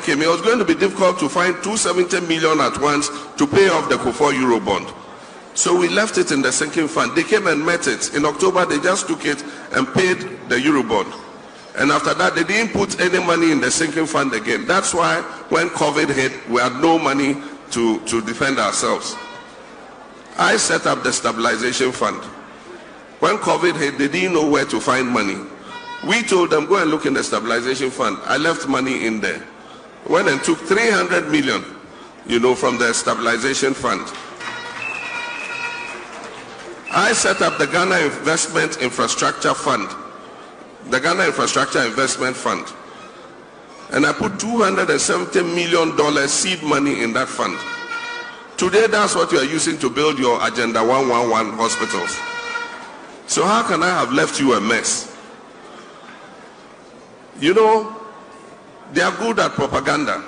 came, it was going to be difficult to find 270 million at once to pay off the Kufuor Eurobond. So we left it in the sinking fund. They came and met it. In October, they just took it and paid the Eurobond. And after that, they didn't put any money in the sinking fund again. That's why when COVID hit, we had no money to defend ourselves. I set up the stabilization fund. When COVID hit, they didn't know where to find money. We told them, go and look in the stabilization fund. I left money in there. Went and took 300 million, from the stabilization fund. I set up the Ghana Investment Infrastructure Fund, the Ghana Infrastructure Investment Fund. And I put $270 million seed money in that fund. Today, that's what you are using to build your Agenda 111 hospitals. So how can I have left you a mess? They are good at propaganda.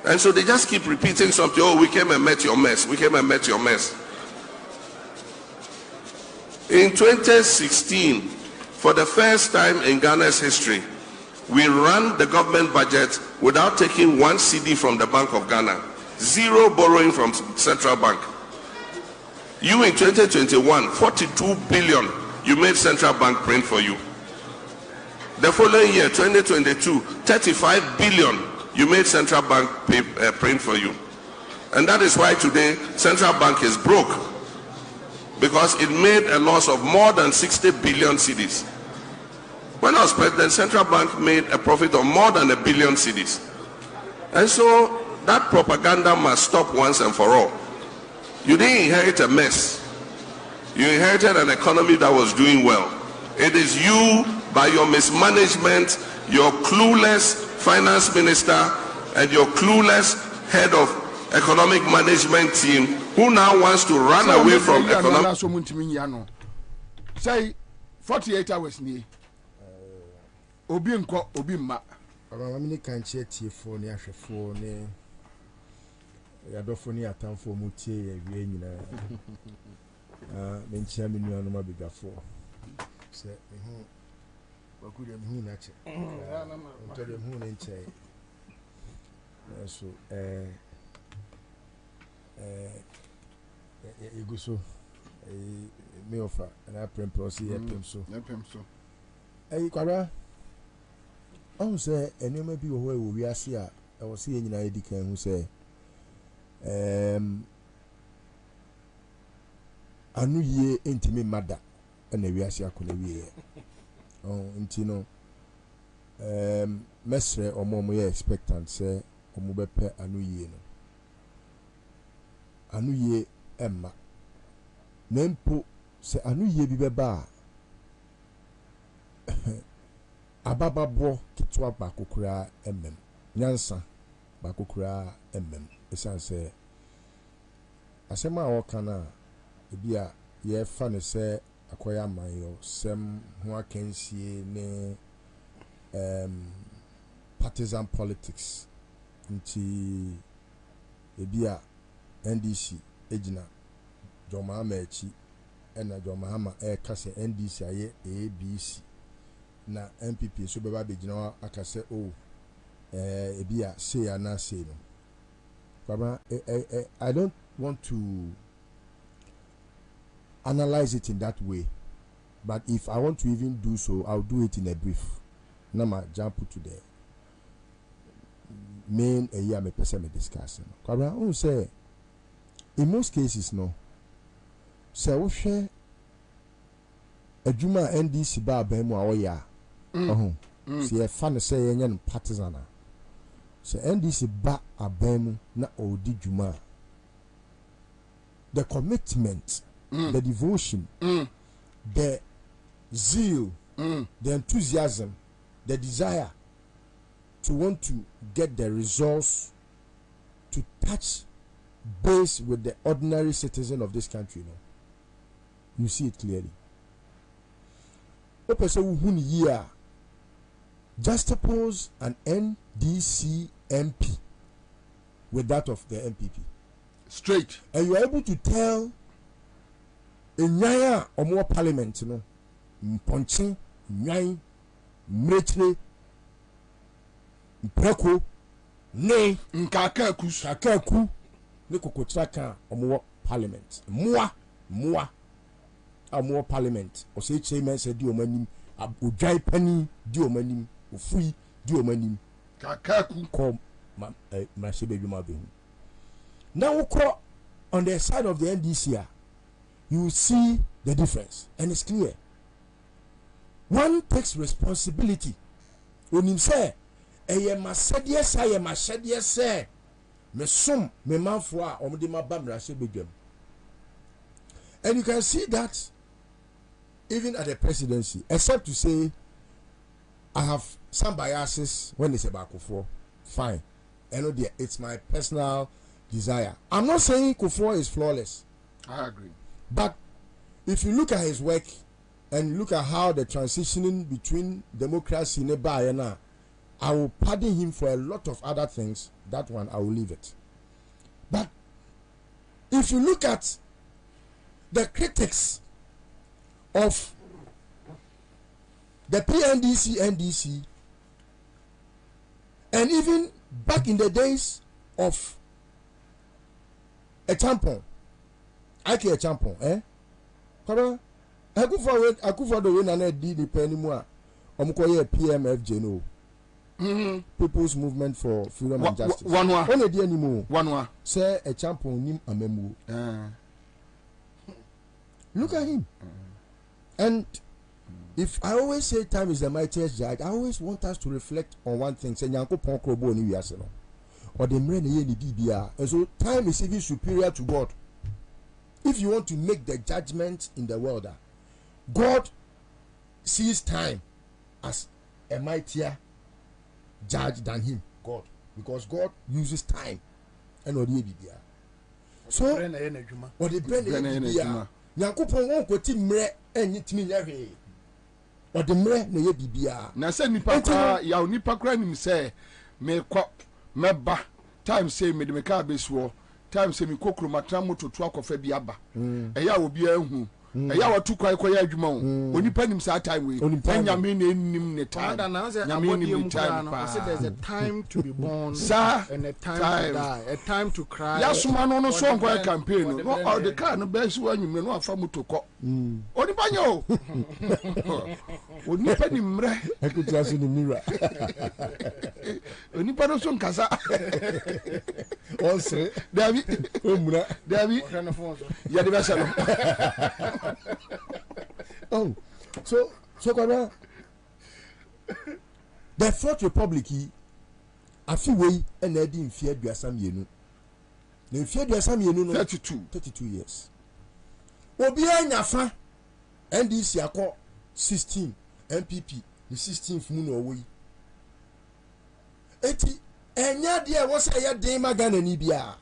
And so they just keep repeating something. Oh, we came and met your mess. We came and met your mess. In 2016, for the first time in Ghana's history, we ran the government budget without taking one CD from the Bank of Ghana. Zero borrowing from Central Bank. You in 2021, 42 billion, you made Central Bank print for you. The following year, 2022, 35 billion, you made Central Bank print for you. And that is why today, Central Bank is broke. Because it made a loss of more than 60 billion cedis. When I was president, Central Bank made a profit of more than 1 billion cedis. And so that propaganda must stop once and for all. You didn't inherit a mess. You inherited an economy that was doing well. It is you, by your mismanagement, your clueless finance minister, and your clueless head of economic management team, who now wants to run away from economic. Say 48 hours ni. Obi nko obi ma. Aba mini kan che tiefo ni ahwefo ni yadofo ni atamfo mu tie ye wie nyina. Me nchia me nua no mabegafo. Se ehu bakuri ehu na che. Ntode ehu ne nche. So Eguso, me offer, and I prem prosi, so. Kwara, I say, and you may be aware we are here. I was seeing in Idika who say, I knew ye intimate mother, and we are here. Oh, intino, Mestre or more expectant, say, or Mubepe, I knew ye. Anu ye emma nempo se anu ye bi beba abababo kitwa ba kokura emmem nyansa ba kokura emmem esan se asema a wokana ebia ye fa ne se akoya manyo sem ho akensie ne partisan politics nti ebia NDC ejina Jomahama echi ena Jomahama kase NDC aye ABC na MPP so beba bejina akase o ebia say ana say no baba I don't want to analyze it in that way, but if I want to even do so, I'll do it in a brief. Nama jump to the main area me person me discussing. Kwabra on say in most cases no say we share adwuma NDC ba ban mu awoya see e fa no say yenye partisan say NDC ba aban mu na odi dwuma the commitment the devotion the zeal the enthusiasm the desire to want to get the results to touch base with the ordinary citizen of this country, you see it clearly. Juxtapose an NDC MP with that of the MPP. Straight. And you are able to tell in Nyaya or more parliament, Ponching, Nyai, Mretre, Mpreko, Ne, Kakaku, Nikokotraka, or more parliament. More parliament. Or say, Chairman said, you many odwai pani di omanim ofui di omanim kakaku kom ma shebe dwuma be now on the side of the NDC you see the difference and it's clear. One takes responsibility. Onim say eye masede say eye masede say me som me manfo a omde maba mrase bedwam. And you can see that even at the presidency, except to say I have some biases when it's about Kufuor, fine. And it's my personal desire. I'm not saying Kufuor is flawless. I agree. But if you look at his work and look at how the transitioning between democracy and Bayana, I will pardon him for a lot of other things. That one I will leave it. But if you look at the critics of the PNDC, NDC, and even back in the days of a tampon, Ike a tampon, eh? Come Akufo do we na na di ni pani mu a omkoye PMFJ no. People's Movement for Freedom and Justice. One di animu. One say a champion nim amemu. Look at him. And if I always say time is the mightiest judge, I always want us to reflect on one thing. Say Nyankopon krobo ni wiase no. Or the mre na ye ni bibia. And so time is even superior to God. If you want to make the judgment in the world, God sees time as a mightier judge than him, God, because God uses time. And so, what the brain Nyankopon won kwoti mre enyitimi nyahwe. Or the mre na ye bibia. Na say nipa kwa ya nipa kwa nim say me kwa meba time say me de me ka besuo time say me kokro matra mototo akofa bi aba. Eya obi ahu. Eya watu kwa ya adwuma o. Onipa nim sa time we. Nyame na enim ne time. Nyame nim ne time. Say there's a time to be born and a time to die, a time to cry. Ya suma no so nkwa campaign no. All the car no be so anyum no afa motokọ. Onipa nya o. Onipa ni mre. Ekutia so ni mira. Onipa no so nkasa. Onsre. Davi. Omura. Davi. Ya de besa no. Oh, so Kwara, the Fourth Republic, I feel way and I didn't fear the Assam. They fear the Assam 32 years. Obia Nafa, NDC ako 16, MPP, the 16th moon away. 80, and ya dear was a ya dame again and Ibia.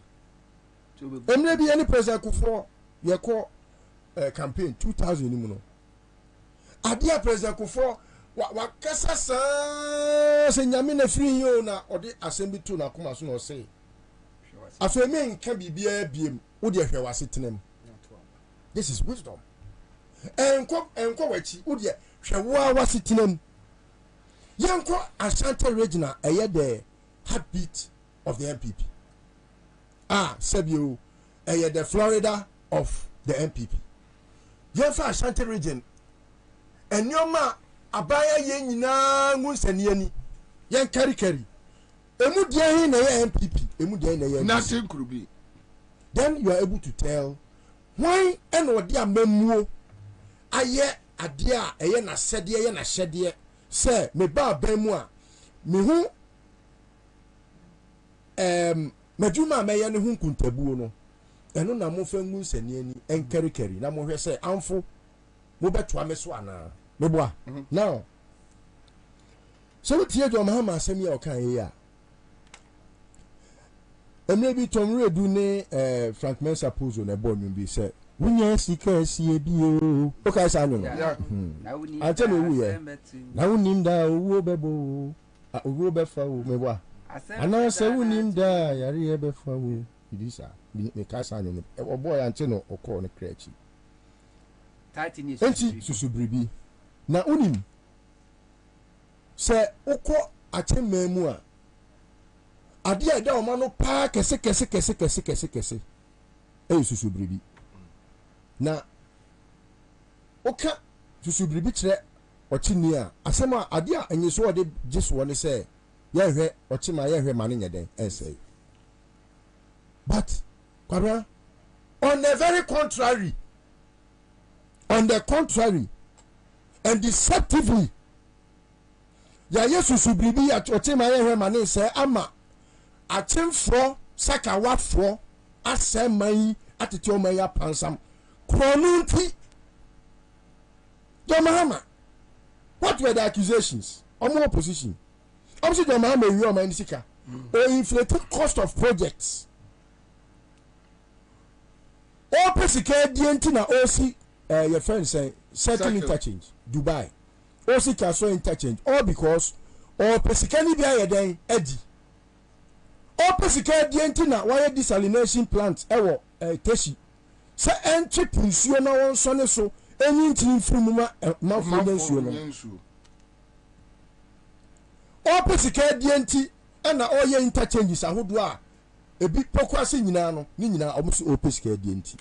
And maybe any president could for your call. Campaign 2000 nimuno adia president Kufuor wa kasa se nyame na free yo na odi assembly to na kuma so no say aso me nka bibia biem wo de hwe wasetenem. This is wisdom. Enko wachi wo de hwe wo wasetenem yanko Ashanti regional eye the heartbeat of the MPP. Sebio eye the Florida of the MPP. Yefa Ashanti region enyoma abaya ye nyina ngunsani ani yen kari emu dia hin na ye MPP emu dia na ye nothing could be. Then you are able to tell why and odi amamuo aye ade a eye na sede ye na hyede say me ba abamu a me hu maduma meye ne hu kuntabuo no eno na mo fa ngu nsani ani enkari na mo hwe se amfo mo beto ameso ana meboa now so tie do mahama asemi ya okan ye ya emre bi tom redu ne Frank Mensa Pozo na bonwum bi se wunya sika sie bi o okay sa anyo ante me wu ye na wunim da owo bebo owo befa o meboa ana se wunim da yare ye befa o idisa me kasa anyo oboy ante no okọ ne krechi enti susubribi na unim se okọ atememu a ade a da o ma no pa kese susubribi na oka susubribi kire Ochinia, Asema Adia, and you saw they just want to say, yeah, Ochima, yeah, money, and say. But, Kwabra, on the very contrary, and deceptively, Yayesu Subibi at Ochima, yeah, money, say, Ama, at him for Sakawa for, asem mai atete o mai apansam kronunti Mahama. What were the accusations? Omo opposition. Obviously Mahama wi o mai sika o inflated cost of projects. O pesika dienti na osi your friend say circle interchange Dubai. Osi Kaso interchange all because o pesika ni bia yeden edi. O pesika dienti na why desalination plant ewo teshi se entry nsuo na won so ne so eni ntin furumuma mafo nsuo no o pesika dienti na oye interchanges ahodo a ebi pokwase nyina no ni nyina omuso o pesika dienti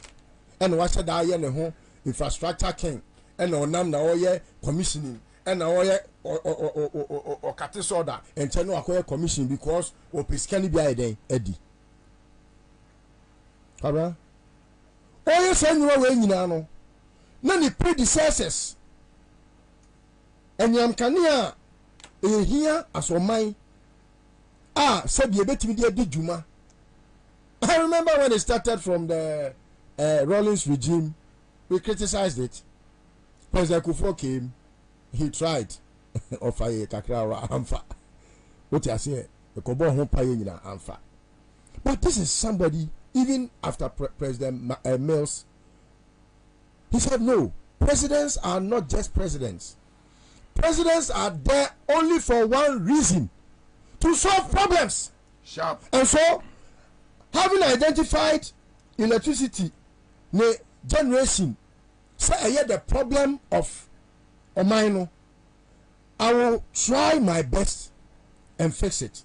na wa da ye ne ho infrastructure king na onam na oye commissioning na oye o kate soda ente no akoye commission because o pesika ni bia eden edi Abra oye sanyo we nyina no na ni predecessors enyam kania ehia asoman sabi ebetimi de adjuma. I remember when it started from the Rawlings regime, we criticized it. President Kufuor came, he tried offer a kakra amfa. What I say, the kobo ho paye nyina amfa. But this is somebody, even after President Mills, he said no, presidents are not just presidents. Presidents are there only for one reason, to solve problems. Sharp. And so, having identified electricity generation, say the problem of Omaino, I will try my best and fix it.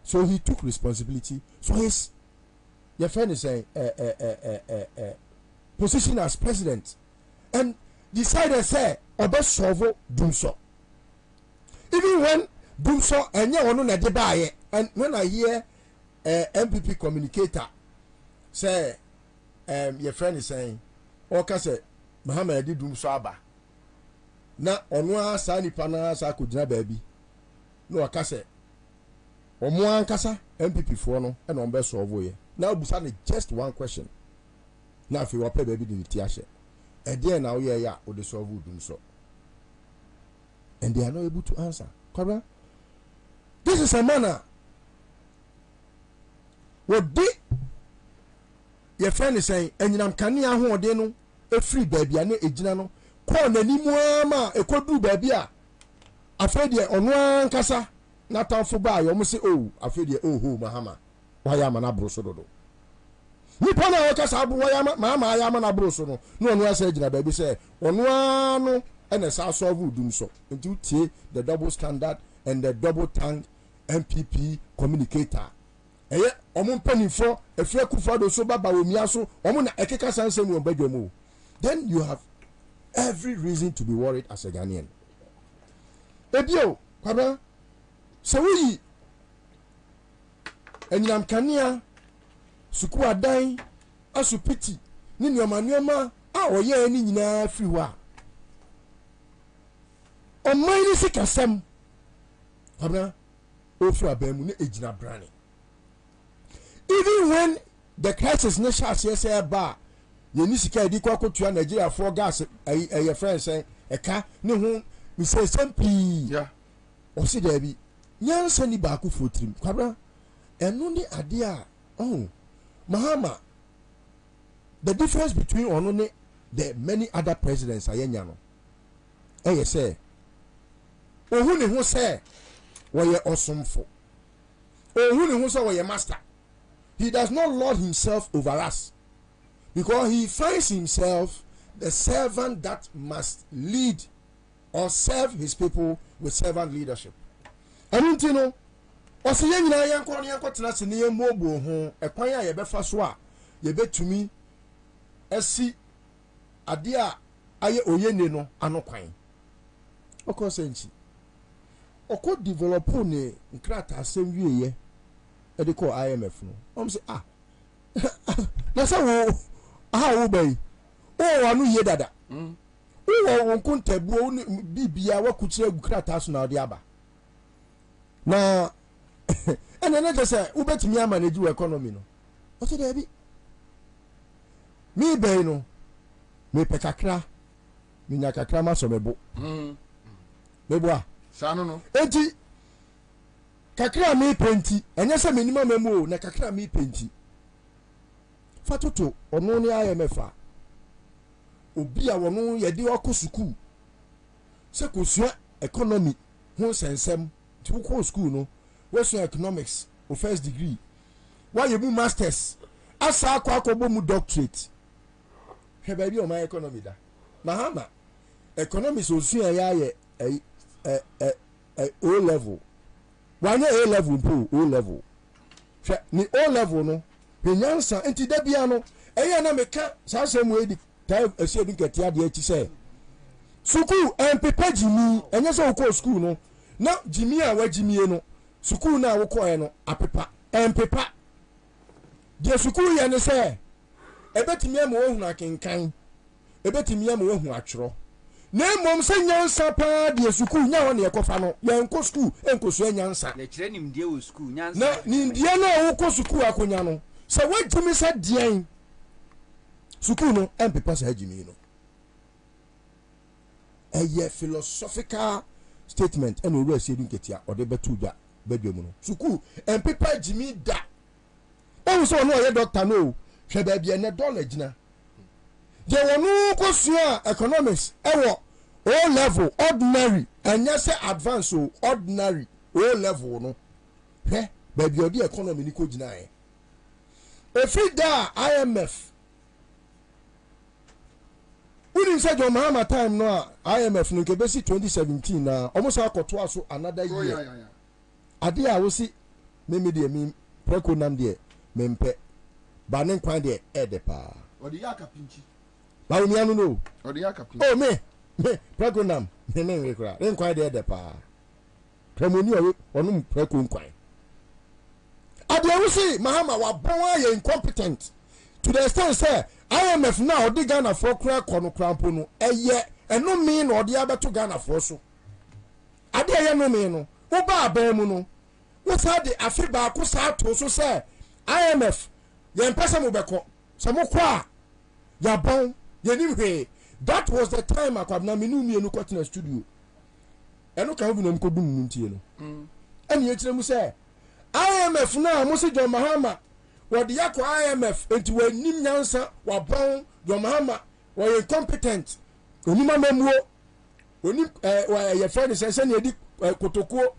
So he took responsibility. So his your friend is saying position as president and decided say obe solve Dumso. Even when Dumso enya ono na de baye, and when I hear MPP communicator say your friend is saying oka say Muhammad di Dumso aba na ono asa nipa na asa kugina baabi no oka say omo ankasa MPP for no and on be solve ye now busa ne just one question na fi wo pe baabi di ti ahye e dey na wo ye ya o de solve Dumso and they are not able to answer. Correct? This is a manner. What did your friend is saying? And you am canny a who de no a free baby and a ginano. Call any more a could do baby. Afraid ye on one casa, not on for buy. You must say, oh, afraid ye, oh, Mahama. Why am an abrosodo? Nipona Casabu, why am Mamma? I am an abrosono. No one said, baby say, on one. And as I saw who do so, into the double standard and the double tongue MPP communicator. Eh, omon penny for a fair kufado so baba miaso, omona ekeka sanse mu bedwemu. Then you have every reason to be worried as a Ghanaian. Ebio, kwaba, so we enyam kania suku adan asupiti ni nyoma oye ni nyina free wa. On my sick assem, Abna, Ofra Bemu, Ejina Brani. Even when the crisis nation says a bar, Yenisika Diko to Nigeria for gas, a friend say, a car, no, we say simply, yeah, or see there be young Sandy Baku for trim, Cabra, and only idea, oh, Mahama. The difference between only the many other presidents are Yenyano. I say. Ohun ne ho say woye osomfo. Ohun ne ho say woye master. He does not lord himself over us because he finds himself the servant that must lead or serve his people with servant leadership. Anunti no osi ye nyina yanko ne yanko tena se ne yemobo ho ekwan a ye befa so a ye betumi asi ade a aye oyene no ano kwan. oko senchi oko develop ne nkrata asem wieye e de call IMF no say na say wo wo bai o wa no ye dada wo won kontabuo bibia wa kuchire gukrata so na ode aba na ene na say wo betimi manage wo economy no o say dey bi mi bai no me pekakra mi nyakakra ma so mebo mebo a sa no enti kakra mi penti enye se minima memo na kakra mi penti fatoto ono ni IMF a obi a wono ye de okosuku se kosua economy ho sensem ti wo school no we so economics o first degree wa ye mu masters asa akwa mu doctorate he ba bi o my economy da mahama economics o sua ya ye O level wanye A level po O level hwe ni O level no penyansa enti da bia no eya na meka sasem edi tai ese edi ketia de achi se school empepa jimi enye so ko school no na jimi a wa jimie no school na wo ko e no apepa empepa de school ye ne se ebetimi am wo hu akenkan ebetimi am wo hu atworo na mom se nyansa pa de school nya won ye kofa no ye nko school enko so nyansa le kire nimdie wo school nyansa na nimdie na wo ko school akonya no se wajimi se dien school no empepa se hajimi no eye philosophical statement eno ru ase dinketia ode betuja bedwemu no school empepa jimi da o so no ye doctor no hwe ba bia ne dollar gina je wonu ko sua economics ewo O level ordinary anya se advance o ordinary O level no hwe ba bia odi economy ni ko gina e efi da IMF we say John Mahama time no IMF no kebesi 2017 na almost akoto aso another year ade a wo si me de me preko nam de mempe ba ne kwan de edepa odi yakapinchi ba wo mianu no odi yakapinchi oh me preko nam me we kra ne kwan de edepa premoni o onum preko kwan ade wo si Mahama wa bon aye incompetent to the extent say IMF now odi Ghana for kra kono krampo no eye eno mi na odi abeto Ghana for so ade eye no mi no wo ba aban mu no wo sa de afi ba ko sa to so say IMF ye mpesa mo beko se mo kwa ya bon ye ni hwe that was the time akwabna minu mienu kwatena studio eno kan bi no mkodum ntie no eni ye kire mu say IMF na mo se John Mahama wodi yakọ IMF enti wanim nyansa wabon John Mahama wa incompetent onima mamuo onim ye friend se ne edi kotokuo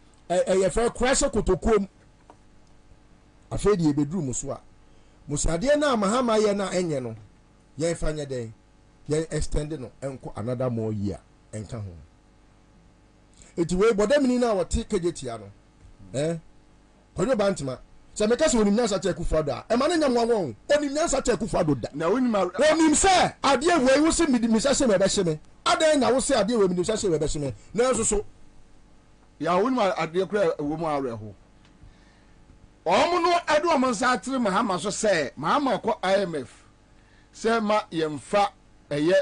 ye friend crash kotokuo afedi ebedru muso a musade na Mahama ye na enye no ye fanya den ye extend no enko another more year enka ho enti we bodamini na wote kejetia no ojo bantima se meka se onim nyansa che kufado a e ma nya nwanwo onim nyansa che kufado da na onim se ade we wo se mi se me be hye ade na wo se ade we mi se me be hye na so ya onim ade kura wo mu awre ho omo no ade o monsa atre Mahama so se Mahama ko IMF se ma yemfa eye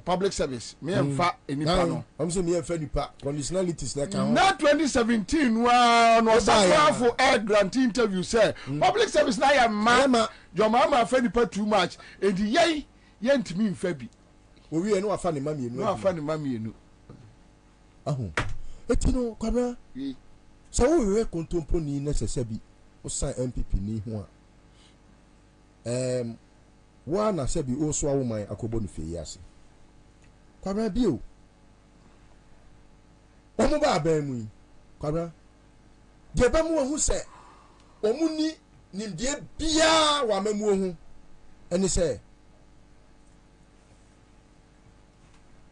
public service me yemfa enipa no am se me yemfa nipa conditionalities na kan na 2017 wa no safo air grant interview say public service na ya ma John Mahama fa nipa too much and ye ntimi mfa bi wo wi eno afa ne ma mienu no afa ne ma mienu ahu etino kwabra so wo we kontompo ni necessary bi o san MPP ni ho a wa na se bi o so awoman akobo no feyi ase kwabra bi o omo ba aban mu kwabra de ba mu hu se omu ni nimdie bia wa mamu hu eni se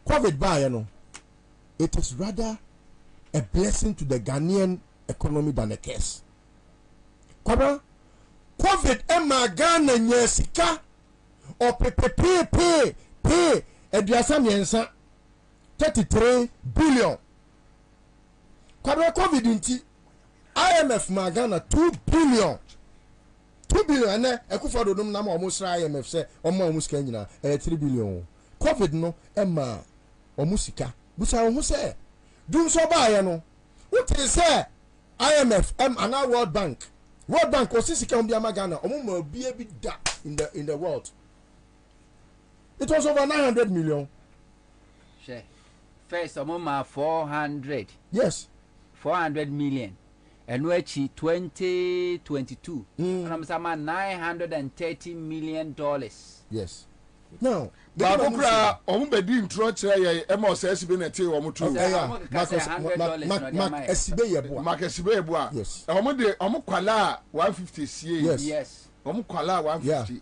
COVID ba no it is rather a blessing to the Ghanaian economy than a curse kwabra COVID ema Ghana nyesika o pepepepe eduasa miensa $33 billion. Kwabra COVID inti IMF magana $2 billion. $2 billion ene ekufado dum na ma almost IMF say omo almost kan nyina $3 billion. COVID no emma omusika. Busa wo say dum so ba ye no. What is say IMF and now World Bank. World Bank was sika ombia magana omo ma bia bi da in the world. It was over 900 million. Share. First omo 400. Yes. 400 million. And wechi 2022. And I'm saying $930 million. Yes. Now, Baako kura omo be di ntro kire ye e ma o be na tie omo tu. Mark esibe ye boa. Mark esibe ye boa. Yes. Omo de omo kwala 150 CA. Yes. Omo kwala 150.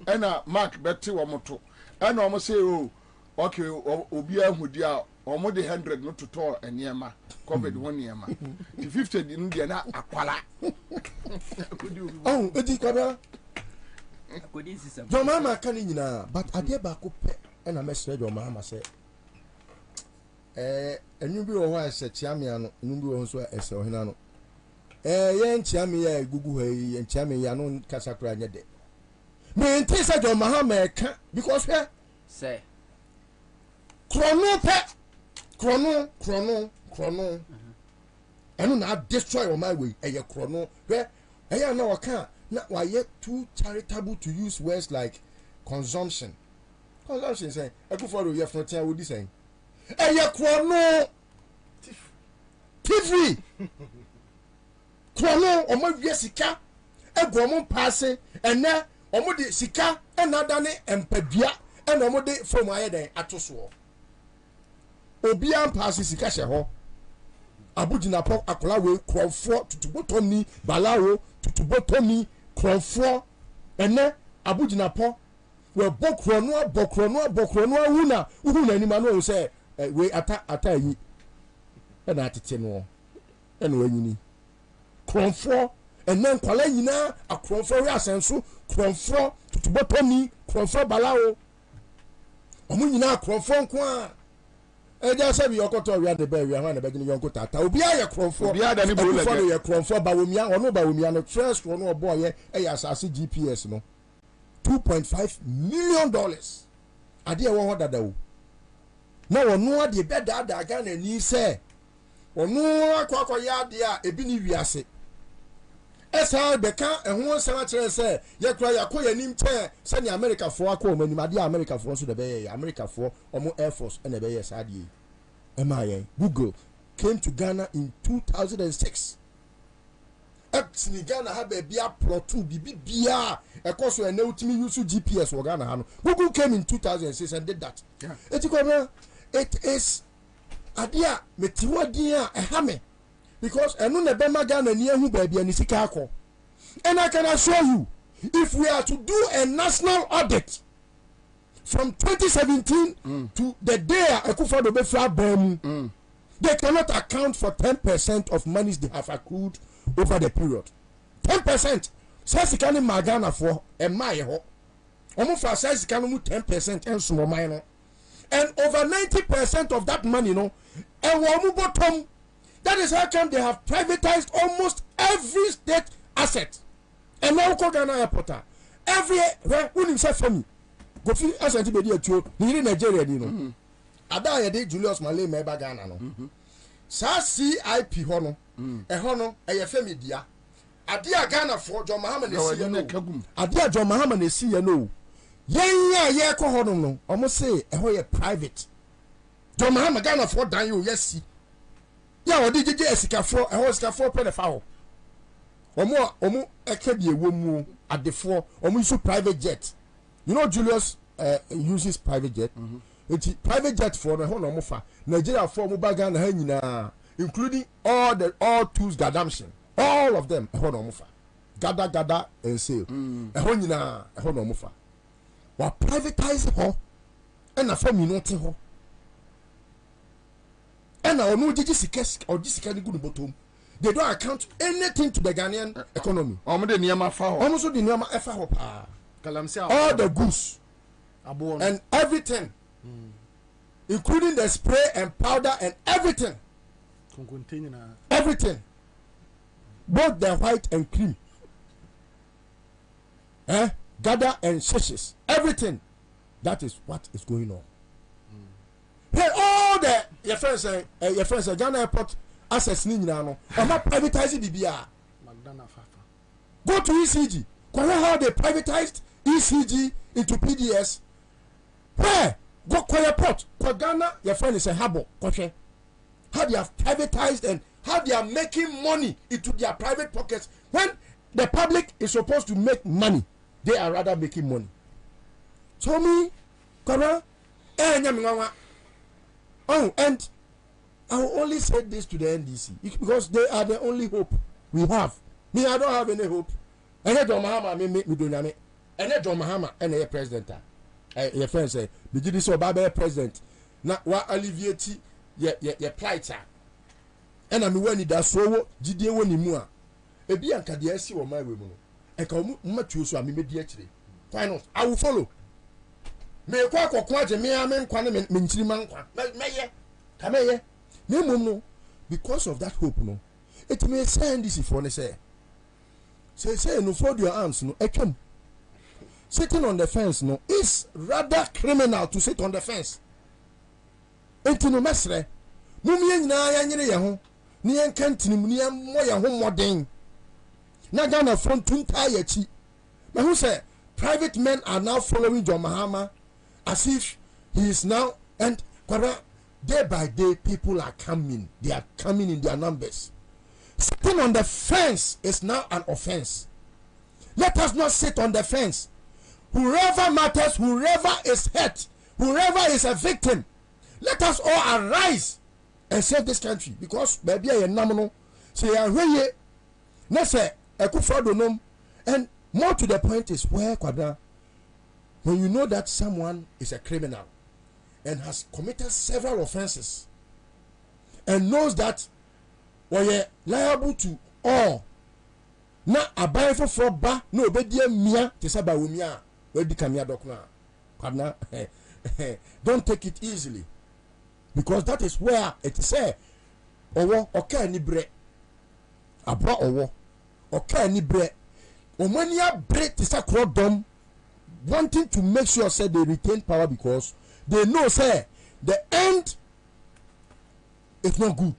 Ena Mark beti omo to. Ena omo say oh okay obi ahudi a omo de 100 no to to eniema. COVID one eniema. The 50 di ndia na akwala. Oh, edi kwada. Your mama can but I dare back up and I message your mama say, and you be a wise said Chamiano, and you also a so hinano. Yen Chamia, Gugu, and Chamiano Casacra de. Me and Tessa your Mahama because here say chrono. And not destroy on my way, a chrono, where I know I can't. Now, why yet too charitable to use words like consumption? Consumption say, I go for your frontier with this saying. And your chrono TV chrono or my Jessica, a woman passing, and now Omodi Sika, and Nadane, and Pedia, and Omode from my head at Toswo. Obian passes Sika ho. Abujina Pop Akolawe, Crawford to Botomi, Balao to Botomi. Crawford and then Abujina Po were Bokrono Una any man say we ata yi and atiteno and when you need Crawford and then Kwalena a Crawford Asensu Crawford to Botomi Crawford Balao Omunina Crawford Kwa. I just said you got to read the baby and the beginning of Kota. Obia Crawford, Obia than you Crawford, Bawumia, or no Bawumia, first one or boy, as I see GPS, no $2.5 million. I dear what that do. Now, no, the bed that again and ye say, or no, Quacoya, dear, a bini viase. As how the car and one senator say, Yakwaya, Koya, Nim, send America for a call when my dear America for the Bay, America for or more Air Force and the Bay SID. MIA, Google came to Ghana in 2006. In Ghana have a Bia Pro 2 BBR, a course where no to me use GPS or Ghana. Google came in 2006 and did that. It is a dear, Metiwa dear, a hammer. Because I know the Bema Ghana near who baby and Isikako. And I can assure you, if we are to do a national audit from 2017 to the day Akufo Addo Befra Bom, they cannot account for 10% of monies they have accrued over the period. 10%. Says can Magana for a mile. Almost for says can 10% and small minor. And over 90% of that money, no, and one bottom. That is how come they have privatized almost every state asset. And now Ghana airport. Every where who himself for me. Go feel as a tibedi atuo. Ni in Nigeria ni no. Ada ye de Julius Malay meba Ghana no. Sa CIP ho no. Ho no e femi dia. Ade a Ghana for John Mahama na si no. Ade a John Mahama na si no. Yen ye ko ho no. Omo say ho ye private. John Mahama Ghana for dan yo yes. Yeah, what did you get? For a horse for pedophile. Omo ekedi ewomu at the four. Omo use private jet. You know Julius uses private jet. It's private jet for the whole omofa. Nigeria for Mubaga na nyina, including all tools gadamshin. All of them whole omofa. Gada and sale. Whole nyina whole omofa. Wa privatize ho. And a form nothing ho. And our no digicast or discarding good bottom. They don't account anything to the Ghanaian economy. Almost the Niama Efa all the goods and everything including the spray and powder and everything. Everything. Both the white and cream. Gather and shishes. Everything. That is what is going on. Hey, all the your friends say Ghana Airport access ni nyina no. I'm not privatizing BBR. Go to ECG. How they privatized ECG into PDS. Where? Go Korea Port. Ghana, your friend is a harbor. How they have privatized and how they are making money into their private pockets. When the public is supposed to make money, they are rather making money. So me, Korea, oh, and I will only say this to the NDC because they are the only hope we have. Me, I don't have any hope. And John Mahama, me don't know. And John Mahama, and a president. Your friend say, "Me did this so bad president." Na wa alleviate your plight. And I'm when it so Jide woni mu a. Ebi anka de asi wo my way mu no. E ka mu matu so me di akire. Why not? I will follow. Me kwa aje me nkwa ne me nchiri man kwa. Meye. Ka meye. Me mum no because of that hope no. It may send this for ne say. Say no fold your arms no etwam. Sitting on the fence no is rather criminal to sit on the fence. Enti no mesre. Mumye nyina ya nyire ye ho. Ni en kantinim ni en mo ye ho moden. Na Ghana front tunta ya chi. Me who say private men are now following John Mahama as if he is now and day by day people are coming. They are coming in their numbers. Sitting on the fence is now an offense. Let us not sit on the fence. Whoever matters, whoever is hurt, whoever is a victim, let us all arise and save this country. Because baby, I am say I hear you. Say and more to the point is where when you know that someone is a criminal and has committed several offenses and knows that we liable to all na aban for ba na obedia mia te saba womia we di kamia dokna kwadna don't take it easily because that is where it say owo oka ni bre abra owo oka ni bre omania bre te sakro dom wanting to make sure say they retain power because they know say the end is not good.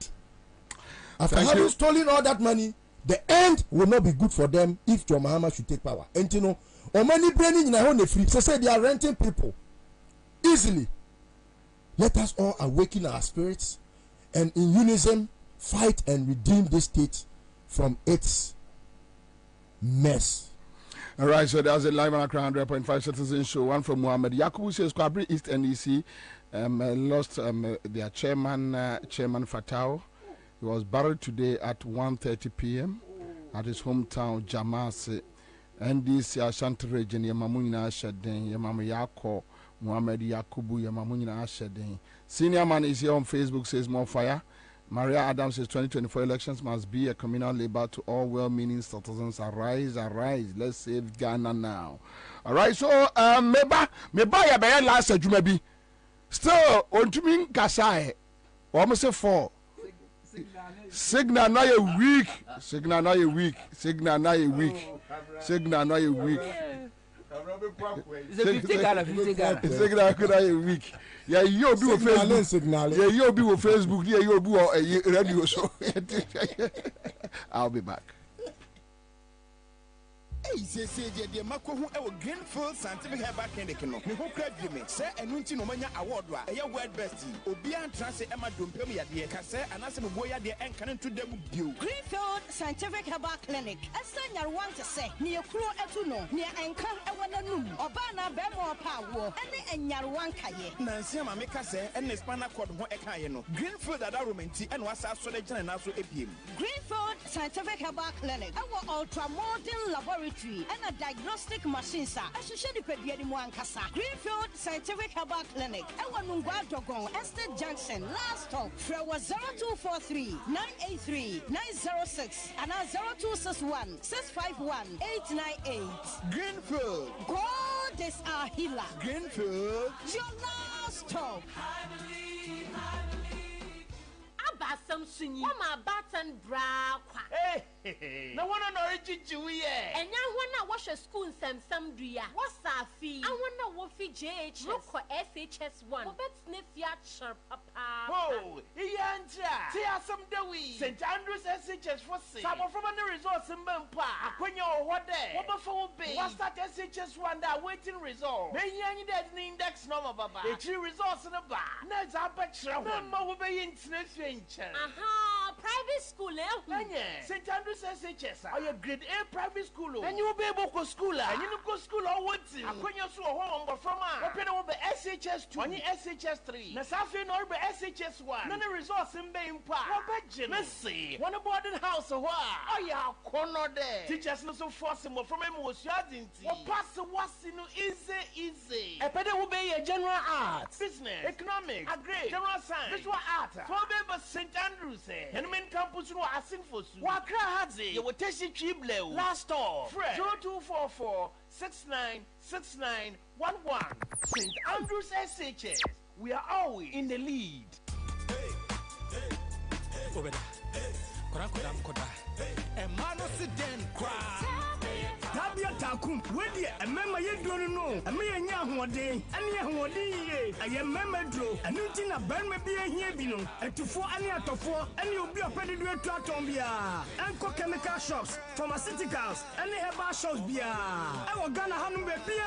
After having stolen all that money, the end will not be good for them if John Mahama should take power. And you know, or money branding in our free. So say they are renting people easily. Let us all awaken our spirits and in unison fight and redeem this state from its mess. All right, so there's a live on Accra 100.5 Citizen Show. One from Muhammad Yakubu says Kwabri East NEC lost their chairman Fatao. He was buried today at 1:30 p.m. at his hometown, Jamase. NDC Ashanti region, Yamamuina Ashadin, Yamamu Yako, Muhammad Yakubu, Yamamuina Ashadin. Senior man is here on Facebook, says more fire. Maria Adams says 2024 elections must be a communal labor to all well-meaning citizens. Arise, arise. Let's save Ghana now. All right, so meba ya be last adwuma still on to mean kasai. Almost say 4. Signal now a week. Signal now a week. Signal now a week. Signal now a week. Signal could a week. Yeah, you'll be with Facebook. Yeah, you'll be with Facebook. Yeah, you'll be on radio show. I'll be back. Hey, say the Mako who our Greenfield Scientific Herbal Clinic no. Me who crave me. Say enunti no manya award wa. Eya world best. Obian transe Emma Dompem ya de. Ka say anase me boya de enkan to dem bio. Greenfield Scientific Herbal Clinic. Asa nyarwan te say. Ne ekuro etu no. Ne enkan ewo na num. Oba na be mo pa wo. Ene enyarwan kaye. Nansi ma me ka say ene spinal cord ho ekaye no. Greenfield adoromenti ene wasa so de gene na so epiem. Greenfield Scientific Herbal Clinic. Our ultra modern laboratory and a diagnostic machine sir. Associate the pediatric kasa. Greenfield Scientific Herbal Clinic. Ewa Nungwa Dogon Estate Junction. Last stop. Frewa 0243 983 906 and 0261 651 898. Greenfield. God Goddess our healer. Greenfield. Your last stop. Abasam sunyi. Wama batan bra kwa. Hey, no one on origin Jewie. And now when I wash a school some duya. What's our fee? I wanna wofi JHS. Look for SHS1. Wobet sniff ya chirp papa. Oh, Yanja. Tia some dewi. St. Andrews SHS for sale. Some from the resource in Bempa. Aquino what there? What before be? What's that SHS1 that waiting result? Then you need an index number, Baba. The true resource in the bar. Next, I bet you. Number will be in Smith. Aha, private school, eh? St. Andrews SHS. Are you grade A private school? And you will be able to school. And you go school or what? I couldn't you home, but from open over SHS2 and SHS3. Nasafi or SHS1. None of resource in Bain Park. Let's see. One boarding house or what? Oh, yeah, corner there. Teachers not so forcing from him was yarding. Or pass the was easy. A better will be a general arts, business, economics, agree, general science, visual art. For St. Andrews, and men campus who are asking for Wakra Hadzi, you will test it cheap last off. 0244 696911. St. Andrews SHS. We are always in the lead. Tabia takum, wedi a member you don't know, a mere young one day, and young one day, I am member draw, and you think a band may be a here, bino, and to four any out of four, and you'll be a petty to Tombia, and cook chemical shops, pharmaceuticals, and they have our shops beer. I was gonna handle beer,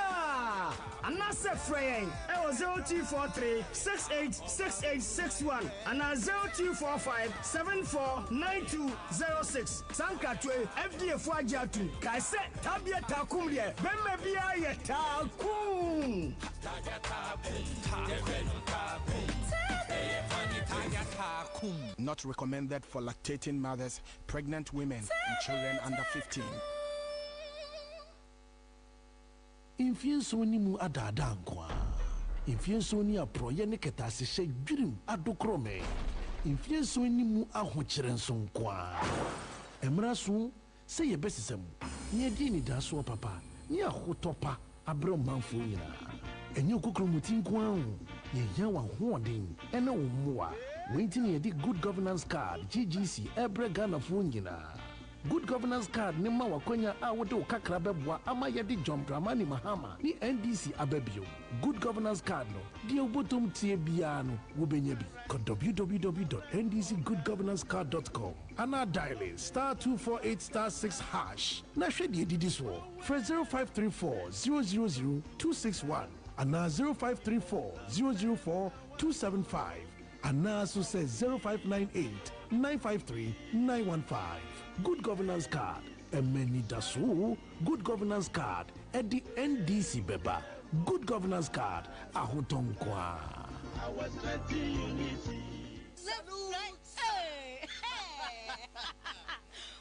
and I said, Fraying, I was 0243 686861, and I 0245 749206. Sankatwe, FDA for Jatu, Kaise, Tabia Takum, Bembe Bia Takum. Not recommended for lactating mothers, pregnant women, and children under 15. Infienso ni mu adada nkwa. Infienso ni aproye ne ketase hye dwirim adokrome. Infienso ni mu ahokyere nso nkwa. Emraso se yebesisem. Ni edi ni daso papa. Ni ahotopa abro manfo nyina. Enye kokromuti nkwa ho. Ye yawa hoden ene wo moa. Waiting ye di good governance card GGC ebre Ghana fo nyina. Good governance card ni ma wakonya a wode okakra beboa ama ye di John Dramani Mahama ni NDC abebio. Good governance card no die obotom tie bia no wo benya bi. Go www.ndcgoodgovernancecard.com ana dialing *248*6#. Na hwe die didi so. For 0534 000 261 ana 0534 004 275. And also says 0598 953 915. Good governance card. Emeni dasu. Good governance card. At the NDC beba. Good governance card. Ahotonkwa. I was 20 unity.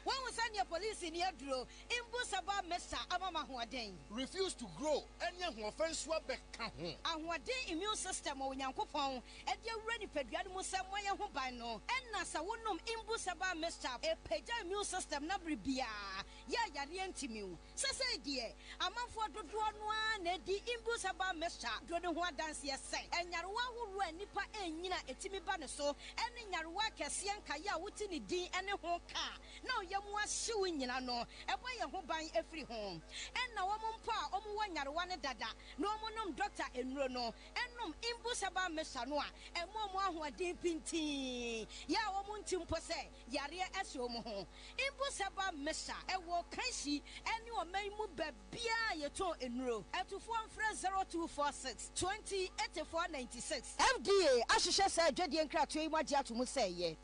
When we send your police in your draw, Imbusaba Mesa Amama Huaden. Refuse to grow, and young offense swabek. And what day immune system or Yankopon, and you're ready for Gadmusa Maya Hubano, and Nasa Wunum Imbusaba Mesa, a Peja immune system Nabribia. Ya Yarientimu. Sasa dear, a man for the one, the Imbusaba Mesa, don't know what dance you say, and Yarwa who ran Nipa and Nina Etimi Banaso, and in Yarwa Cassian Kaya Wutini D and a whole car. No, was showing you know, a way who buy every home. And now I'm pa, one dada, no monum doctor in Rono, and no imbusaba mesanoa, and more who are deep in tea. Ya womuntum pose, Yaria Esomo, imbusaba mesa, and walk Kashi, and you are may move bia your toe in row, and to form friend 0246 20 8496. FDA, Ashisha said, Jedi and Crack to Imaja to Musay.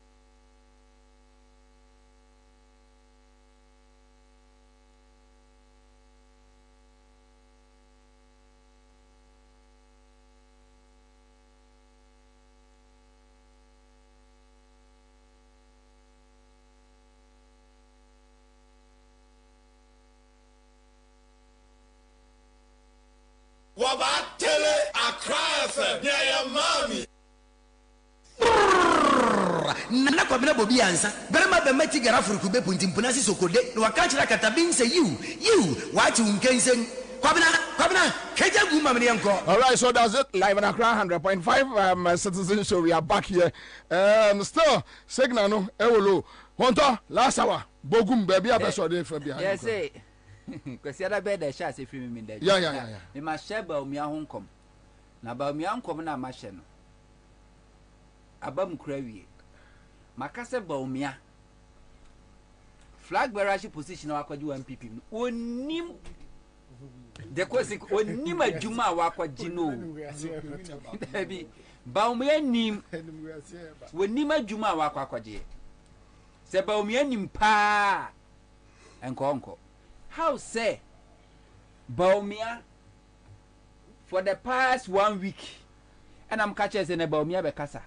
Wabatele Accra FM. Yeah, mommy. Nana kwa bila bobi ansa berema be mati gara furu kube punti mpuna si sokode no wakachira katabin se you wati unkensen Kwabena, Kaja Guma Yanko. All right, so that's it. Live on Accra 100.5 Citizen Show. We are back here. Still, Signal no, Ewolo. Honto, last hour. Bogum, baby, I saw there for behind. Yes, eh. Because the other bed, the shots if you mean that. Yeah. They must share about me home come. Now, about me uncle, na machine. Abam Cravey. Macassa Baumia. Flag bearer position of Aqua MPP. Onim. The question Onima Juma Wakwa Gino. Baumia Nim. Wenima Juma Wakwa J. Se Baumia Nim Pa. And Conco. How say Baumia for the past 1 week? And I'm catching in a Baumia Becassa.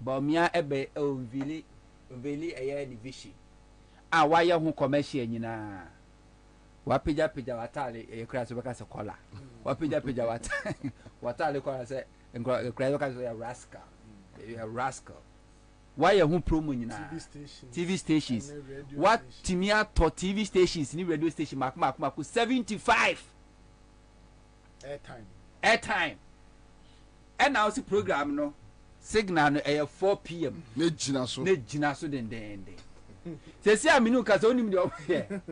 Baumia ebe ovili aya division a waya hu commercial nyina wapija watale e kra so beka se kola wapija watale kola se kra so beka se rascal waya hu promo nyina TV stations what timia to TV stations ni radio station maku 75 airtime and now see program no Signal no 4 p.m. Ne jina so den. Se si aminu ka so onim de o here.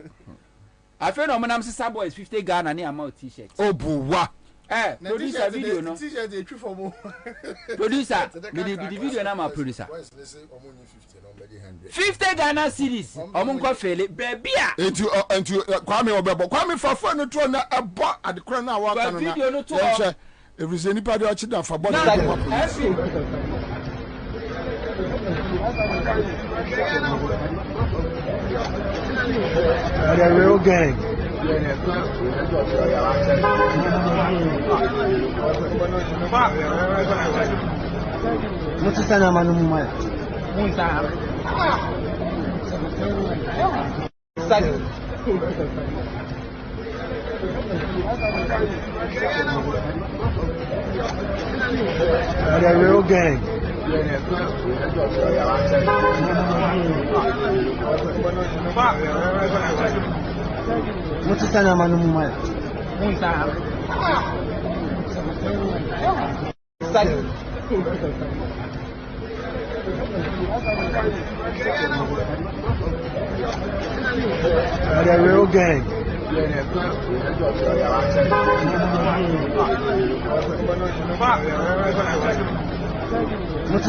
Afi no monam sisa boys 50 Ghana na amount t-shirt. Obuwa. Producer video no. T-shirt dey true for mo. Producer, me the video na ma producer. 50 Ghana series. Omo nko fele baby a. Entu Kwame obebo. Kwame fafo no to na abo adekora na wa kan na. Video no to. Every anybody watching that for body. The real gang. What's the name of the woman? The real gang. What's the name of the woman? The real gang. What's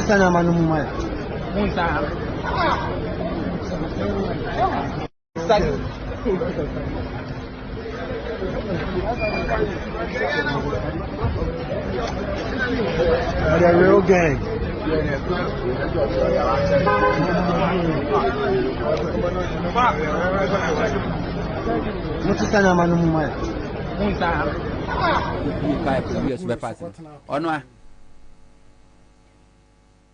the name of the woman? The real gang. What's the name of the woman?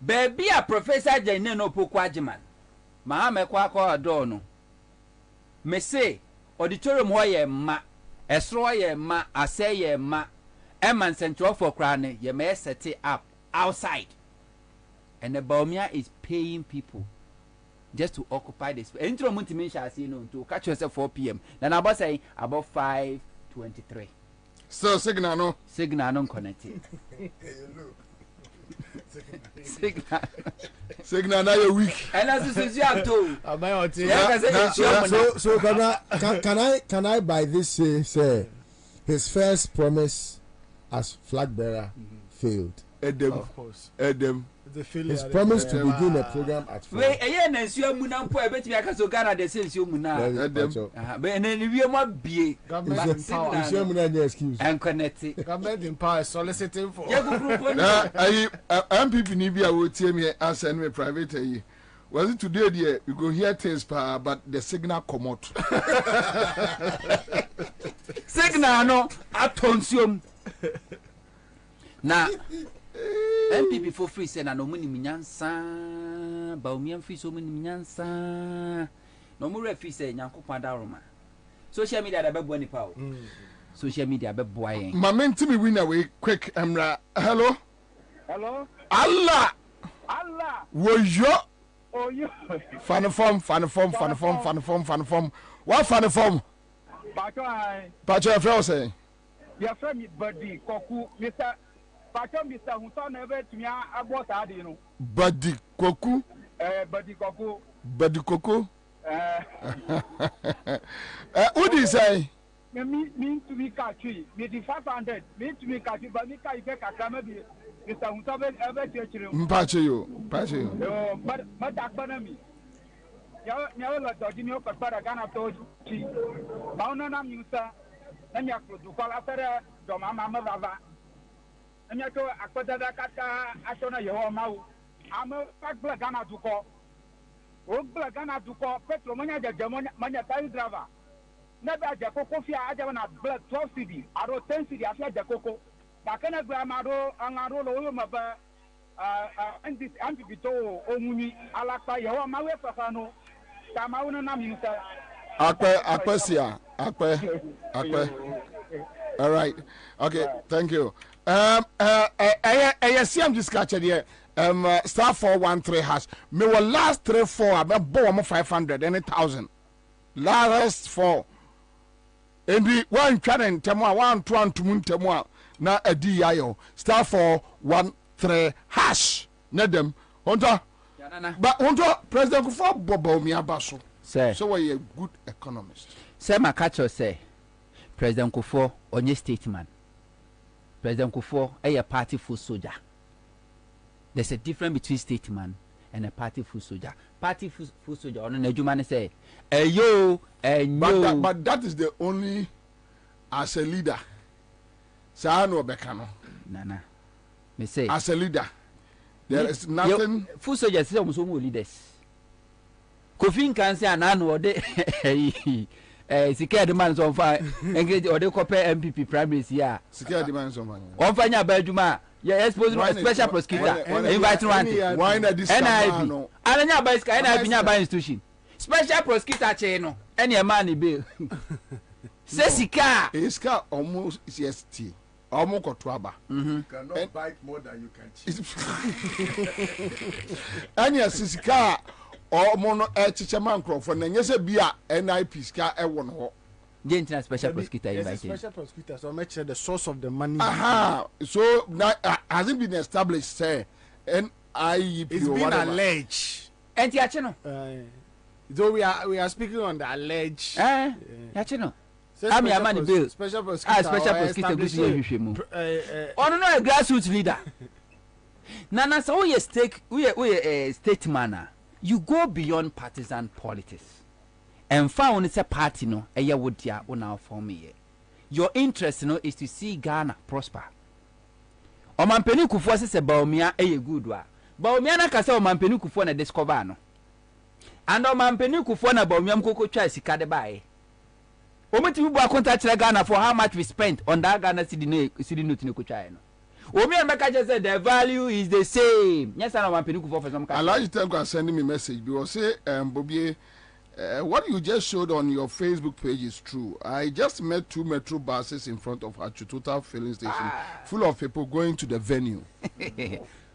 Baby a Professor Jane no Pokwajiman. Mahame kwa Addo no. Me say auditorium ho ye ma, esro ye ma, ase ye ma, Eman Central for Crane, ye may set it up outside. And the Baumia is paying people just to occupy this. Intro multimedia as you know to catch yourself 4 p.m. Then I was saying about 5:23. So Signal no connected. Signal now you're weak. And as you Addo. So can I by this say his first promise as flag bearer failed? Adam. Of course. Adam. His promise to begin a program at 4. Wait, na nsuo mu na mpo e betimi aka so Ghana de nsuo mu na. But na ni wie mo bie. Government power. Nsuo mu na any excuse. And connect. Government in power soliciting for. MPP ni bia wo tie me answer me private yi. Was it today there you go hear things but the signal come out. Signal no atonsuom. Na MPP for free say na no muni minyansa ba omian free so muni minyansa no mu refi say nyankopon adaroma social media da bebo ni pa o social media bebo ayen mamenti me win away quick emra hello Allah woyo oyo fan form what fan form Pacho Pacho friend say Your friend Buddy Koku, Mr. Pacho, Mr. Hunton, ever to me about Adino. Buddy Koku. Buddy Koku. Buddy Koku. What do you say? Mean to me catchy. Me 500. Mean to me catchy, but me can't get a camera. Mr. Hunton ever teach you. Mpache you. But economy. Never let the Jimmy Papa Gana told you. Bound Musa. And you could call after the Mama Lava. And you go a quarter kata Ashona Yomau. I'm a black Ghana to call. Black Ghana to call Petromania, the German Mania driver. Never a Jacoco, I don't have blood 12 city. I wrote 10 city after Jacoco. Bakana Gramado, Angaro, Maba, and this Antipito, Omuni, Alaka, Yoma, Fafano, Tamauna Musa. Akwesia. All right. Okay. Thank you. I see I'm just catching here. Star 413 hash. Me will last 3-4. I bet bomb 500 and 1,000. Last 4. And the one channel temwa 1 2 moon temwa na adiyo. Star 413 hash. Nedem. Hunter. But Hunter President Kufuor bobo mi abaso. So why you a good economist? Say my catcher say President Kufuor onye statesman. President Kufuor a party full soldier. There's a difference between statesman and a party full soldier. Party full soldier on an eduman say but that is the only as a leader. Sano Bekano. Nana. Me say as a leader. There is nothing full soldiers say almost all leaders. Kofin can say an annual day. Secure demands on fire. Engage or they compare MPP primaries here. Secure demands on fire. On fire, Belgium. Yeah, exposing a special prosecutor. Inviting one. Why not this? NIB. I don't know NIB by institution. Special prosecutor chain. Any money bill. Sesika. His car almost CST. Almost Kotwaba. You cannot bite more than you can chew. And yes, his car. Or mono chichaman for Nanyasa Bia NIP ska one ho. The special prosecutor invited. Special prosecutor, so make sure the source of the money. Aha. So now hasn't been established, say NIP. It's been alleged. And Yachino. So we are speaking on the alleged. Yachino. I'm your money bill. Special prosecutor. Special prosecutor. Oh no, a grassroots leader. Nana, so we a state manner. You go beyond partisan politics. And found it's a party no, a year would ya now for me. Your interest no is to see Ghana prosper. Oman Penny Kufuor says a Baumia a good one. Baumia na kasa Oman Penny Kufuor na discover no. And Oman Penny Kufuor na Baumiam Coco Chelsea Cade by. Omati Uba contact Ghana for how much we spent on that Ghana city note in Kuchano. Omi and Bakaja said the value is the same. Yes, I want to for some. I like you to send me a message because say Bobby, what you just showed on your Facebook page is true. I just met 2 metro buses in front of Total filling station, full of people going to the venue.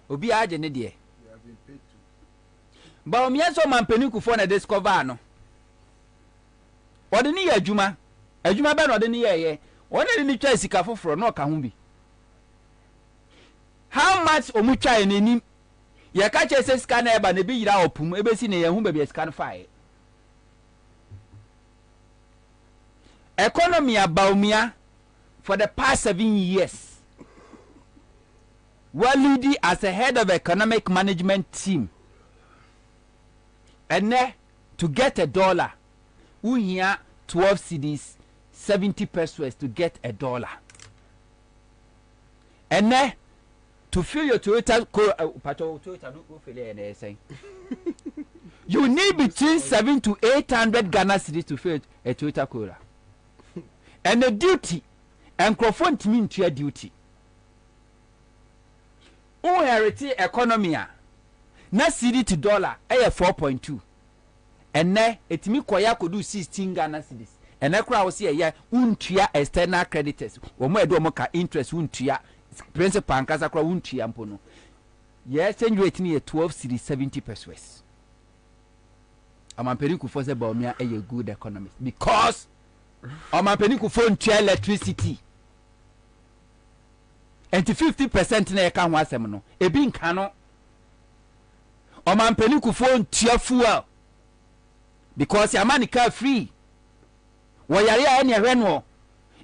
Obi ajene die. Ba omi aso man peniku for na discover no. Ode ni adwuma. Adwuma ba na ode ni ye. Ode ni twa sika foforo na ka ho bi. How much omucha eneni ye ka che se scan eba na bi yira opum ebe si ne ye hu be scan file economy abaumia for the past 7 years Walidi as a head of economic management team and to get $1 we here 12 cedis 70 pesos to get $1 and to fill your Toyota you need between 700 to 800 Ghana cedis to fill a Toyota Corolla. And the duty and Crawford mean to your duty. Oh, heritage economy na cedi to dollar 4.2. And ne it me koya could do 16 Ghana cedis. And I crowd see a year untia external creditors. Or more do moka interest untia. Principal and Casacra won't ampono. Yes, and you at 12 cedis 70 pesos. I'm a periku for the Baumia a good economist because I'm a periku for electricity. and 50% na eka ho asem no ebi nka no omampani kufo ntia fuel because yamanika free wo yare a ene hwe no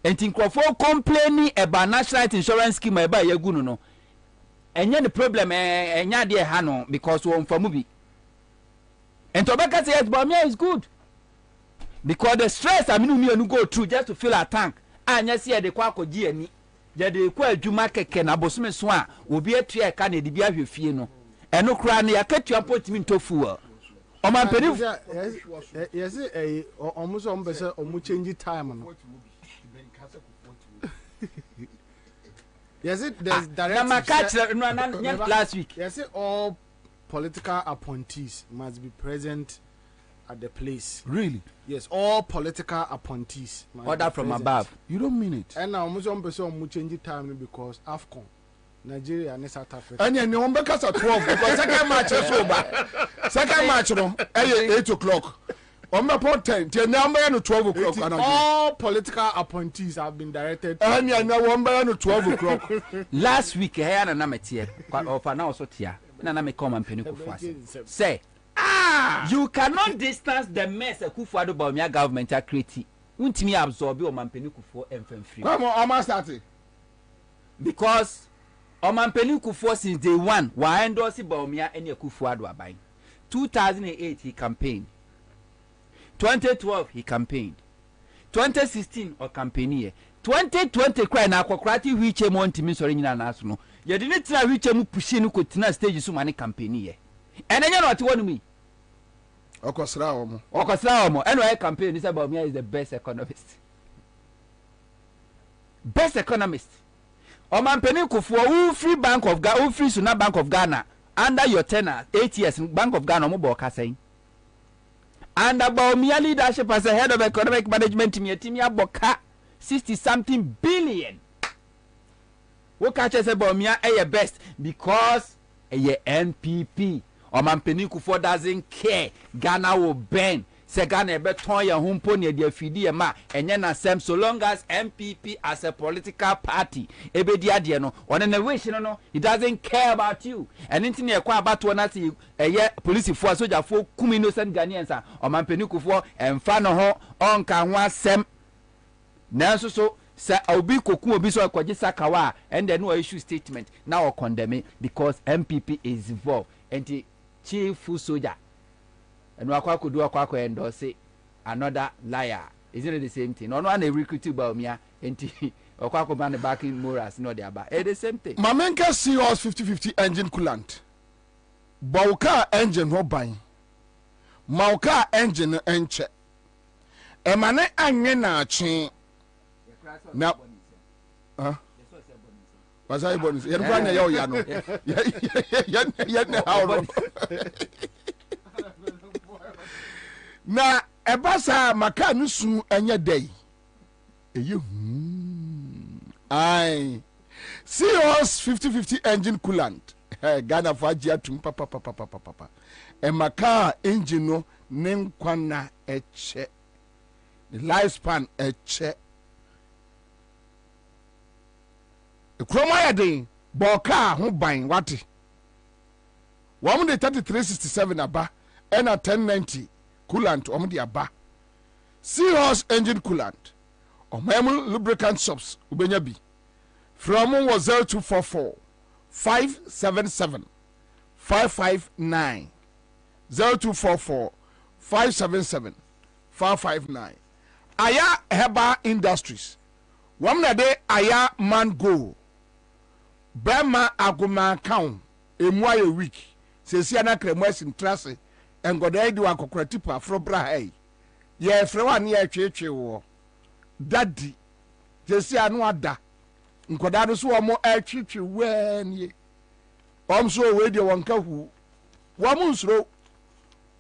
enti nkrofo complaining about national insurance scheme eba yagu no enye the problem enya de ha no because wo mfamu bi enti obeka say yes but me is good because the stress I mean go through just to fill a tank anya see de kwa akogi ani je de kwa adwuma keke na bosome so a obi atua ka na de bi ahwefie no eno kra na yakatua potimi ntofu o man pedi yes almost on be say o change time no yes there's direct last week yes all political appointees must be present at the place. Really? Yes, all political appointees. Order from above. You don't mean it. And now almost 1% change time because AFCON, Nigeria and South Africa. And then you make us at 12 because second match is over. Second match no 8 o'clock. On my point 10, the number no 12 o'clock. All political appointees have been directed. And you know 1 by 12 o'clock. Last week I na metie of na also tia. Na me come and penny kufuase. Say you cannot distance the mess Akufo-Addo Bawumia government are creating. Untimi absorb o mampeni Kufuor free. Come on, almost started. Because o mampeni Kufuor since day one wa endorse Bawumia and Akufo-Addo abai. 2008 he campaigned. 2012 he campaigned. 2016 or campaign 2020 cry na akwokrati hwiche mo ntimi sori nyina na aso no. Ye de ne tira hwiche mu pushi no kotina stage so mane campaign ye. Enenya no ate wonu mi. Okosra omo. Eno e campaign say Bawumia is the best economist. Best economist. Omampeni Kufuor who free Bank of Ghana, who free Suna Bank of Ghana under your tenure 8 years Bank of Ghana mo bo ka saying. Under Bawumia leadership as a head of economic management team aboka 60 something billion. Wo ka che say Bawumia e best because e NPP. Omampeni Kufuor doesn't care. Ghana will burn. Se Ghana be ton ya humpo ne de afidi e ma enye na sem so long as MPP as a political party ebe di ade no one na wish no he doesn't care about you and nti ne kwa abato na ti eye police fo soldier fo kum innocent Ghanaians a Omampeni Kufuor emfa no ho onka ho asem nanso so se obi koku obi so akwaje sakawa and then no issue statement now condemn because MPP is involved and chief soldier and wakwa endorse another liar. Isn't it the same thing? No one a recruit Bawumia and wakwa man backing morals no the aba. The same thing. Mamenka Seahorse 50-50 engine coolant. Bauka engine no buying. Mauka engine enche. Emane anye na chin. Now, was I bonus? You're going to yano. Na ebasa maka nusu enya day. Eyi ai. Seahorse 50-50 engine coolant. Ghana for ajia tum papa. E maka engine no nenkwana eche. The lifespan eche. Kroma ya den boka ho ban wate. Wom de 3367 aba and a 1090 coolant om de aba. Seahorse engine coolant. Omemu lubricant shops ubenya bi. From was 0244 577 559 0244 577 559. Aya Heba Industries. Wamna de Aya Mango. Bema aguma count emwa ye week. Sesi ana kremwes intrase engoda di wa kokratipa fro bra hey. Ye frewa ne ye twetwe wo. Daddy. Sesi anu ada. Nkoda no so omo atwetwe wanie. Omso we de wonka hu. Wo mu nsuro.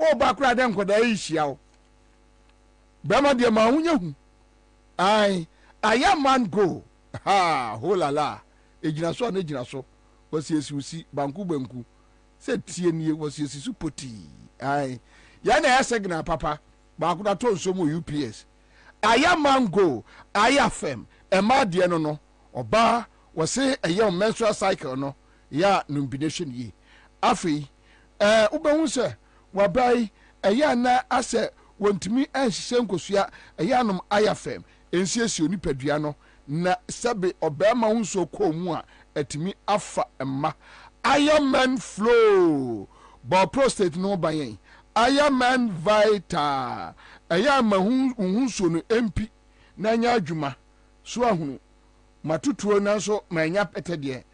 O ba kura de nkoda yi hia wo. Bema de ma hunya hu. Ai, Aya Mango. Ha, holala. Ejina so na ejina so wasiesi usi banku se tie nie wasiesi su poti ai ya na yasegna papa ba kuda to nso mu UPS Aya Mango Aya FM ema de no oba wɔse ɛyɛ menstrual cycle no yɛ numbination yi afei wobɛhu sɛ wabrae ɛyɛ na asɛ wɔntumi anhyehyɛ nkosua ɛyɛ anom ayɛ fam ɛnsiesie nipadua no na sɛbe ɔbɛrima ho nsuo kɔɔ mu a atumi afa mma Ironman flow bɔ prostate no ba yɛn Ironman vital ɛyɛ ama ho nsuo no mpi na anya adwuma so ahunu matutuo nanso manya pɛtɛ deɛ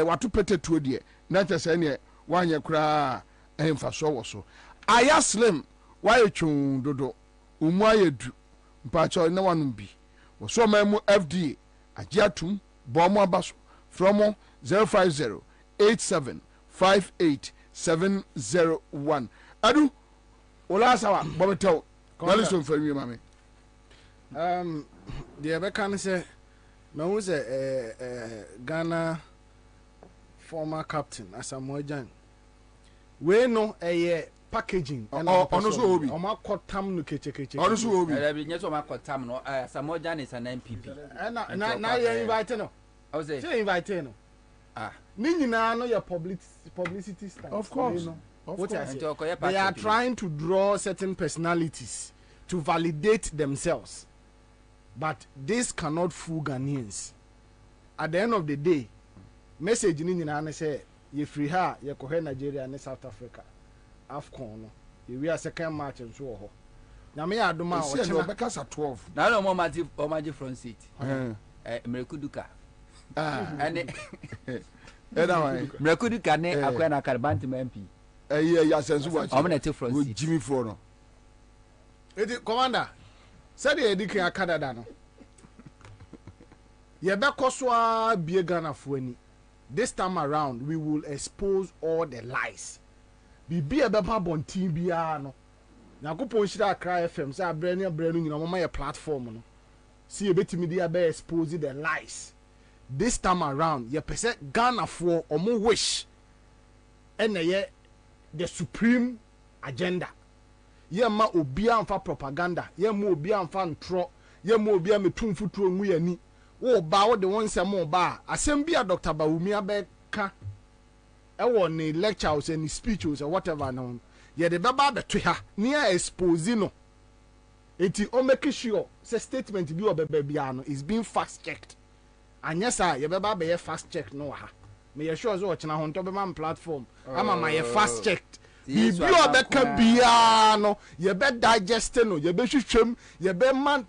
wato pɛtɛ tuo deɛ na kyɛ sɛ neɛ wanyɛ koraa ɛmfa so wɔ so aya slim wayɛ twon dodo umu ayɛ du mpakyɛ na wanom bi wɔso ma mu FDA agye atum bɔ mo aba so from 05087587001 adu olasawa bɔbɛtɛw wale so mfa wie mame deɛ bɛka no sɛ mahu sɛ Ghana former captain Asamoah Gyan wei no ɛyɛ packaging ɔno so obi ɔma kɔtam no kekekeke ɔno so obi nyɛ sɛ ɔma kɔtam no Asamoah Gyan is an MPP na yɛ invite no sɛ invite no ne nyinaa no yɛ publicity stunt of course they are trying to draw certain personalities to validate themselves but this cannot fool Ghanaians at the end of the day message ni nyinaa ne sɛ yɛ free ha yɛ kɔhɛ Nigeria ne South Africa AFCON no yɛwi a second match nso wɔ hɔ nyame yɛ adom a ɔkyena ɔbɛkasa 12 na no ɔmagye front seat mmerɛkuduka ɛne mmerɛkuduka ne akoya na akarabantim MP ɛyɛ asɛnso wa ɔmo na ɛte front seat Jimmy for no eti commander sɛdeɛ yɛdi kan aka dada no yɛbɛkɔ so a bie Ghanafoɔ ani this time around we will expose all the lies bibi ɛbɛba abɔnten biara no Nyankopɔn hyira Accra FM sɛ abrɛ ne abrɛ no nyina ɔmama yɛ platform no si yɛbɛtumi de abɛ expose the lies this time around yɛpɛ sɛ Ghanafoɔ ɔmo wish ɛna yɛ the supreme agenda yɛma obiara mfa propaganda yɛma obiara mfa ntorɔ yɛma obiara metu mfuturo ngu yɛni wo ba wo de wɔn nsɛm wo ba asɛm bi a Dr. Bawumi abɛka ɛwɔ ne lectures and speeches or whatever no yɛde bɛba abɛto ha ne a expose no eti o make sure say statement bi ɔbɛba biara no is being fast checked anyɛ saa yɛbɛba abɛyɛ fast check no wɔ ha me yɛ sure sɛ ɔkyena ho ntɔ bɛma platform ama ma yɛ fast checked bibi ɔbɛka biara no yɛbɛ digest no yɛbɛhwehwɛm yɛbɛma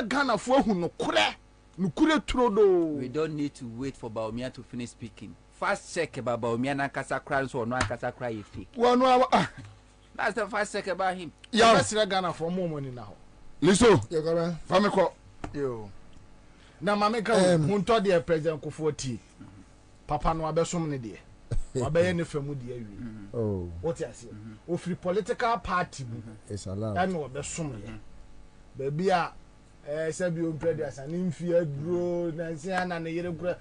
Ghanafoɔ ahu nokure turo do. We don't need to wait for Bawumia to finish speaking. Fast check about Bawumia na kasa cry so no kasa cry is fake. That's the fast check about him. Yeah, let's Ghana for more money now. Listen, famiko. Yo. Na mame ka hunto de president Kofuoti. Papa no abesom ne de. Wabeye ne famu de awi. Oh. What you say? O free political party bu. It's allowed. And no abesom ye. Baby a sabi o president ani mfi aduro na nsia na ne yere kura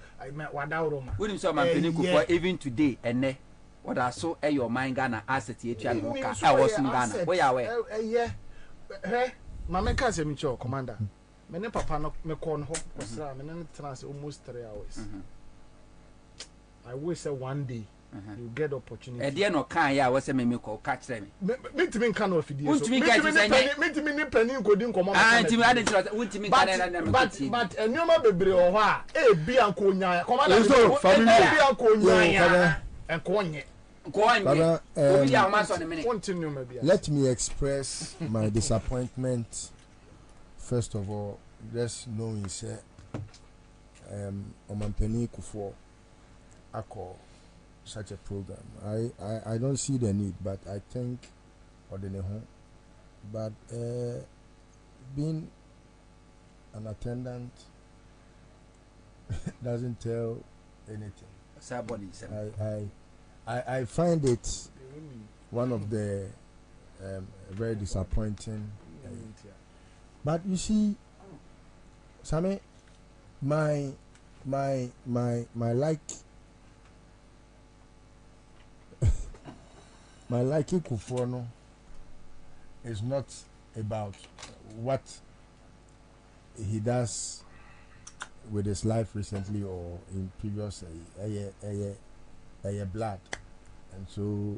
wadawro ma. Wonim so man peni kupo even today ene what are so your mind Ghana asset etua no ka I was in Ghana. Where ya we? Mama ka se mi cho commander. Me ne papa no me call no kosra me ne trans almost 3 hours. I wish say one day you get opportunity. E dey no kan ya we say me call catch them. Me timi kan no fidie so. Me timi ni pani nkodi nkomo ma. Timi ade tira timi kan na me but enoma bebre o ho a e bia nko nya commander e bia nko nya enko nye. Let me express my disappointment first of all, just knowing say Omampeni Kufuor call such a program. I don't see the need, but I think but being an attendant doesn't tell anything. I find it one of the very disappointing. But you see, Sammy, my like my liking Kufuor no is not about what he does with his life recently or in previous blood, and so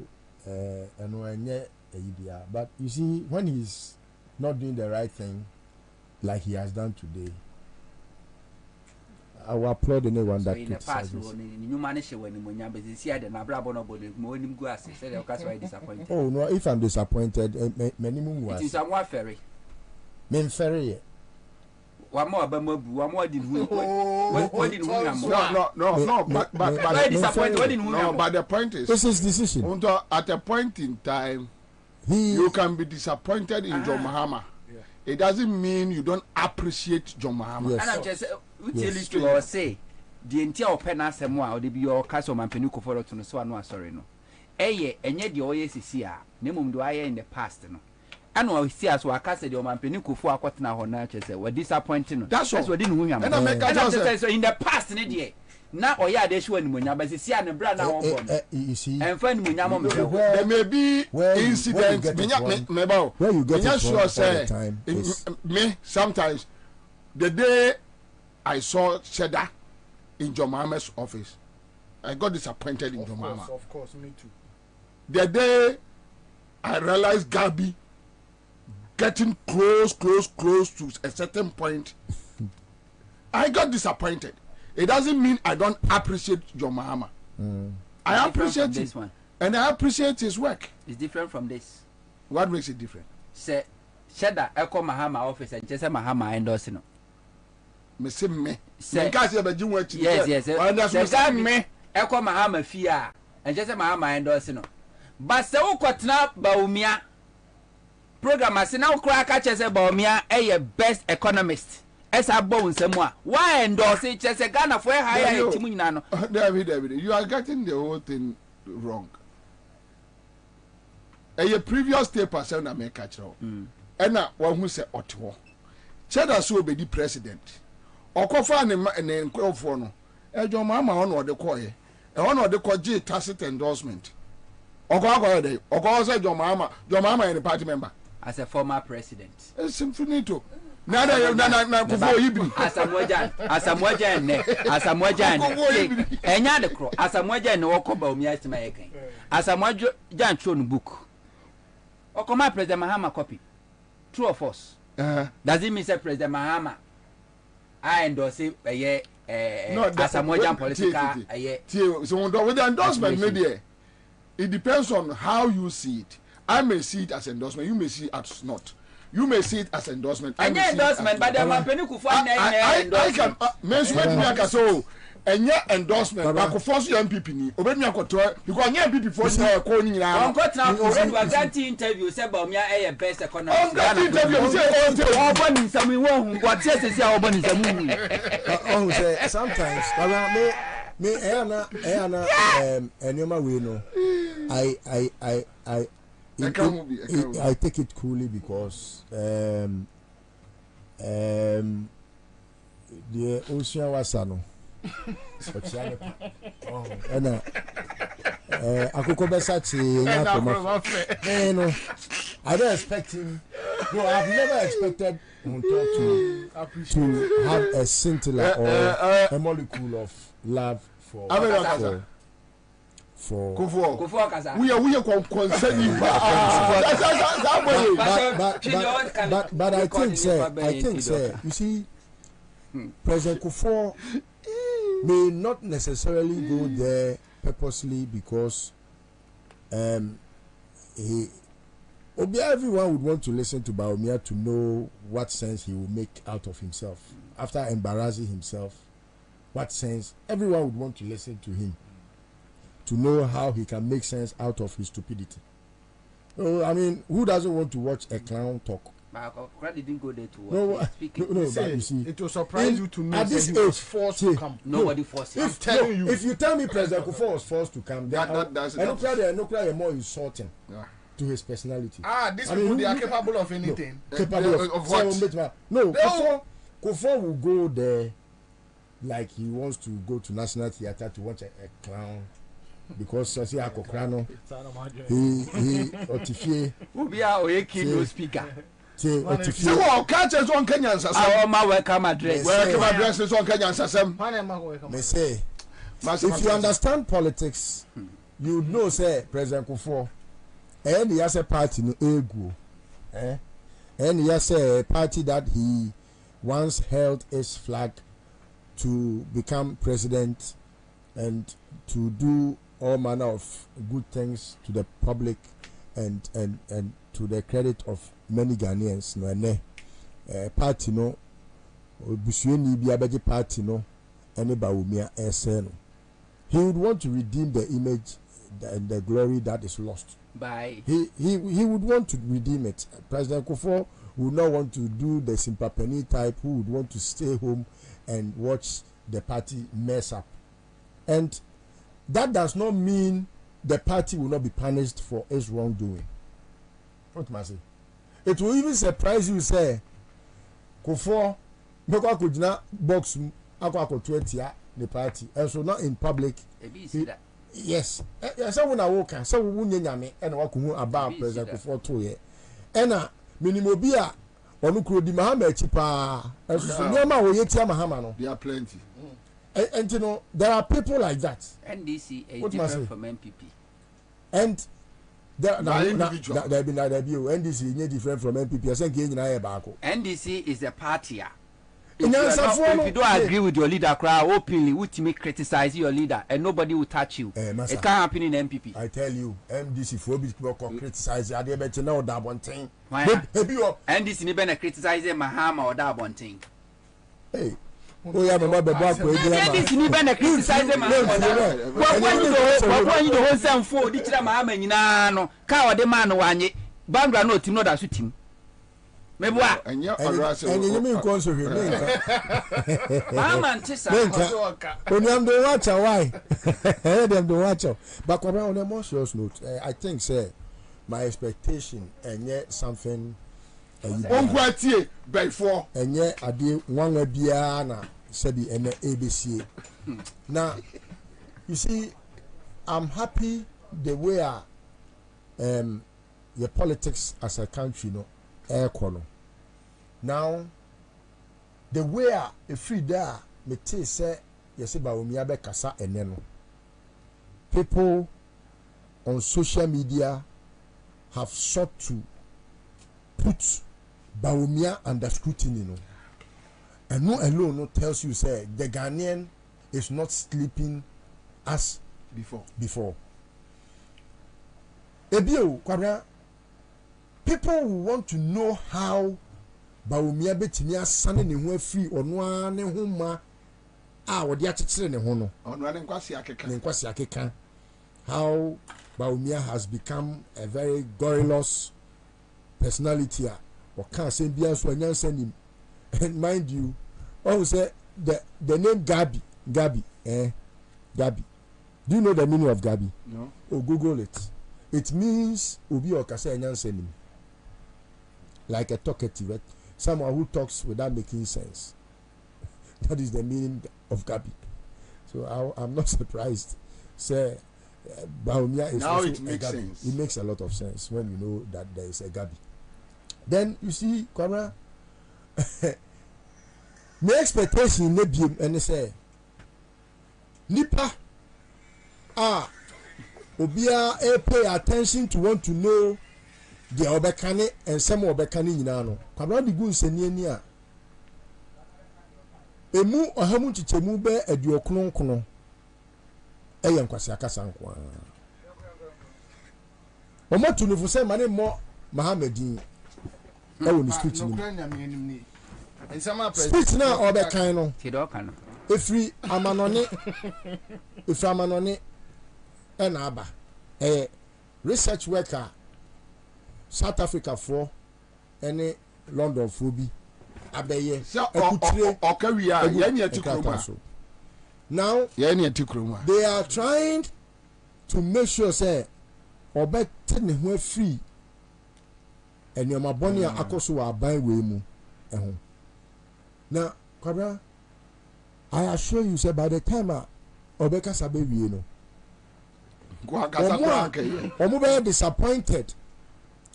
but you see, when he's not doing the right thing like he has done today, I will applaud anyone that criticizes. Oh no, if I'm disappointed, minimum was. It is a ferry. Men ferry. One more, one more didn't win. No, but the point is, this is decision. At a point in time, you can be disappointed in John Mahama. It doesn't mean you don't appreciate John Mahama. Yes. And I'm just to say the entire open assembly or the bio castle man penuco for to no so no sorry no. Enye the OSCA, Nemum do I in the past no. And we see as we cast the man penuco for a quarter now on were disappointing. That's what didn't win. And in the past, now or yeah, they show in Munya, but see and brand now. You see, and friend Munya, there may be incidents. Where you get it sure say me sometimes the day I saw Cheddar in John Mahama's office, I got disappointed in John Mahama. Of course, me too. The day I realized Gabi getting close to a certain point, I got disappointed. It doesn't mean I don't appreciate John Mahama. I appreciate this one, and I appreciate his work. It's different from this. What makes it different? Say, Cheddar Echo Mahama office and just Mahama endorsing no. Me say me. Yes. Me Echo Mahama fear and just Mahama endorsing no. But say ukotna Baumia program as now crack catches Baumia a best economist. As a bone somewhere. Why endorse it as a Ghana for higher Timunano? David, you are getting the whole thing wrong. A previous tape I said, I may catch up. And now one who said Otto. Cheddar so be the president. Or Kofan and then call for no. John Mama on what they call it. On what they call J tacit endorsement. Or go or go say John Mama and the party member. As a former president. A symphony too. Nada kufo ibri asamwajan enya de kro asamwajan ne wokoba omi asema yekan asamwajan throw no book okoma President Mahama copy true or false does it mean say President Mahama I endorse asamwajan political so with the endorsement media it depends on how you see it. I may see it as endorsement, you may see it as not. You may see it as endorsement. And endorsement, but the man Penuku for I can mention me as so. And your endorsement, but for force your MPP ni. Obey me a control because your MPP force your calling now. On got now already was that interview said about me a best economist. On that interview say oh bunny some one what says is our bunny some. Oh say sometimes me Anna and your we know. I take it coolly because the ocean was sano. And I don't expect him. No, I've never expected him to have a scintilla or a molecule of love for we are concerning but I think you see President Kufuor may not necessarily go there purposely because everyone would want to listen to Bawumia to know what sense he will make out of himself after embarrassing himself. What sense everyone would want to listen to him to know how he can make sense out of his stupidity. I mean, who doesn't want to watch a clown talk? I didn't go there to watch. No, but you see, it will surprise you to know at this he was forced to come. Nobody forced him. If you tell me President Kufuor was forced to come, then I more insulting to his personality. These people they are capable of anything. Capable of what? No, Kufuor will go there like he wants to go to National Theatre to watch a clown. Because Sasi Akokrano, he Otifie. Ubia Oyeki no speaker. So catch us on Kenyan Sasam. Welcome address. Welcome address is on Kenyan Sasam. May say, if you understand politics, you know, say President Kufuor, and he has a party no ego, and he has a party that he once held his flag to become president and to do all manner of good things to the public and to the credit of many Ghanaians. No, party no, Busueni Biabaji party no, any Baumia no. He would want to redeem the image and the glory that is lost. By he would want to redeem it. President Kufuor would not want to do the Simpapeni type who would want to stay home and watch the party mess up. And that does not mean the party will not be punished for its wrongdoing. What must I say? It will even surprise you, say, Kufuor, Meko Kujina box, Ako 20 the party, and so not in public. Yes, someone I walk and so we nyame and walk about President Kufuor 2 years. And minimobia onukro di Mahama chipa, and so nyama we yetia Mahama no. There are plenty. And you know, there are people like that. NDC is different from MPP. And there be NDC is different from MPP. I think NDC is a party. If you don't agree with your leader, crowd openly, would me criticize your leader, and nobody will touch you. It can't happen in MPP. I tell you, MDC for people criticize. I didn't know that one thing. NDC never criticize Mahama or that one thing. Hey. Oh yeah, my back. NDC never criticize Mahama. When you hold some for the Mahama, you know, cow the man one ye. Bangra no team, no that's with him. And you mean console him? Mama, Tissa, when I'm the watcher, why? I'm the watcher. But on a more serious note, I think, sir, my expectation and yet something. Before and yet I did one Biana, Sebi, and ABC. Now, you see, I'm happy the way your politics as a country, no. Air corner. Now, the way a free there, me say yes about Umiabe Kasa and Neno. People on social media have sought to put Baumia under scrutiny. No? And no alone no tells you say the Ghanaian is not sleeping as before. Ebio Kwabra. People will want to know how Baumia Betimia Sunday ne ho free or no ne ho ma or the attitude ne ho no. How Baumia has become a very garrulous personality or can't send be as one send him. And mind you, oh say the name Gabi. Gabi. Do you know the meaning of Gabi? No. Oh, Google it. It means Ubi or Kasa and send him. Like a talkative, right? Someone who talks without making sense. That is the meaning of Gabi. So I'm not surprised. Say, Baumia is now also it makes a Gabi. sense. It makes a lot of sense when you know that there is a Gabi. Then you see, Kwara, my expectation may be and say, Nipa, Obia, pay attention to want to know. The obekane and some obekane nyina no kwabra de gu nsani a emu ohamu chichemu be aduokronkono eye nkwase akasa nko a omotu no fuse mane mo Muhammadin e woni speech ni speech na obekan no efri amanone e na aba research worker South Africa for any London for be abeye now they are trying to make sure say obe tene ho free and your maboni akoso wa ban we mu eho now Kwabra, I assure you say by the time obe kasa be wie no omo be disappointed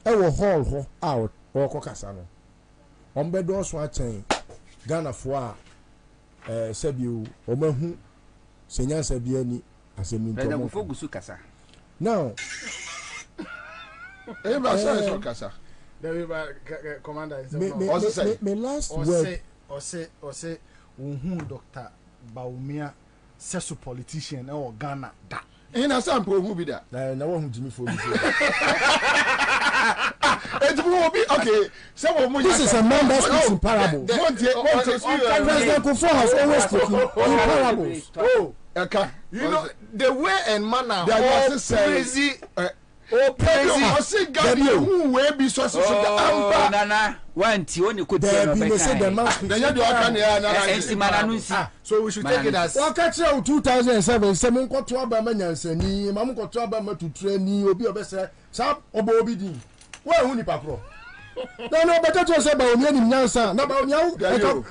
ewo hall ho out or kokasa no ombedo so achen Ghana for sebiu omahu senyansa biani asemi ntomo fogusu kasa now so kasa commander me last word say Dr. Baumia sesu politician e Ghana da ina sample who be that na wo hu jimi for me okay this is a man that speaks in parables. President Kufuor has always spoken in parables. You know the way and manner all crazy who will be so nana wanti oni ko tie no beka so we should take it as catch 2007 semen ko to aba manyansani mam ko to aba matutrani obi obese sa obo obi din wa hu ni pakro no better to say ba oni anim nyansa na ba oni awu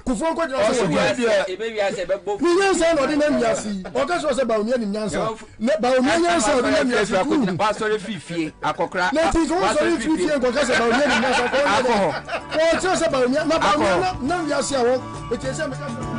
Kufuor ko jira so ebe wi ase be bo ni nyansa no de na miasi o ka so say ba oni anim nyansa na ba oni nyansa o de na miasi ku pa so re fifie akokra na ti ko so re fifie ko ka say ba oni anim nyansa ko so say ba oni na ba na miasi awo e ti say me ka